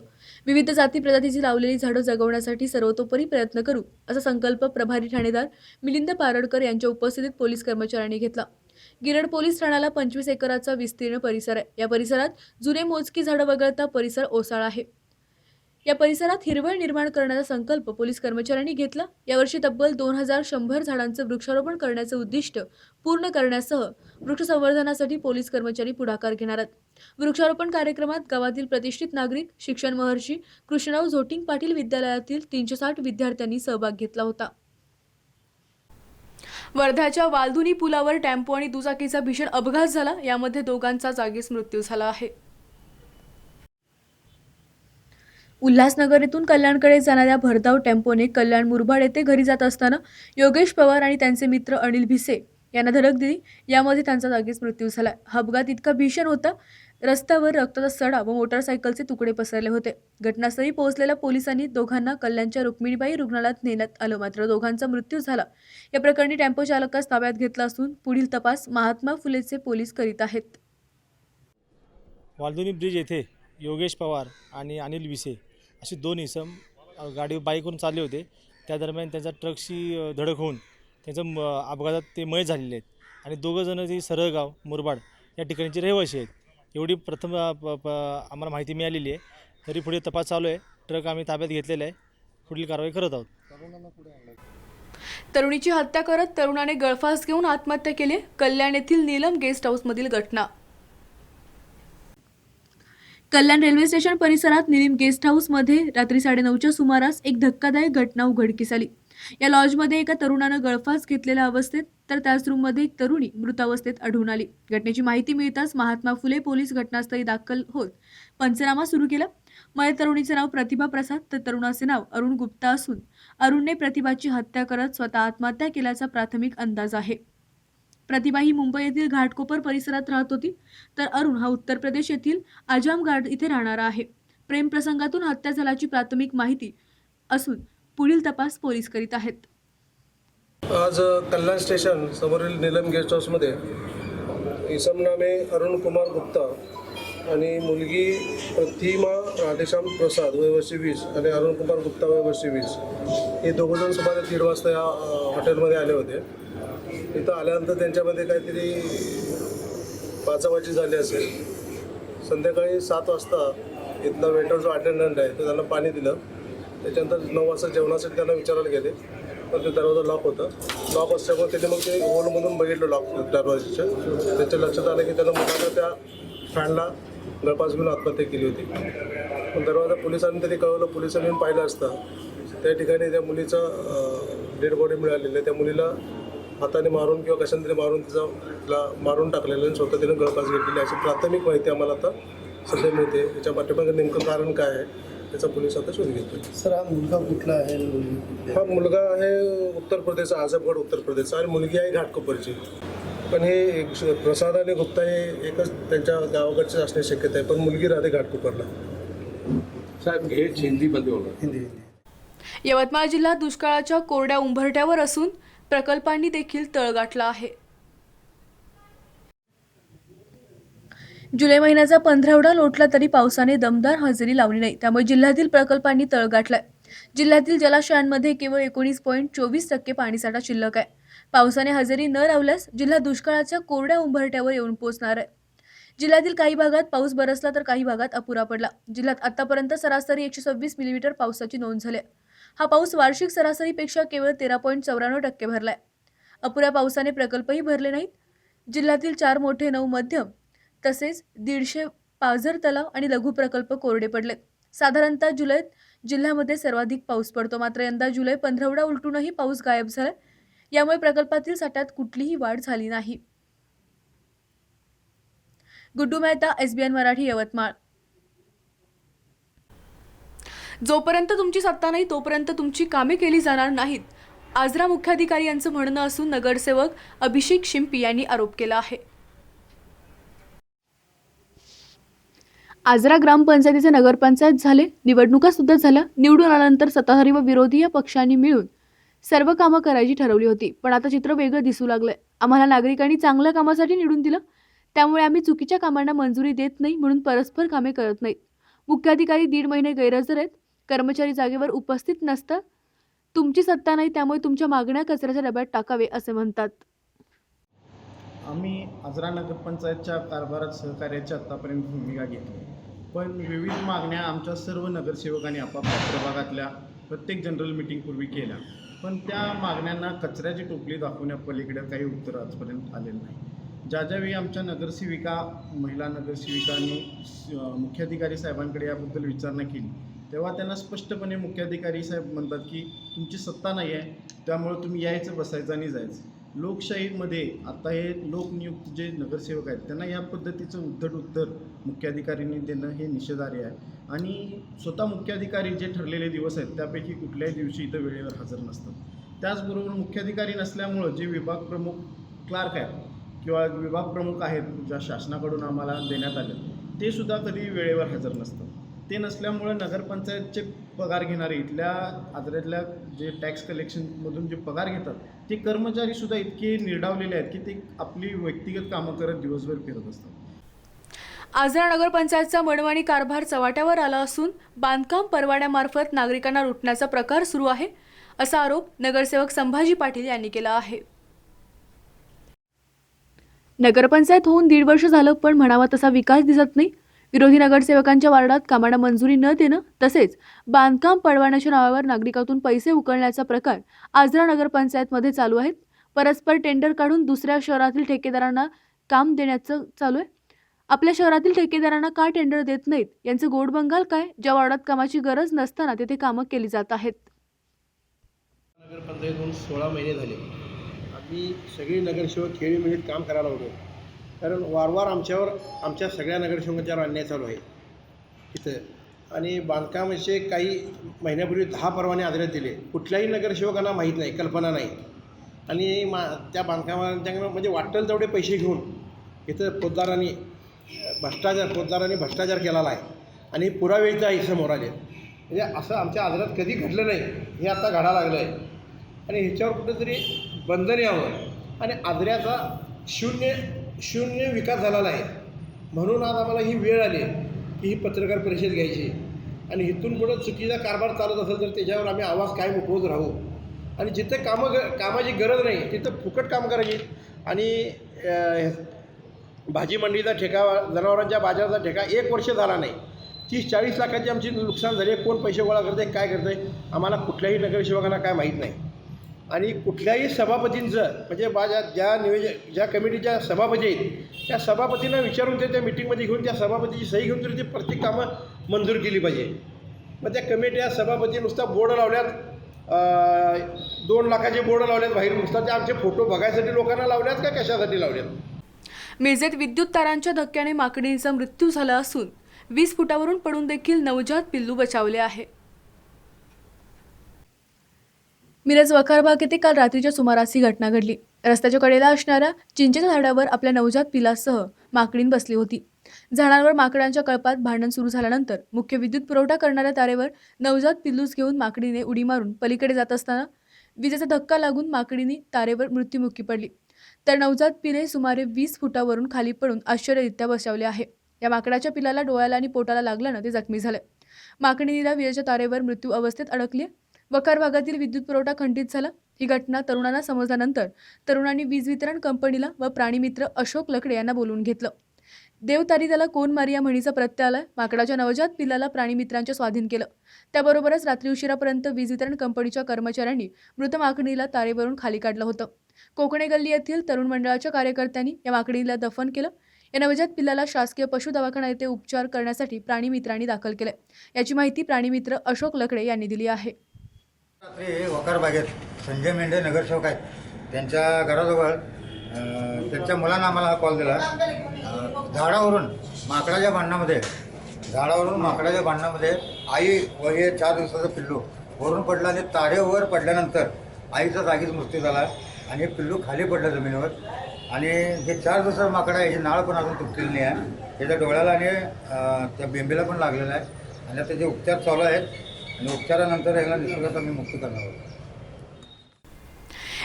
विविध जाती प्रजातीची लावलेली झाडं जगवण्यासाठी सर्वतोपरी प्रयत्न करू असा संकल्प प्रभारी ठाणेदार मिलिंद पारडकर यांच्या उपस्थितीत पोलीस कर्मचाऱ्यांनी घेतला. गिरड पोलीस ठाण्याला 25 एकराचा विस्तीर्ण परिसर आहे. या परिसरात जुने मोजकी झाडं वगळता परिसर ओसाळ आहे. या परिसरात हिरवळ निर्माण करण्याचा संकल्प पोलीस कर्मचाऱ्यांनी घेतला. यावर्षी तब्बल 2100 झाडांचं वृक्षारोपण करण्याचं उद्दिष्ट पूर्ण करण्यासह वृक्ष संवर्धनासाठी पोलीस कर्मचारी पुढाकार घेणार आहेत. वृक्षारोपण कार्यक्रमात गावातील प्रतिष्ठित नागरिक, शिक्षण महर्षी कृष्णराव झोटिंग पाटील विद्यालयातील 360 विद्यार्थ्यांनी सहभाग घेतला होता. वर्ध्याच्या वालधुनी पुलावर टेम्पो आणि दुचाकीचा भीषण अपघात झाला. यामध्ये दोघांचा जागीच मृत्यू झाला आहे. उल्हासनगर येथून कल्याणकडे जाणाऱ्या भरधाव टेम्पोने कल्याण मुरबाड येथे घरी जात असताना योगेश पवार आणि त्यांचे मित्र अनिल भिसे यांना धडक दिली. यामध्ये त्यांचा जागीच मृत्यू झाला. हा अपघात इतका भीषण होता, रस्त्यावर रक्ताचा सडा व मोटारसायकलचे तुकडे पसरले होते. घटनास्थळी पोहोचलेल्या पोलिसांनी दोघांना कल्याणच्या रुक्मिणीबाई रुग्णालयात नेण्यात आलं, मात्र दोघांचा मृत्यू झाला. या प्रकरणी टेम्पो चालकास ताब्यात घेतला असून पुढील तपास महात्मा फुलेचे पोलीस करीत आहेत. वालधुनी ब्रिज येथे योगेश पवार आणि अनिल विसे असे 2 इसम गाडी बाईकवरून चालले होते. त्या दरम्यान त्यांचा ट्रकशी धडक होऊन त्यांचं अपघातात ते मयत झालेले आहेत आणि 2 जण ते सरळगाव मुरबाड या ठिकाणचे रहिवासी आहेत. एवढी प्रथम आम्हाला माहिती मिळालेली आहे. तरी पुढे तपास चालू आहे. ट्रक आम्ही ताब्यात घेतलेला आहे. पुढील कारवाई करत आहोत. तरुणीची हत्या करत तरुणाने गळफास घेऊन आत्महत्या केली. कल्याण येथील नीलम गेस्ट हाऊसमधील घटना. कल्याण रेल्वे स्टेशन परिसरात नीलम गेस्ट हाऊसमध्ये रात्री 9:30च्या सुमारास एक धक्कादायक घटना उघडकीस आली. या लॉजमध्ये एका तरुणानं गळफास घेतलेल्या अवस्थेत तर त्याच रूममध्ये एक तरुणी मृतावस्थेत आढळून आली. घटनेची माहिती मिळताच महात्मा फुले पोलीस घटनास्थळी दाखल होत पंचनामा सुरू केला. मयत तरुणीचे नाव प्रतिभा प्रसाद तर तरुणाचे नाव अरुण गुप्ता असून अरुणने प्रतिभाची हत्या करत स्वतः आत्महत्या केल्याचा प्राथमिक अंदाज आहे. प्रतिभा ही मुंबई येथील घाटकोपर परिसरात राहत होती, तर अरुण हा उत्तर प्रदेश येथील आजमगढ इथे राहणारा आहे. प्रेम प्रसंगातून हत्या झाल्याची प्राथमिक माहिती असून पुढील तपास पोलीस करीत आहेत. आज कल्याण स्टेशन समोरील नीलम गेस्ट हाऊसमध्ये इसम नामे अरुण कुमार गुप्ता आणि मुलगी प्रतिमा राधेश्याम प्रसाद वय वर्ष 20 आणि अरुण कुमार गुप्ता वय वर्ष 20 हे 2 जण सुमारे 1:30 वाजता या हॉटेलमध्ये आले होते. इथं आल्यानंतर त्यांच्यामध्ये काहीतरी वाचावाची झाली असेल. संध्याकाळी 7 वाजता इथला वेटर जो अटेंडंट आहे तो त्यांना पाणी दिलं. त्याच्यानंतर 9 वाजता जेवणासाठी त्यांना विचारायला गेले, पण ते दरवाजा लॉक होता. लॉक असल्यामुळे त्यांनी मग ते होलमधून बघितलं लॉक दरवाजाच्या. त्याच्या लक्षात आलं की त्यांना मुलाला त्या फॅनला गळफास घेऊन आत्महत्या केली होती. पण दरवाजा पोलिसांनी तरी कळवलं. पोलिसांनी पाहिलं असता त्या ठिकाणी त्या मुलीचा डेड बॉडी मिळालेली आहे. त्या मुलीला हाताने मारून किंवा कशाने तरी मारून तिला मारून टाकलेलं आणि स्वतः तिने गळफास घेतलेली अशी प्राथमिक माहिती आम्हाला आता सध्या मिळते. याच्या पाठीमागे नेमकं कारण काय आहे त्याचा पोलीस आता शोध घेतो. सर, हा मुलगा कुठला आहे? हा मुलगा आहे उत्तर प्रदेशचा, आजमगड उत्तर प्रदेशचा, आणि मुलगी आहे घाटकोपरची. पण हे प्रसाद आणि गुप्ता हे एकच त्यांच्या गावाकडचे असण्याची शक्यता आहे, पण मुलगी राहते घाटकोपरला. साहेब हे हिंदीमध्ये बोला. हिंदी. यवतमाळ जिल्हा दुष्काळाच्या कोरड्या उंबरठ्यावर असून प्रकल्पांनी देखील तळ गाठला आहे. जुलै महिन्याचा 15वडा लोटला तरी पावसाने दमदार हजेरी लावली नाही. त्यामुळे जिल्ह्यातील प्रकल्पांनी तळ गाठलाय. जिल्ह्यातील जलाशयांमध्ये केवळ 19.24% पाणीसाठा शिल्लक आहे. पावसाने हजेरी न लावल्यास जिल्हा दुष्काळाच्या कोरड्या उंबरठ्यावर येऊन पोहोचणार आहे. जिल्ह्यातील काही भागात पाऊस बरसला तर काही भागात अपुरा पडला. जिल्ह्यात आतापर्यंत सरासरी 126 मिलीमीटर पावसाची नोंद झाली आहे. हा पाऊस वार्षिक सरासरीपेक्षा केवळ 13.94% भरलाय. अपुऱ्या पावसाने प्रकल्पही भरले नाहीत. जिल्ह्यातील 4 मोठे 9 मध्यम तसेच 150 पाझर तलाव आणि लघु प्रकल्प कोरडे पडले. साधारणतः जुलैत जिल्ह्यामध्ये सर्वाधिक पाऊस पडतो, मात्र यंदा जुलै 15 उलटूनही पाऊस गायब झालाय. यामुळे प्रकल्पातील साठ्यात कुठलीही वाढ झाली नाही. गुड्डू मेहता, SBN मराठी, यवतमाळ. जोपर्यंत तुमची सत्ता नाही तोपर्यंत तुमची कामे केली जाणार नाहीत, आजरा मुख्याधिकारी यांचं म्हणणं असून नगरसेवक अभिषेक शिंपी यांनी आरोप केला आहे. आजरा ग्रामपंचायतीचे नगरपंचायत झाले, निवडणुका सुद्धा झाल्या. निवडून आल्यानंतर सत्ताधारी व विरोधी या पक्षांनी मिळून सर्व कामं करायची ठरवली होती. पण आता चित्र वेगळं दिसू लागलंय. आम्हाला नागरिकांनी चांगल्या कामासाठी निवडून दिलं, त्यामुळे आम्ही चुकीच्या कामांना मंजुरी देत नाही म्हणून परस्पर कामे करत नाहीत. मुख्याधिकारी 1.5 महिने गैरहजर आहेत. कर्मचारी जागेवर उपस्थित नसतात. तुमची सत्ता नाही त्यामुळे तुमच्या मागण्या कचऱ्याच्या डब्यात टाकावे असे म्हणतात. आम्ही आजरा नगरपंचायतच्या कारभारात सहकार्याची आत्तापर्यंत भूमिका घेतली, पण विविध मागण्या आमच्या सर्व नगरसेवकांनी आपापल्या प्रभागातल्या प्रत्येक जनरल मीटिंगपूर्वी केल्या, पण त्या मागण्यांना कचऱ्याची टोपली दाखवण्यापलीकडे काही उत्तर आजपर्यंत आलेलं नाही. ज्यावेळी आमच्या नगरसेविका, महिला नगरसेविकांनी मुख्याधिकारी साहेबांकडे याबद्दल विचारणा केली, तेव्हा त्यांना स्पष्टपणे मुख्याधिकारी साहेब म्हणतात की तुमची सत्ता नाही आहे, त्यामुळे तुम्ही यायचं, बसायचं आणि जायचं. लोकशाहीमध्ये आता हे लोकनियुक्त जे नगरसेवक आहेत त्यांना या पद्धतीचं उद्धट उत्तर मुख्याधिकाऱ्यांनी देणं हे निषेधार्ह आहे. आणि स्वतः मुख्याधिकारी जे ठरलेले दिवस आहेत त्यापैकी कुठल्याही दिवशी इथं वेळेवर हजर नसतात. त्याचबरोबर मुख्याधिकारी नसल्यामुळं जे विभाग प्रमुख क्लार्क आहेत किंवा विभाग प्रमुख आहेत ज्या शासनाकडून आम्हाला देण्यात आले, ते सुद्धा कधी वेळेवर हजर नसतात. ते नसल्यामुळं नगरपंचायतचे पगार घेणारे, इथल्या आजऱ्यातल्या जे टॅक्स कलेक्शनमधून जे पगार घेतात ते कर्मचारीसुद्धा इतके निर्डावलेले आहेत की ते आपली व्यक्तिगत कामं करत दिवसभर फिरत असतात. आजरा नगरपंचायतचा मनमानी कारभार चव्हाट्यावर आला असून बांधकाम परवान्यामार्फत नागरिकांना लुटण्याचा प्रकार सुरू आहे, असा आरोप नगरसेवक संभाजी पाटील यांनी केला आहे. नगरपंचायत होऊन 1.5 वर्ष झालं, पण म्हणावा तसा विकास दिसत नाही. विरोधी नगरसेवकांच्या वार्डात कामांना मंजुरी न देणं तसेच बांधकाम परवान्याच्या नावावर नागरिकातून पैसे उकळण्याचा प्रकार आजरा नगरपंचायतमध्ये चालू आहेत. परस्पर टेंडर काढून दुसऱ्या शहरातील ठेकेदारांना काम देण्याचं चालू आहे. आपल्या शहरातील ठेकेदारांना का टेंडर देत नाहीत, यांचं गोडबंगाल काय? ज्या वार्डात कामाची गरज नसताना तेथे कामं केली जात आहेत. नगरपंचायतहून 16 महिने झाले. आम्ही सगळे नगरसेवक खेळी मिळत काम करायला होतो, कारण वारंवार आमच्या सगळ्या नगरसेवकांच्यावर अन्याय चालू आहे इथं. आणि बांधकामाचे काही महिन्यापूर्वी 10 परवाने आदरात दिले. कुठल्याही नगरसेवकांना माहीत नाही, कल्पना नाही. आणि त्या बांधकामांच्या म्हणजे वाटेल तेवढे पैसे घेऊन इथं पोतदारांनी भ्रष्टाचार केलेला आहे. आणि पुरावेचा आहे समोर आले. म्हणजे असं आमच्या आदरात कधी घडलं नाही, हे आता घडा लागलं आहे. आणि ह्याच्यावर कुठंतरी बंधन यावं. आणि आदऱ्याचा शून्य विकास झालेला आहे. म्हणून आज आम्हाला ही वेळ आली की ही पत्रकार परिषद घ्यायची. आणि इथून पुढं चुकीचा कारभार चालत असेल तर त्याच्यावर आम्ही आवाज कायम उठवत राहू. आणि जिथे कामाची गरज नाही तिथं फुकट काम करायची. आणि भाजी मंडीचा ठेका, जनावरांच्या बाजाराचा ठेका 1 वर्ष झाला नाही. 30-40 लाखाची आमची नुकसान झाली. कोण पैसे गोळा करत आहे, काय करत आहे, आम्हाला कुठल्याही नगरसेवकांना काय माहीत नाही. आणि कुठल्याही सभापतींचं म्हणजे ज्या कमिटीच्या सभापती आहेत त्या सभापतींना विचारून त्या मीटिंगमध्ये घेऊन त्या सभापतीची सही घेऊन तरी ते प्रत्येक कामं मंजूर केली पाहिजे. मग त्या कमिट्या सभापती नुसता बोर्ड लावल्यात, 2 लाखाचे बोर्ड लावल्यात बाहेर, नुसता ते आमचे फोटो बघायसाठी लोकांना लावल्यात का कशासाठी लावल्यात. मिरजेत विद्युत तारांच्या धक्क्याने माकडीचा मृत्यू झाला असून 20 फुटावरून पडून देखील नवजात पिल्लू बचावले आहे. मिरज वखारबाग येथे काल रात्रीच्या सुमारास ही घटना घडली. रस्त्याच्या कडेला असणाऱ्या चिंचेच्या झाडावर आपल्या नवजात पिलासह माकडीण बसली होती. झाडांवर माकडांच्या कळपात भांडण सुरू झाल्यानंतर मुख्य विद्युत पुरवठा करणाऱ्या तारेवर नवजात पिल्लूस घेऊन माकडीने उडी मारून पलीकडे जात असताना विजेचा धक्का लागून माकडीने तारेवर मृत्युमुखी पडली. तर नवजात पिले सुमारे 20 फुटावरून खाली पडून आश्चर्यरित्या बचावले आहे. या माकडाच्या पिलाला डोळ्याला आणि पोटाला लागल्यानं ते जखमी झाले. माकडीनीला विजेच्या तारेवर मृत्यू अवस्थेत अडकली. वखार भागातील विद्युत पुरवठा खंडित झाला. ही घटना तरुणांना समजल्यानंतर तरुणांनी वीज वितरण कंपनीला व प्राणीमित्र अशोक लकडे यांना बोलवून घेतलं. देवतारी त्याला कोण मारी या म्हणीचा प्रत्यय आलाय. माकडाच्या नवजात पिल्लाला प्राणीमित्रांच्या स्वाधीन केलं. त्याबरोबरच रात्री उशिरापर्यंत वीज वितरण कंपनीच्या कर्मचाऱ्यांनी मृत माकडीला तारेवरून खाली काढलं होतं. कोकणे गल्ली येथील तरुण मंडळाच्या कार्यकर्त्यांनी या माकडीला दफन केलं. या नवजात पिल्लाला शासकीय पशु दवाखाना येथे उपचार करण्यासाठी प्राणीमित्रांनी दाखल केले. याची माहिती प्राणीमित्र अशोक लकडे यांनी दिली आहे. रात्री वकार बागेत संजय मेंढे नगरसेवक आहेत, त्यांच्या घराजवळ त्यांच्या मुलांना आम्हाला हा कॉल दिला. झाडावरून माकडाच्या भांडणामध्ये आई व हे 4 दिवसाचं पिल्लू वरून पडलं आणि तारेवर पडल्यानंतर आईचा जागीच मृत्यू झाला आणि हे पिल्लू खाली पडलं जमिनीवर. आणि हे 4 दिवसाचं माकड आहे, हे नाळ पण अजून तुटलेली नाही आहे. त्याच्या डोळ्याला आणि त्या बेंबीला पण लागलेला आहे आणि आता त्याचे उपचार चालू आहेत आणि उपचारानंतर याला निसर्गात आम्ही मुक्त करणार आहोत.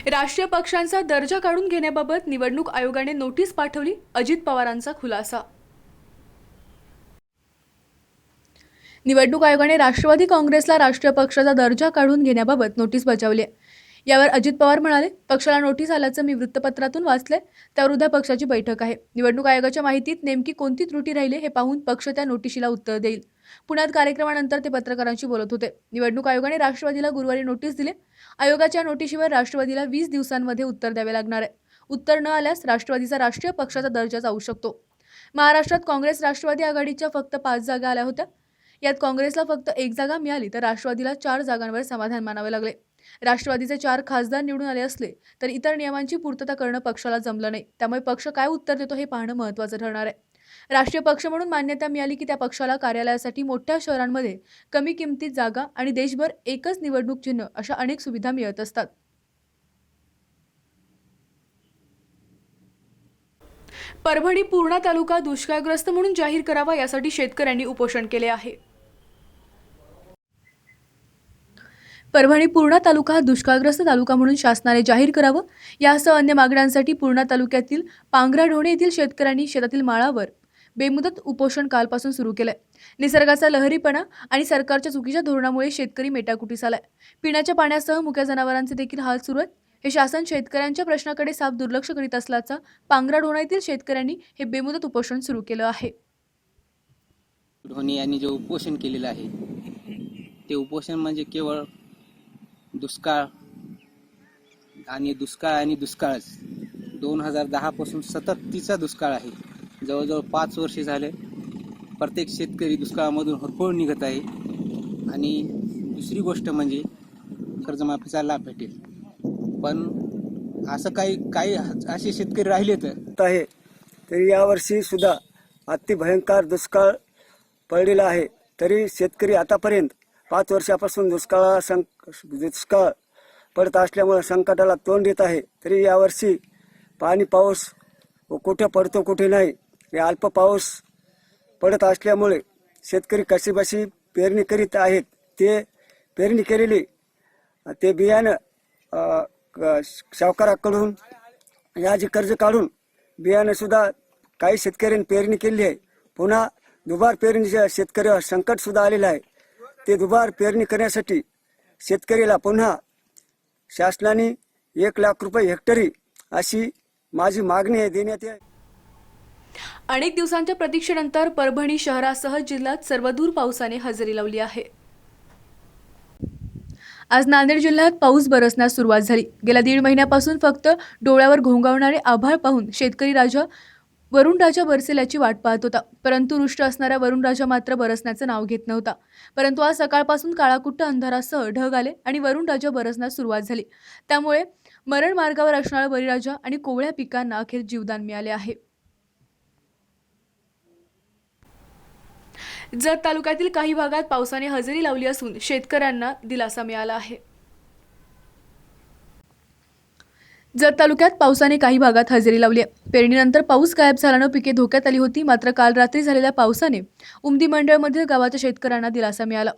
राष्ट्रीय पक्षांचा दर्जा काढून घेण्याबाबत निवडणूक आयोगाने नोटीस पाठवली. अजित पवारांचा खुलासा. निवडणूक आयोगाने राष्ट्रवादी काँग्रेसला राष्ट्रीय पक्षाचा दर्जा काढून घेण्याबाबत नोटीस बजावली आहे. यावर अजित पवार म्हणाले, पक्षाला नोटीस आल्याचं मी वृत्तपत्रातून वाचलंय. त्यावर उद्या पक्षाची बैठक आहे. निवडणूक आयोगाच्या माहितीत नेमकी कोणती त्रुटी राहिली हे पाहून पक्ष त्या नोटिशीला उत्तर देईल. पुण्यात कार्यक्रमानंतर ते पत्रकारांशी बोलत होते. निवडणूक आयोगाने राष्ट्रवादीला गुरुवारी नोटीस दिली. आयोगाच्या नोटिशीवर राष्ट्रवादीला 20 दिवसांमध्ये उत्तर द्यावे लागणार आहे. उत्तर न आल्यास राष्ट्रवादीचा राष्ट्रीय पक्षाचा दर्जा जाऊ शकतो. महाराष्ट्रात काँग्रेस राष्ट्रवादी आघाडीच्या फक्त 5 जागा आल्या होत्या. यात काँग्रेसला फक्त 1 जागा मिळाली तर राष्ट्रवादीला 4 जागांवर समाधान मानावे लागले. राष्ट्रवादीचे 4 खासदार निवडून आले असले तर इतर नियमांची पूर्तता करणं पक्षाला जमलं नाही. त्यामुळे पक्ष काय उत्तर देतो हे पाहणं महत्त्वाचं ठरणार आहे. राष्ट्रीय पक्ष म्हणून मान्यता मिळाली की त्या पक्षाला कार्यालयासाठी मोठ्या शहरांमध्ये कमी किमतीत जागा आणि देशभर एकच निवडणूक चिन्ह अशा अनेक सुविधा मिळत असतात. परभणी पूर्णा तालुका दुष्काळग्रस्त म्हणून जाहीर करावा यासाठी शेतकऱ्यांनी उपोषण केले आहे. परभणी पूर्णा तालुका हा दुष्काळग्रस्त तालुका म्हणून शासनाने जाहीर करावं यासह अन्य मागण्यांसाठी पूर्णा तालुक्यातील पांगराढोणे येथील शेतकऱ्यांनी शेतातील माळावर बेमुदत उपोषण कालपासून सुरू केलंय. निसर्गाचा लहरीपणा आणि सरकारच्या चुकीच्या धोरणामुळे शेतकरी मेटाकुटीस आलाय. पिण्याच्या पाण्यासह मुक्या जनावरांचे देखील हाल सुरू आहेत. हे शासन शेतकऱ्यांच्या प्रश्नाकडे साफ दुर्लक्ष करीत असल्याचा पांगराढोणा येथील शेतकऱ्यांनी हे बेमुदत उपोषण सुरू केलं आहे. ढोणे यांनी जे उपोषण केलेलं आहे ते उपोषण म्हणजे केवळ दुष्काळ आणि दुष्काळच 2010 पासून सतत तिचा दुष्काळ आहे. जवळजवळ 5 वर्षे झाले प्रत्येक शेतकरी दुष्काळामधून हरपळून निघत आहे. आणि दुसरी गोष्ट म्हणजे कर्जमाफीचा लाभ भेटेल, पण असं काही असे शेतकरी राहिले तर आहे. तरी यावर्षी सुद्धा अति भयंकर दुष्काळ पडलेला आहे. तरी शेतकरी आतापर्यंत 5 वर्षापासून दुष्काळ पडत असल्यामुळे संकटाला तोंड देत आहे. तरी यावर्षी पाऊस कुठे पडतो कुठे नाही, हे अल्प पाऊस पडत असल्यामुळे शेतकरी कशीबशी पेरणी करीत आहेत. ते पेरणी केलेली ते बियाणं सावकाराकडून याची कर्ज काढून बियाणं सुद्धा काही शेतकऱ्यांनी पेरणी केली आहे. पुन्हा दुबार पेरणीच्या शेतकऱ्यावर संकट सुद्धा आलेलं आहे. ते दुबार पेरणी करण्यासाठी शेतकऱ्याला पुन्हा शासनाने 1 लाख रुपये हेक्टरी अशी माझी मागणी आहे देण्यात येईल. अनेक दिवसांच्या प्रतीक्षेनंतर परभणी शहरासह जिल्ह्यात सर्वदूर पावसाने हजेरी लावली आहे. आज नांदेड जिल्ह्यात पाऊस बरसण्यास सुरुवात झाली. गेल्या 1.5 महिन्यापासून फक्त डोळ्यावर घोंगावणारे आभाळ पाहून शेतकरी राजा वरुणराजा बरसेल याची वाट पाहत होता. परंतु रुष्ट असणाऱ्या वरुणराजा मात्र बरसण्याचं नाव घेत नव्हता. परंतु आज सकाळपासून काळाकुट्ट अंधारासह ढग आले आणि वरुणराजा बरसण्यास सुरुवात झाली. त्यामुळे मरण मार्गावर असणारा बळीराजा आणि कोवळ्या पिकांना अखेर जीवदान मिळाले आहे. जत तालुक्यातील काही भागात पावसाने हजेरी लावली असून शेतकऱ्यांना दिलासा मिळाला आहे. जत तालुक्यात पावसाने काही भागात हजेरी लावली आहे. पेरणीनंतर पाऊस गायब झाल्यानं पिके धोक्यात आली होती. मात्र काल रात्री झालेल्या पावसाने उमदी मंडळमधील गावाच्या शेतकऱ्यांना दिलासा मिळाला.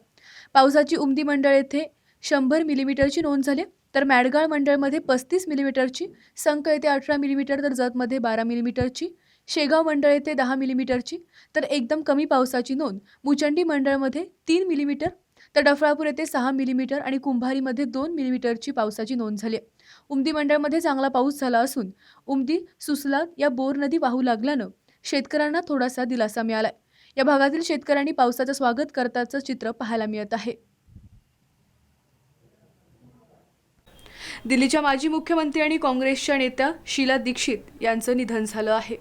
पावसाची उमदी मंडळ येथे 100 मिलीमीटरची नोंद झाली, तर मॅडगाळ मंडळमध्ये 35 मिलीमीटरची, संक येथे 18 मिलीमीटर, तर जतमध्ये 12 मिलीमीटरची, शेगाव मंडळ येथे 10 मिलीमीटरची, तर एकदम कमी पावसाची नोंद मुचंडी मंडळमध्ये 3 मिलीमीटर, तर डफळापूर येथे 6 मिलीमीटर आणि कुंभारीमध्ये 2 मिलीमीटरची पावसाची नोंद झाली. उमदी मंडळमध्ये चांगला पाऊस झाला असून उमदी सुसलाग या बोर नदी वाहू लागल्यानं शेतकऱ्यांना थोडासा दिलासा मिळालाय. या भागातील शेतकऱ्यांनी पावसाचं स्वागत करताचं चित्र पाहायला मिळत आहे. दिल्लीच्या माजी मुख्यमंत्री आणि काँग्रेसच्या नेत्या शीला दीक्षित यांचं निधन झालं आहे.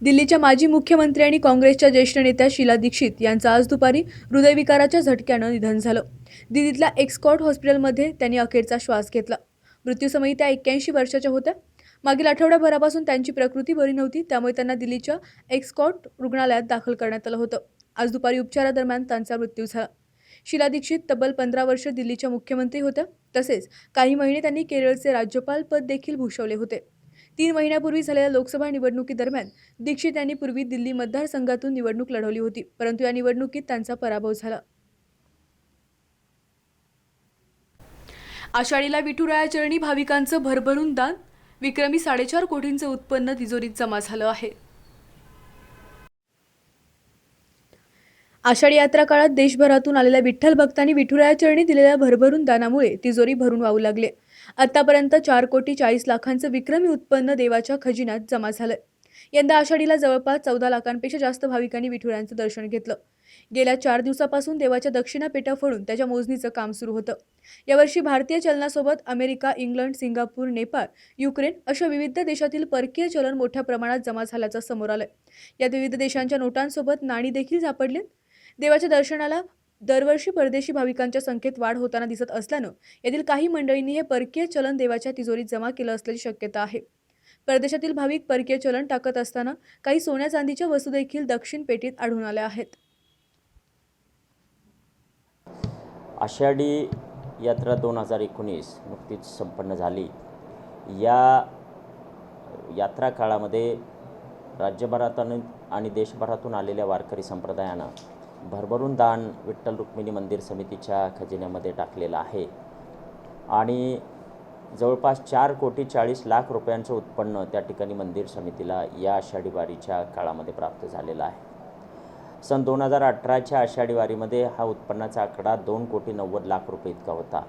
दिल्लीच्या माजी मुख्यमंत्री आणि काँग्रेसच्या ज्येष्ठ नेत्या शीला दीक्षित यांचं आज दुपारी हृदयविकाराच्या झटक्यानं निधन झालं. दिल्लीतल्या एक्सकॉट हॉस्पिटलमध्ये त्यांनी अखेरचा श्वास घेतला. मृत्यूसमयी त्या 81 वर्षाच्या होत्या. मागील आठवड्याभरापासून त्यांची प्रकृती बरी नव्हती, त्यामुळे त्यांना दिल्लीच्या एक्सकॉट रुग्णालयात दाखल करण्यात आलं होतं. आज दुपारी उपचारादरम्यान त्यांचा मृत्यू झाला. शीला दीक्षित तब्बल 15 वर्ष दिल्लीच्या मुख्यमंत्री होत्या. तसेच काही महिने त्यांनी केरळचे राज्यपाल पद देखील भूषवले होते. 3 महिन्यापूर्वी झालेल्या लोकसभा निवडणुकीदरम्यान दीक्षित यांनी पूर्वी दिल्ली मतदारसंघातून निवडणूक लढवली होती, परंतु या निवडणुकीत त्यांचा पराभव झाला. आषाढीला विठुरायाचरणी भाविकांचं भरभरून दान. विक्रमी 4.5 कोटींचं उत्पन्न तिजोरीत जमा झालं आहे. आषाढी यात्रा काळात देशभरातून आलेल्या विठ्ठल भक्तांनी विठुरायाचरणी दिलेल्या भरभरून दानामुळे तिजोरी भरून वाहू लागले. आतापर्यंत 4,40,00,000 विक्रमी उत्पन्न देवाच्या खजिन्यात जमा झालंय. यंदा आषाढीला जवळपास 14 लाखांपेक्षा जास्त भाविकांनी विठुरायांचं दर्शन घेतलं. गेल्या 4 दिवसापासून देवाच्या दक्षिणा पेट्या फोडून त्याच्या मोजणीचं काम सुरू होतं. यावर्षी भारतीय चलनासोबत America, England, Singapore, Nepal, Ukraine अशा विविध देशातील परकीय चलन मोठ्या प्रमाणात जमा झाल्याचं समोर आलंय. यात विविध देशांच्या नोटांसोबत नाणी देखील सापडलीत. देवाच्या दर्शनाला दरवर्षी परदेशी भाविकांच्या संख्येत वाढ होताना दिसत असल्यानं यातील काही मंडळींनी हे परकीय चलन देवाच्या तिजोरीत जमा केलं असल्याची शक्यता आहे. परदेशातील भाविक परकीय चलन टाकत असताना काही सोन्या चांदीच्या वस्तू देखील दक्षिण पेटीत आढळून आल्या आहेत. आषाढी यात्रा 2019 नुकतीच संपन्न झाली. या यात्रा काळामध्ये राज्यभरातून आणि देशभरातून आलेल्या वारकरी संप्रदायानं भरभरून दान विठ्ठल रुक्मिणी मंदिर समितीच्या खजिन्यामध्ये टाकलेलं आहे आणि जवळपास 4,40,00,000 रुपयांचं उत्पन्न त्या ठिकाणी मंदिर समितीला या आषाढी वारीच्या काळामध्ये प्राप्त झालेला आहे. सन 2018च्या आषाढी वारीमध्ये हा उत्पन्नाचा आकडा 2,90,00,000 रुपये इतका होता.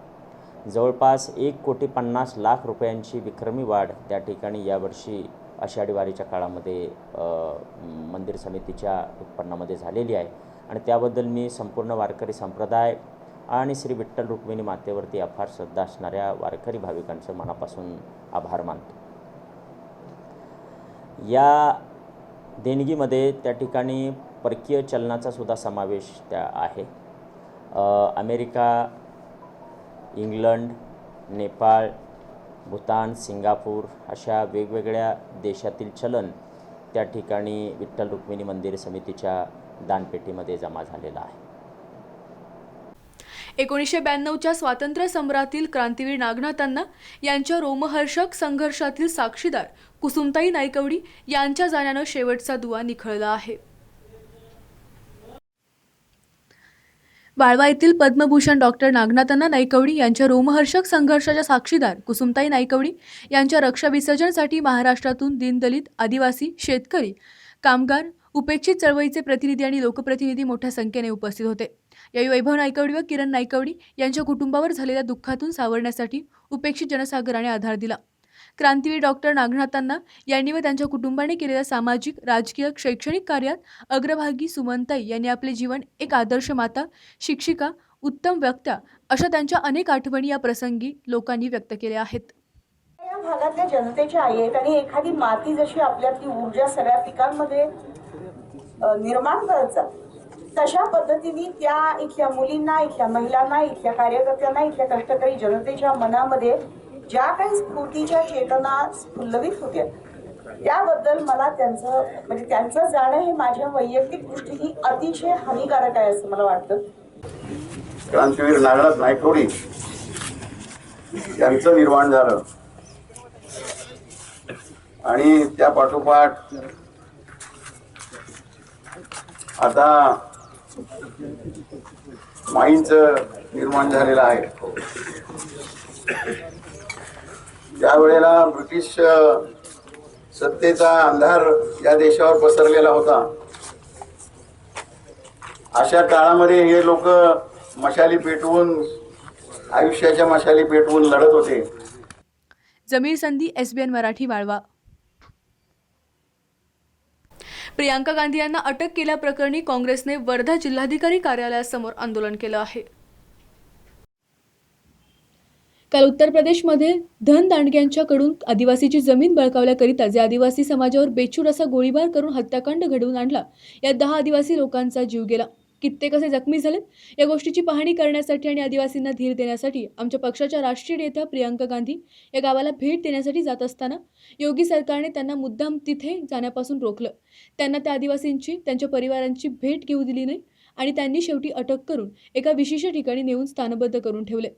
जवळपास 1,50,00,000 रुपयांची विक्रमी वाढ त्या ठिकाणी यावर्षी आषाढी वारीच्या काळामध्ये मंदिर समितीच्या उत्पन्नामध्ये झालेली आहे आणि त्याबद्दल मी संपूर्ण वारकरी संप्रदाय आणि श्री विठ्ठल रुक्मिणी मातेवरती अफाट श्रद्धा असणाऱ्या वारकरी भाविकांचं मनापासून आभार मानतो. या देणगीमध्ये त्या ठिकाणी परकीय चलनाचा सुद्धा समावेश त्या आहे. America, England, Nepal, Bhutan, Singapore अशा वेगवेगळ्या देशातील चलन त्या ठिकाणी विठ्ठल रुक्मिणी मंदिर समितीच्या दानपेटीमध्ये जमा झालेला आहे. 1992च्या स्वातंत्र्य सम्रातील क्रांतीवीर नागनाथांना यांच्या रोमहर्षक संघर्षातील साक्षीदार कुसुमताई नाईकवडी यांच्या जाण्यानं शेवटचा दुवा निखळला आहे. वाळवा येथील पद्मभूषण डॉक्टर नागनाथांना नाईकवडी यांच्या रोमहर्षक संघर्षाच्या साक्षीदार कुसुमताई नाईकवडी यांच्या रक्षा विसर्जनासाठी महाराष्ट्रातून दीनदलित, आदिवासी, शेतकरी, कामगार, उपेक्षित चळवळीचे प्रतिनिधी आणि लोकप्रतिनिधी मोठ्या संख्येने उपस्थित होते. यावेळी वैभव नाईकवडी व किरण नाईकवडी यांच्या कुटुंबावर झालेल्या दुःखातून सावरण्यासाठी उपेक्षित जनसागराने आधार दिला. क्रांतीवीर डॉक्टर नागनाथांना यांनी व त्यांच्या कुटुंबाने केलेल्या सामाजिक, राजकीय, शैक्षणिक कार्यात अग्रभागी सुमनताई यांनी आपले जीवन एक आदर्श माता, शिक्षिका, उत्तम वक्त्या अशा त्यांच्या अनेक आठवणी या प्रसंगी लोकांनी व्यक्त केल्या आहेत. या भागातल्या जनतेच्या आई आहेत आणि एखादी माती जशी आपल्यातली ऊर्जा सगळ्या पिकांमध्ये निर्माण करत जाते, तशा पद्धतीने त्या इथल्या मुलींना, इथल्या महिलांना, इथल्या कार्यकर्त्यांना, इथल्या कष्टकरी जनतेच्या मनामध्ये ज्या काही स्फूर्तीच्या चेतना फुलवित होत्या त्याबद्दल मला त्यांचं जाणं हे माझ्या वैयक्तिक दृष्टीने अतिशय हानिकारक आहे असं मला वाटतं. क्रांतीवीर नागनाथ नाईकवडी यांचं निर्माण झालं आणि त्या पाठोपाठ आता माईंचं निर्माण झालेलं आहे. त्यावेळेला ब्रिटिश सत्तेचा अंधार या देशावर पसरलेला होता. अशा काळामध्ये हे लोक मशाली पेटवून, आयुष्याच्या मशाली पेटवून लढत होते. जमीर संधी, SBN मराठी, वाळवा. प्रियांका गांधी यांना अटक केल्याप्रकरणी काँग्रेसने वर्धा जिल्हाधिकारी कार्यालयासमोर आंदोलन केलं आहे. काल उत्तर प्रदेशमध्ये धन दांडग्यांच्याकडून आदिवासीची जमीन बळकावल्याकरिता जे आदिवासी समाजावर बेछूट असा गोळीबार करून हत्याकांड घडवून आणला, यात 10 आदिवासी लोकांचा जीव गेला, कित्येक असे जखमी झालेत. या गोष्टीची पाहणी करण्यासाठी आणि आदिवासींना धीर देण्यासाठी आमच्या पक्षाच्या राष्ट्रीय नेत्या प्रियांका गांधी या गावाला भेट देण्यासाठी जात असताना योगी सरकारने त्यांना मुद्दाम तिथे जाण्यापासून रोखलं. त्यांना त्या आदिवासींची त्यांच्या परिवारांची भेट घेऊ दिली नाही आणि त्यांनी शेवटी अटक करून एका विशिष्ट ठिकाणी नेऊन स्थानबद्ध करून ठेवले.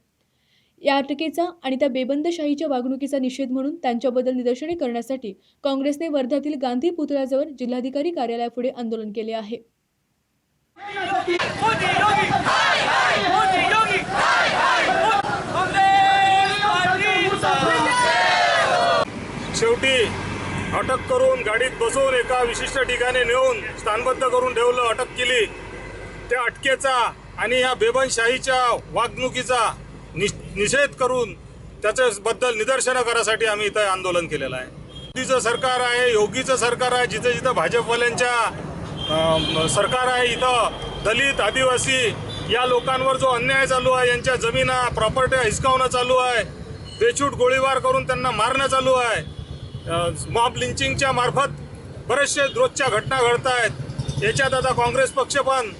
या अटकेचा आणि त्या बेबंदशाहीच्या वागणुकीचा निषेध म्हणून त्यांच्याबद्दल निदर्शने करण्यासाठी काँग्रेसने वर्ध्यातील गांधी पुतळ्याजवळ जिल्हाधिकारी कार्यालयापुढे आंदोलन केले आहे. शेवटी अटक करून गाडीत बसवून एका विशिष्ट ठिकाणी नेऊन स्थानबद्ध करून ठेवलं, अटक केली. त्या अटकेचा आणि या बेबंदशाहीच्या वागणुकीचा निषेध करून त्याच्याबद्दल निदर्शनं करायसाठी आम्ही इथं आंदोलन केलेलं आहे. मोदीचं सरकार आहे, योगीचं सरकार आहे, जिथं जिथं भाजपवाल्यांच्या सरकार आहे, इथं दलित आदिवासी या लोकांवर जो अन्याय चालू आहे, यांच्या जमिना प्रॉपर्टी हिसकावणं चालू आहे, बेछूट गोळीबार करून त्यांना मारणं चालू आहे, मॉब लिंचिंगच्या मार्फत बरेचसे रोजच्या घटना घडत आहेत. याच्यात आता काँग्रेस पक्ष पण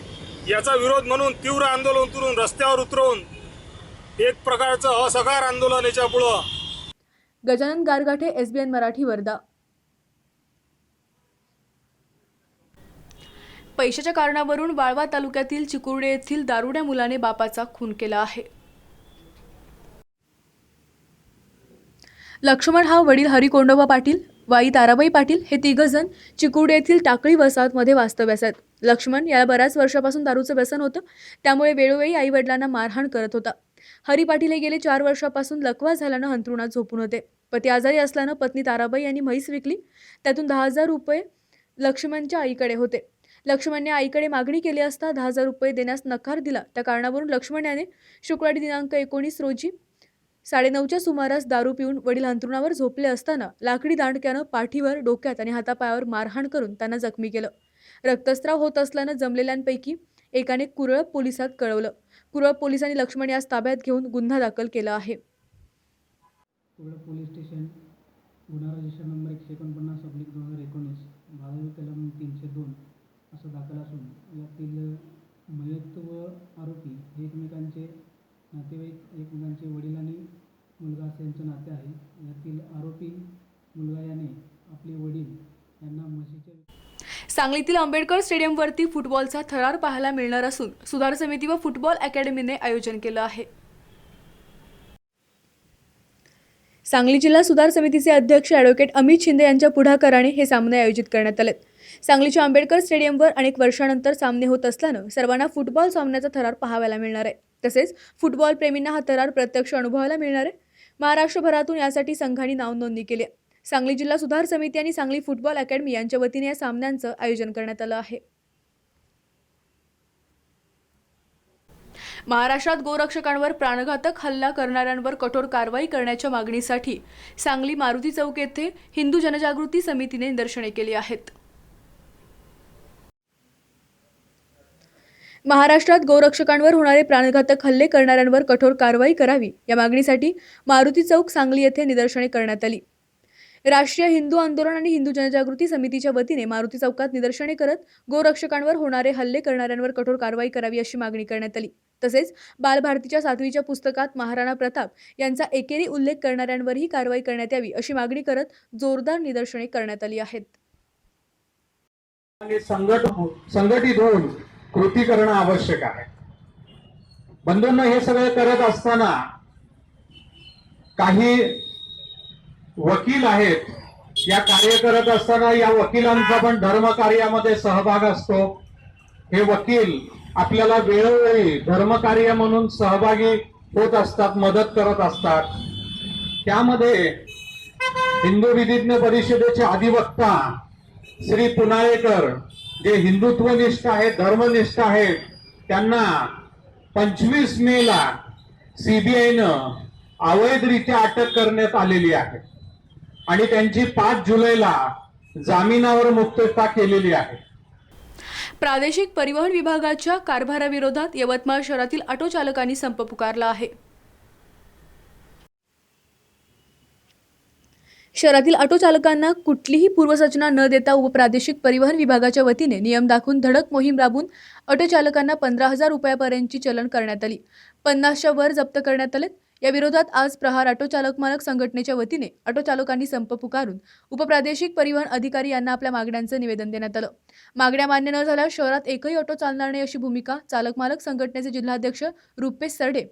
याचा विरोध म्हणून तीव्र आंदोलन करून रस्त्यावर उतरवून एक प्रकारचं असहकार आंदोलन याच्या पुढं. गजानन गारगाठे, SBN मराठी, वर्धा. पैशाच्या कारणावरून वाळवा तालुक्यातील चिकुर्डे येथील दारुड्या मुलाने बापाचा खून केला आहे. लक्ष्मण हा वडील हरिकोंडोबा पाटील, वाई ताराबाई पाटील हे तिघजण चिकुर्डे येथील टाकळी वसाहतमध्ये वास्तव्यास आहेत. लक्ष्मण याला बऱ्याच वर्षापासून दारूचं व्यसन होतं, त्यामुळे वेळोवेळी आई वडिलांना मारहाण करत होता. हरी पाटील हे गेले 4 वर्षापासून लकवा झाल्यानं अंथरुणात झोपून होते. पती आजारी असल्यानं पत्नी ताराबाई यांनी म्हैस विकली. त्यातून 10,000 रुपये लक्ष्मणच्या आईकडे होते. लक्ष्मणने आईकडे मागणी केली असता 10,000 रुपये देण्यास नकार दिला. त्या कारणावरून लक्ष्मण याने शुक्रवारी दिनांक 19 रोजी 9:30च्या सुमारास दारू पिऊन वडील अंथरुणावर झोपले असताना लाकडी दांडक्यानं पाठीवर, डोक्यात आणि हातापायावर मारहाण करून त्यांना जखमी केलं. रक्तस्राव होत असल्यानं जमलेल्यांपैकी एकाने कुरळप पोलिसात कळवलं. कुरळप पोलिसांनी लक्ष्मण यास ताब्यात घेऊन गुन्हा दाखल केला आहे. कुरळप पोलीस स्टेशन गुन्हा रजिस्टर नंबर 149/2019 भावी कलम 302 असं दाखल असून यातील मयत व आरोपी हे एकमेकांचे नातेवाईक, एकमेकांचे वडील आणि मुलगा असे यांचे नाते आहे. यातील आरोपी मुलगा याने आपले वडील यांना म्हशीच्या सांगलीतील आंबेडकर स्टेडियमवरती फुटबॉलचा थरार पाहायला मिळणार असून सुधार समिती व फुटबॉल अकॅडमीने आयोजन केलं आहे. सांगली जिल्हा सुधार समितीचे अध्यक्ष ॲडव्होकेट अमित शिंदे यांच्या पुढाकाराने हे सामने आयोजित करण्यात आले. सांगलीच्या आंबेडकर स्टेडियमवर अनेक वर्षानंतर सामने होत असल्यानं सर्वांना फुटबॉल सामन्याचा थरार पाहायला मिळणार आहे. तसेच फुटबॉल प्रेमींना हा थरार प्रत्यक्ष अनुभवायला मिळणार आहे. महाराष्ट्रभरातून यासाठी संघांनी नावनोंदणी केली आहे. सांगली जिल्हा सुधार समिती आणि सांगली फुटबॉल अकॅडमी यांच्या वतीने या सामन्यांचं आयोजन करण्यात आलं आहे. महाराष्ट्रात गोरक्षकांवर प्राणघातक हल्ला करणाऱ्यांवर कठोर कारवाई करण्याच्या मागणीसाठी सांगली मारुती चौक येथे हिंदू जनजागृती समितीने निदर्शने केली आहेत. महाराष्ट्रात गोरक्षकांवर होणारे प्राणघातक हल्ले करणाऱ्यांवर कठोर कारवाई करावी या मागणीसाठी मारुती चौक सांगली येथे निदर्शने करण्यात आली. राष्ट्रीय हिंदू आंदोलन आणि हिंदू जनजागृती समितीच्या वतीने मारुती चौकात निदर्शने करत गोरक्षकांवर होणारे हल्ले करणाऱ्यांवर कठोर कारवाई करावी अशी मागणी करण्यात आली. तसेच बालभारतीच्या 7वीच्या पुस्तकात महाराणा प्रताप यांचा एकेरी उल्लेख करणाऱ्यांवरही कारवाई करण्यात यावी अशी मागणी करत जोरदार निदर्शने करण्यात आली आहेत. संघटित होऊन कृती करणं आवश्यक आहे. बंधूंना हे सगळं करत असताना काही वकील आहेत, या कार्य करत असताना या वकिलांचा पण धर्म कार्यामध्ये सहभाग असतो. हे वकील आपल्याला वेळोवेळी धर्म कार्य म्हणून सहभागी होत असतात, मदत करत असतात. त्यामध्ये हिंदू विधिज्ञ परिषदेचे अधिवक्ता श्री पुनाळेकर जे हिंदुत्वनिष्ठ आहेत, धर्मनिष्ठ आहेत, त्यांना 25 मेला CBIनं अवैधरित्या अटक करण्यात आलेली आहे आणि त्यांची 5 जुलैला जामिनावर मुक्तता केलेली आहे. प्रादेशिक परिवहन विभागाच्या कारभाराविरोधात यवतमाळ शहरातील ऑटो चालकांनी संप पुकारला आहे. शहरातील ऑटो चालकांना कुठलीही पूर्वसूचना न देता उपप्रादेशिक परिवहन विभागाच्या वतीने नियम दाखवून धडक मोहीम राबवून ऑटो चालकांना 15,000 रुपयापर्यंतची चलन करण्यात आली. 50च्या वर जप्त करण्यात आले. या विरोधात आज प्रहार ऑटो चालक मालक संघटनेच्या वतीने ऑटो चालकांनी संप पुकारून उपप्रादेशिक परिवहन अधिकारी यांना आपल्या मागण्यांचं निवेदन देण्यात आलं. मागण्या मान्य न झाल्यास शहरात एकही ऑटो चालणार नाही अशी भूमिका चालक मालक संघटनेचे जिल्हाध्यक्ष रुपेश सरडे,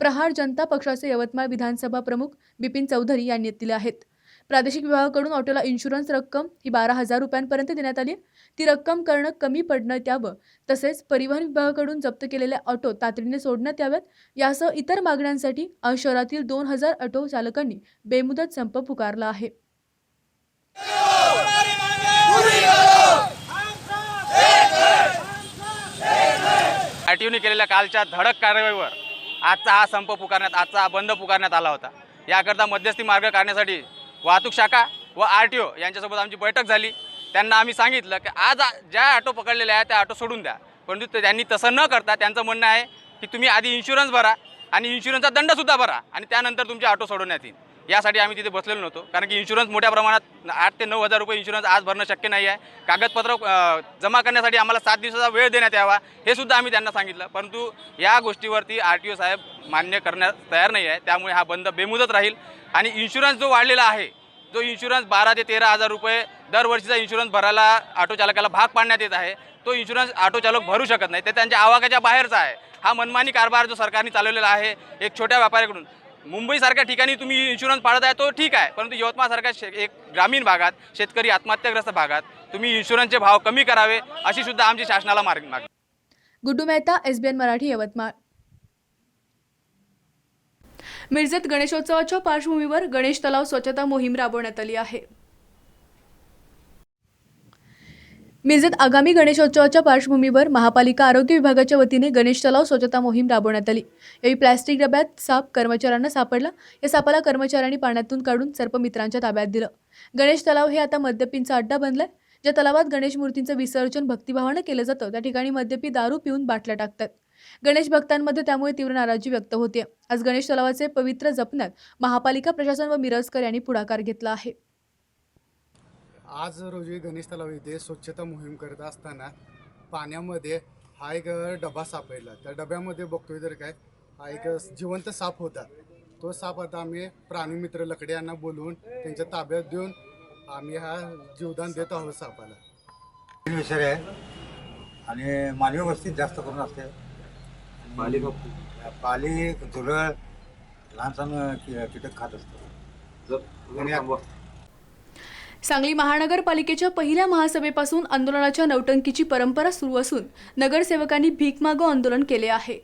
प्रहार जनता पक्षाचे यवतमाळ विधानसभा प्रमुख बिपिन चौधरी यांनी दिले आहेत. प्रादेशिक विभागाकडून ऑटोला इन्शुरन्स रक्कम ही 12,000 रुपयांपर्यंत देण्यात आली. ती रक्कम करणं कमी पडण्यात यावं, तसेच परिवहन विभागाकडून जप्त केलेल्या ऑटो तातडीने सोडण्यात याव्यात यासह इतर मागण्यांसाठी आज शहरातील 2,000 ऑटो चालकांनी बेमुदत संप पुकारला आहे. आरटीओने केलेल्या कालच्या धडक कारवाईवर आजचा हा संप पुकारण्यात, आजचा हा बंद पुकारण्यात आला होता. याकरता मध्यस्थी मार्ग काढण्यासाठी वाहतूक शाखा व आरटीओ यांच्यासोबत आमची बैठक झाली. त्यांना आम्ही सांगितलं की आज ज्या ऑटो पकडलेले आहेत त्या ऑटो सोडून द्या, परंतु त्यांनी तसं न करता त्यांचं म्हणणं आहे की तुम्ही आधी इन्शुरन्स भरा आणि इन्शुरन्सचा दंडसुद्धा भरा आणि त्यानंतर तुमचे ऑटो सोडवण्यात येईल. यासाठी आम्ही तिथे बसलेलो नव्हतो, कारण की इन्शुरन्स मोठ्या प्रमाणात 8,000 ते 9,000 रुपये इन्शुरन्स आज भरणं शक्य नाही आहे. कागदपत्र जमा करण्यासाठी आम्हाला 7 दिवसाचा वेळ देण्यात यावा हे सुद्धा आम्ही त्यांना सांगितलं, परंतु या गोष्टीवरती आरटीओ साहेब मान्य करण्यास तयार नाही आहे. त्यामुळे हा बंद बेमुदत राहील आणि इन्शुरन्स जो वाढलेला आहे, जो इन्शुरन्स 12,000 ते 13,000 रुपये दरवर्षीचा इन्शुरन्स भरायला ऑटो चालकाला भाग पाडण्यात येत आहे, तो इन्शुरन्स ऑटो चालक भरू शकत नाही. ते त्यांच्या आवाक्याच्या बाहेरचा आहे. हा मनमानी कारभार जो सरकारने चालवलेला आहे एक छोट्या व्यापाऱ्याकडून. मुंबईसारख्या ठिकाणी तुम्ही इन्शुरन्स पाडत आहे तो ठीक आहे, परंतु यवतमाळसारख्या एक ग्रामीण भागात, शेतकरी आत्महत्याग्रस्त भागात तुम्ही इन्शुरन्सचे भाव कमी करावे अशी सुद्धा आमची शासनाला मागणी. गुड्डू मेहता, SBN मराठी, यवतमाळ. मिरजेत गणेशोत्सवाच्या पार्श्वभूमीवर गणेश तलाव स्वच्छता मोहीम राबवण्यात आली आहे. मिरजेत आगामी गणेशोत्सवाच्या पार्श्वभूमीवर महापालिका आरोग्य विभागाच्या वतीने गणेश तलाव स्वच्छता मोहीम राबवण्यात आली. यावेळी प्लॅस्टिक डब्यात साप कर्मचाऱ्यांना सापडला. या सापाला कर्मचाऱ्यांनी पाण्यातून काढून सर्पमित्रांच्या ताब्यात दिलं. गणेश तलाव हे आता मद्यपींचा अड्डा बनलाय. ज्या तलावात गणेश मूर्तींचं विसर्जन भक्तिभावानं केलं जातं त्या ठिकाणी मद्यपी दारू पिऊन बाटल्या टाकतात. गणेश भक्तांमध्ये त्यामुळे तीव्र नाराजी व्यक्त होते. आज गणेश तलावाचे पवित्र जपण्यात महापालिका प्रशासन व मिरजकर यांनी पुढाकार घेतला आहे. आज रोजी गणेश तलाव येथे स्वच्छता मोहीम करत असताना पाण्यामध्ये हा एक डबा सापडला. त्या डब्यामध्ये बघतोय तर काय हा एक जिवंत साप होता. तो साप आता आम्ही प्राणीमित्र लकडे यांना बोलवून त्यांच्या ताब्यात देऊन आम्ही हा जीवदान देत आहोत सापाला. विषय आहे आणि मानवी वस्तीत जास्त करून असते. पाली झुरळ लहान कीटक खात असतो. सांगली महानगरपालिकेच्या पहिल्या महासभेपासून आंदोलनाच्या नौटंकीची परंपरा सुरू असून नगरसेवकांनी भीक मागो आंदोलन केले आहे.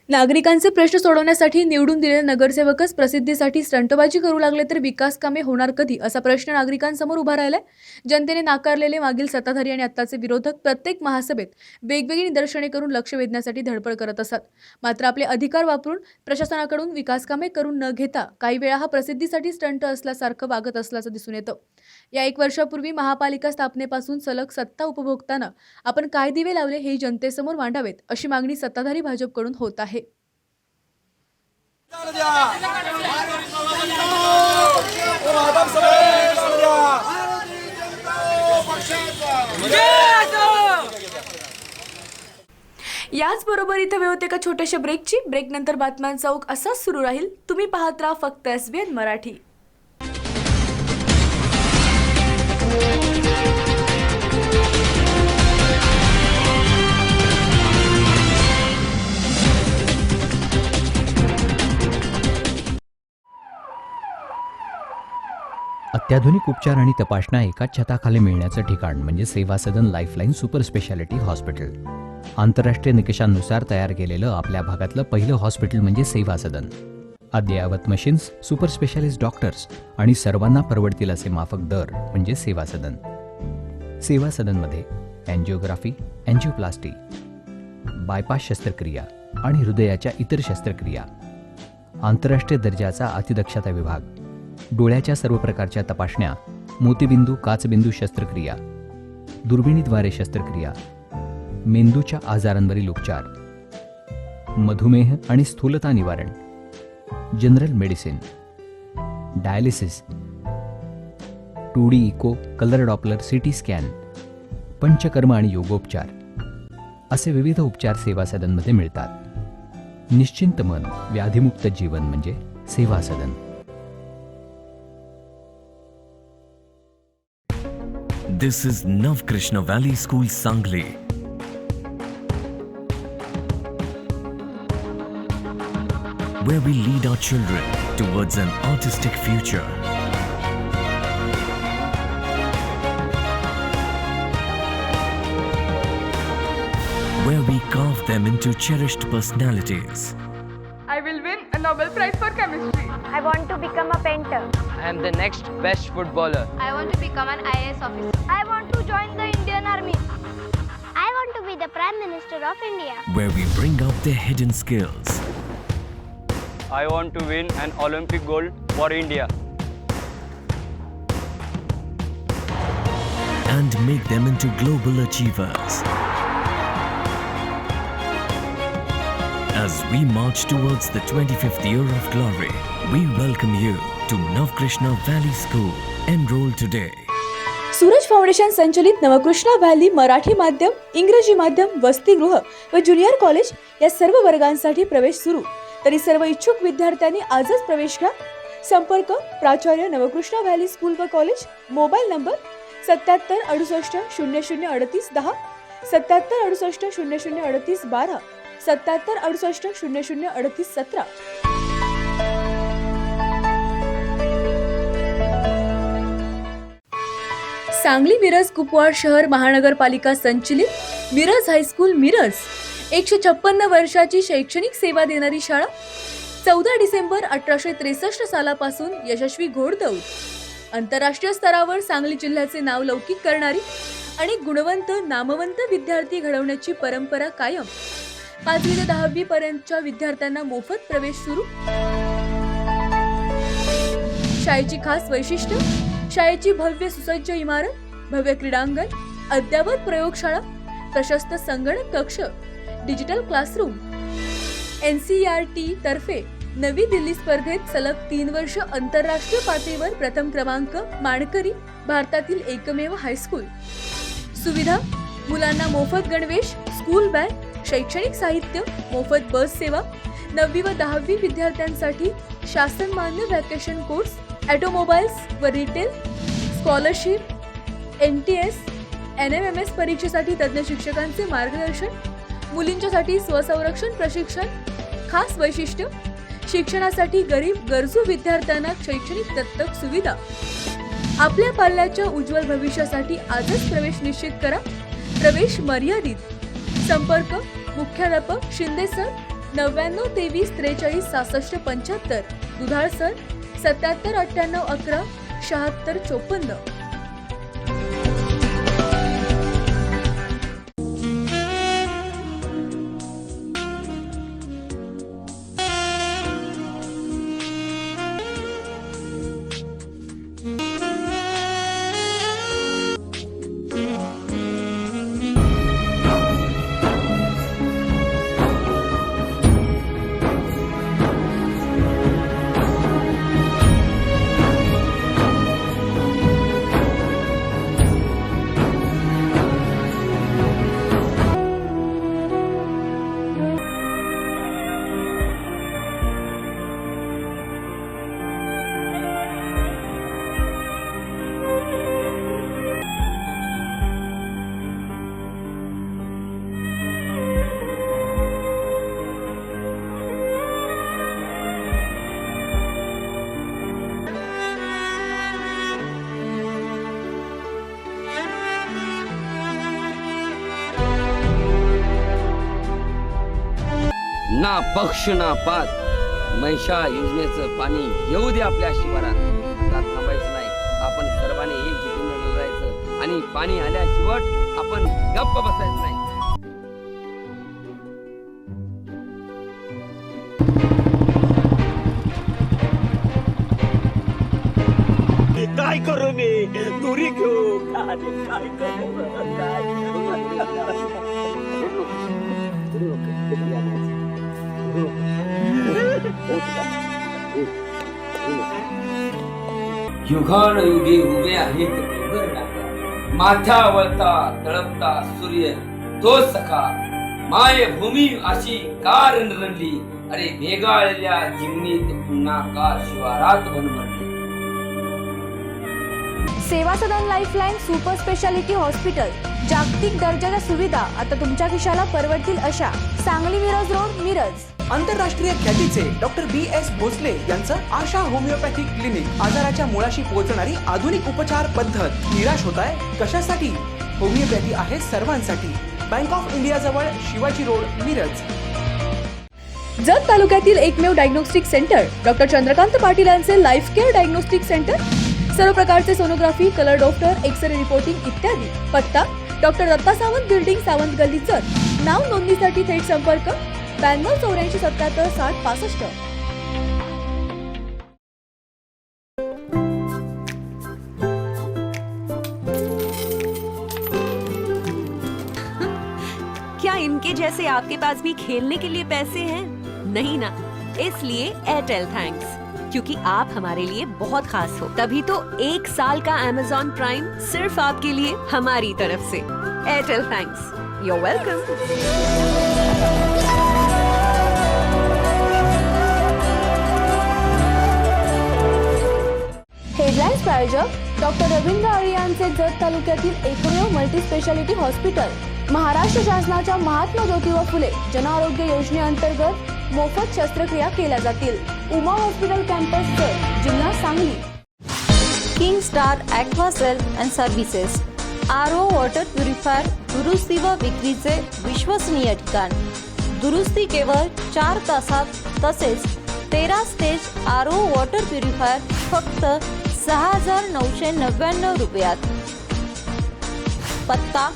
नागरिकांचे प्रश्न सोडवण्यासाठी निवडून दिलेले नगरसेवकच प्रसिद्धीसाठी स्टंटबाजी करू लागले तर विकास कामे होणार कधी असा प्रश्न नागरिकांसमोर उभा राहिलाय. जनतेने नाकारलेले मागील सत्ताधारी आणि आत्ताचे विरोधक प्रत्येक महासभेत वेगवेगळी निदर्शने करून लक्ष वेधण्यासाठी धडपड करत असतात. मात्र आपले अधिकार वापरून प्रशासनाकडून विकास कामे करून न घेता काही वेळा हा प्रसिद्धीसाठी स्टंट असल्यासारखं वागत असल्याचं दिसून येतं. या 1 वर्षापूर्वी महापालिका स्थापनेपासून सलग सत्ता उपभोगताना आपण काय दिवे लावले हे जनतेसमोर मांडावेत अशी मागणी सत्ताधारी भाजपकडून होत आहे. याचबरोबर इथं वेळ होते एका छोट्याशा ब्रेकची. ब्रेकनंतर बातम्यांचा ओघ असाच सुरू राहील. तुम्ही पाहत राहा फक्त SBN मराठी. अत्याधुनिक उपचार आणि तपासण्या एकाच छताखाली मिळण्याचं ठिकाण म्हणजे सेवा सदन लाईफलाईन सुपर स्पेशालिटी हॉस्पिटल. आंतरराष्ट्रीय निकषांनुसार तयार केलेलं आपल्या भागातलं पहिलं हॉस्पिटल म्हणजे सेवा सदन. अद्ययावत मशीन्स, सुपर स्पेशालिस्ट डॉक्टर्स आणि सर्वांना परवडतील असे माफक दर म्हणजे सेवा सदन. सेवा सदनमध्ये अँजिओग्राफी, अँजिओप्लास्टी, बायपास शस्त्रक्रिया आणि हृदयाच्या इतर शस्त्रक्रिया, आंतरराष्ट्रीय दर्जाचा अतिदक्षता विभाग, डोळ्याच्या सर्व प्रकारच्या तपासण्या, मोतीबिंदू काचबिंदू शस्त्रक्रिया, दुर्बिणीद्वारे शस्त्रक्रिया, मेंदूच्या आजारांवरील उपचार, मधुमेह आणि स्थूलता निवारण, general medicine, dialysis, 2D echo, colour Doppler, CT scan, panchakarma आणि योगोपचार असे विविध उपचार सेवा सदनमध्ये मिळतात. निश्चिंत मन, व्याधिमुक्त जीवन म्हणजे सेवा सदन. This is Navkrishna Valley School, Sangli. Where we lead our children towards an artistic future. Where we carve them into cherished personalities. I will win a Nobel Prize for Chemistry. I want to become a painter. I am the next best footballer. I want to become an IAS officer. I want to join the Indian Army. I want to be the Prime Minister of India. Where we bring out their hidden skills. I want to win an Olympic gold for India. And make them into global achievers. As we march towards the 25th year of glory, we welcome you to Navkrishna Valley School. Enroll today. Suraj foundation संचलित Navkrishna valley Marathi माध्यम, इंग्रजी माध्यम, वसतिगृह व junior college या सर्व वर्गांसाठी प्रवेश सुरू. तरी सर्व इच्छुक विद्यार्थ्यांनी आजच प्रवेश घ्या. संपर्क प्राचार्य नवकृष्णा व्हॅली स्कूल व college. Mobile number 77 68 00 38 10, 77 68 00 38 12, 77 68 00 38 17. Sangli Miraj Kupwad शहर महानगरपालिका संचलित मिरज हायस्कूल मिरज 156 वर्षाची शैक्षणिक सेवा देणारी शाळा. 14 डिसेंबर 1863 सालापासून यशस्वी घोडदौड. आंतरराष्ट्रीय स्तरावर सांगली जिल्ह्याचे नाव लौकिक करणारी आणि गुणवंत नामवंत विद्यार्थी घडवण्याची परंपरा कायम. 5वी ते 10वी पर्यंतच्या विद्यार्थ्यांना मोफत प्रवेश सुरू. शाळेची खास वैशिष्ट्य: शाळेची भव्य सुसज्ज इमारत, भव्य क्रीडांगण, अद्ययावत प्रयोगशाळा, प्रशस्त संगणक कक्ष, डिजिटल क्लासरूम. NCERT तर्फे नवी दिल्ली स्पर्धेत सलग 3 वर्ष आंतरराष्ट्रीय पातळीवर प्रथम क्रमांक मानकरी भारतातील एकमेव हायस्कूल. सुविधा: मुलांना मोफत गणवेश, स्कूल बॅग, शैक्षणिक साहित्य, मोफत बस सेवा. 9वी व 10वी विद्यार्थ्यांसाठी शासन मान्य व्हॅकेशन कोर्स, ऑटोमोबाईल्स व रिटेल, स्कॉलरशिप, NTS, NMMS परीक्षेसाठी तज्ज्ञ शिक्षकांचे मार्गदर्शन. मुलींच्यासाठी स्वसंरक्षण प्रशिक्षण. खास वैशिष्ट्य: शिक्षणासाठी गरीब गरजू विद्यार्थ्यांना शैक्षणिक दत्तक सुविधा. आपल्या पाल्याच्या उज्ज्वल भविष्यासाठी आजच प्रवेश निश्चित करा. प्रवेश मर्यादित. संपर्क मुख्याध्यापक शिंदे सर 99 23 43 66 75, दुधाळ सर 77 98 11 76 54. ना पक्ष ना पात, मैशा योजनेचं पाणी येऊ दे आपल्या शिवारात. आता थांबायचं नाही, आपण सर्वांनी एकजुटीने लढायचं आणि पाणी आल्याशिवाय आपण गप्प बसायचं नाही. काय करू मी दुरी घेऊ काय करू युगानुयुगे उभे आहेत डोंगर टाका माथ्यावरता तळपता सूर्य तो सखा माय भूमी अशी का रणरली अरे भेगाळलेल्या जिमनीत पुन्हा का शिवारात बनवली. सेवा सदन लाईफलाईन सुपर स्पेशालिटी हॉस्पिटल जागतिक दर्जाच्या सुविधा आता तुमच्या खिशाला परवडतील अशा. सांगली मिरज रोड मिरज. आंतरराष्ट्रीय ख्यातीचे डॉक्टर BS भोसले यांचं आशा होमिओपॅथिक क्लिनिक आजाराच्या मुळाशी पोहोचणारी आधुनिक उपचार पद्धत. निराश होताय कशासाठी? होमिओपॅथी आहे सर्वांसाठी. बँक ऑफ इंडिया जवळ शिवाजी रोड मिरज. जत तालुक्यातील एकमेव diagnostic centre doctor Chandrakant Patil यांचे लाईफ केअर डायग्नोस्टिक सेंटर. सर्व प्रकारचे sonography, colour doctor, x ray reporting इत्यादी. पत्ता डॉक्टर दत्ता सावंत बिल्डिंग, सावंत गल्ली, जत. नाव नोंदणीसाठी थेट संपर्क 92 84 77 60 65. क्या इनके जैसे आपके पास भी खेलने के लिए पैसे हैं? नहीं ना, इसलिए एयरटेल थैंक्स, क्योंकि आप हमारे लिए बहुत खास हो. तभी तो 1 साल का Amazon प्राइम सिर्फ आपके लिए हमारी तरफ से. Airtel thanks, you're welcome. Headlines प्रायोजक डॉक्टर रवींद्र आळे यांचे जत तालुक्यातील एकमेव मल्टी स्पेशालिटी हॉस्पिटल. महाराष्ट्र शासनाच्या महात्मा ज्योतिबा फुले जनआरोग्य योजनेअंतर्गत मोफत शस्त्रक्रिया केल्या जातील. उमा हॉस्पिटल कॅम्पस जत, जिल्हा Sangli. King star Aquacel and services, RO water purifier दुरुस्ती व विक्रीचे विश्वसनीय ठिकाण. दुरुस्ती केवळ 4 तासात, तसेच 13 स्टेज RO वॉटर प्युरिफायर फक्त 6,999 रुपयात. पत्ता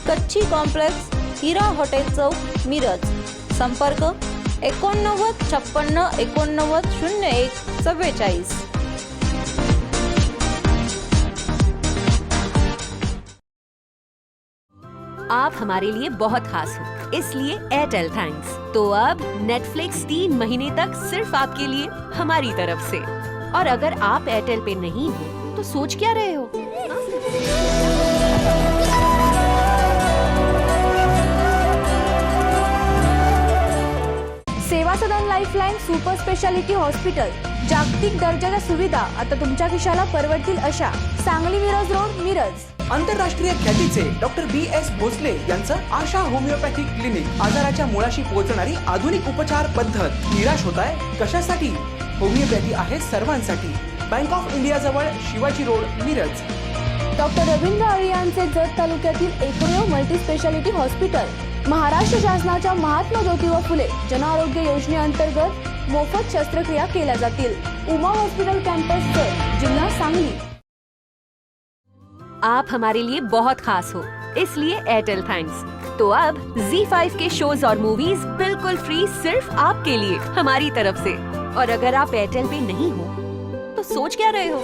कच्ची कॉम्प्लेक्स, हिरा हॉटेल चौक, मिरज. संपर्क 89 56 89 01 44. आप हमारे लिए बहुत खास हो, इसलिए एयरटेल थैंक्स. तो अब नेटफ्लिक्स 3 महीने तक सिर्फ आपके लिए हमारी तरफ से. और अगर आप एयरटेल पे नहीं हो तो सोच क्या रहे हो? सेवा सदन लाईफलाईन सुपर स्पेशालिटी हॉस्पिटल जागतिक दर्जाच्या सुविधा आता तुमच्या खिशाला परवडतील अशा. सांगली मिरज रोड मिरज. आंतरराष्ट्रीय ख्यातीचे डॉक्टर BS भोसले यांचं आशा होमिओपॅथिक क्लिनिक आजाराच्या मुळाशी पोहोचणारी आधुनिक उपचार पद्धत. निराश होताय कशासाठी? होमिओपॅथी आहे सर्वांसाठी. बँक ऑफ इंडिया जवळ शिवाजी रोड मिरज. डॉक्टर रवींद्र आळे यांचे जत तालुक्यातील एकमेव मल्टी स्पेशालिटी हॉस्पिटल. महाराष्ट्र शासनाच्या महात्मा ज्योतिबा फुले जनआरोग्य योजनेअंतर्गत मोफत शस्त्रक्रिया केल्या जातील. उमा हॉस्पिटल कॅम्पस जत, जिल्हा सांगली. आप हमारे लिए बहुत खास हो, इसलिए एयरटेल थैंक्स. तो अब ZEE5 के शोज और मूवीज बिल्कुल फ्री सिर्फ आपके लिए हमारी तरफ से. और अगर आप एयरटेल पे नहीं हो तो सोच क्या रहे हो?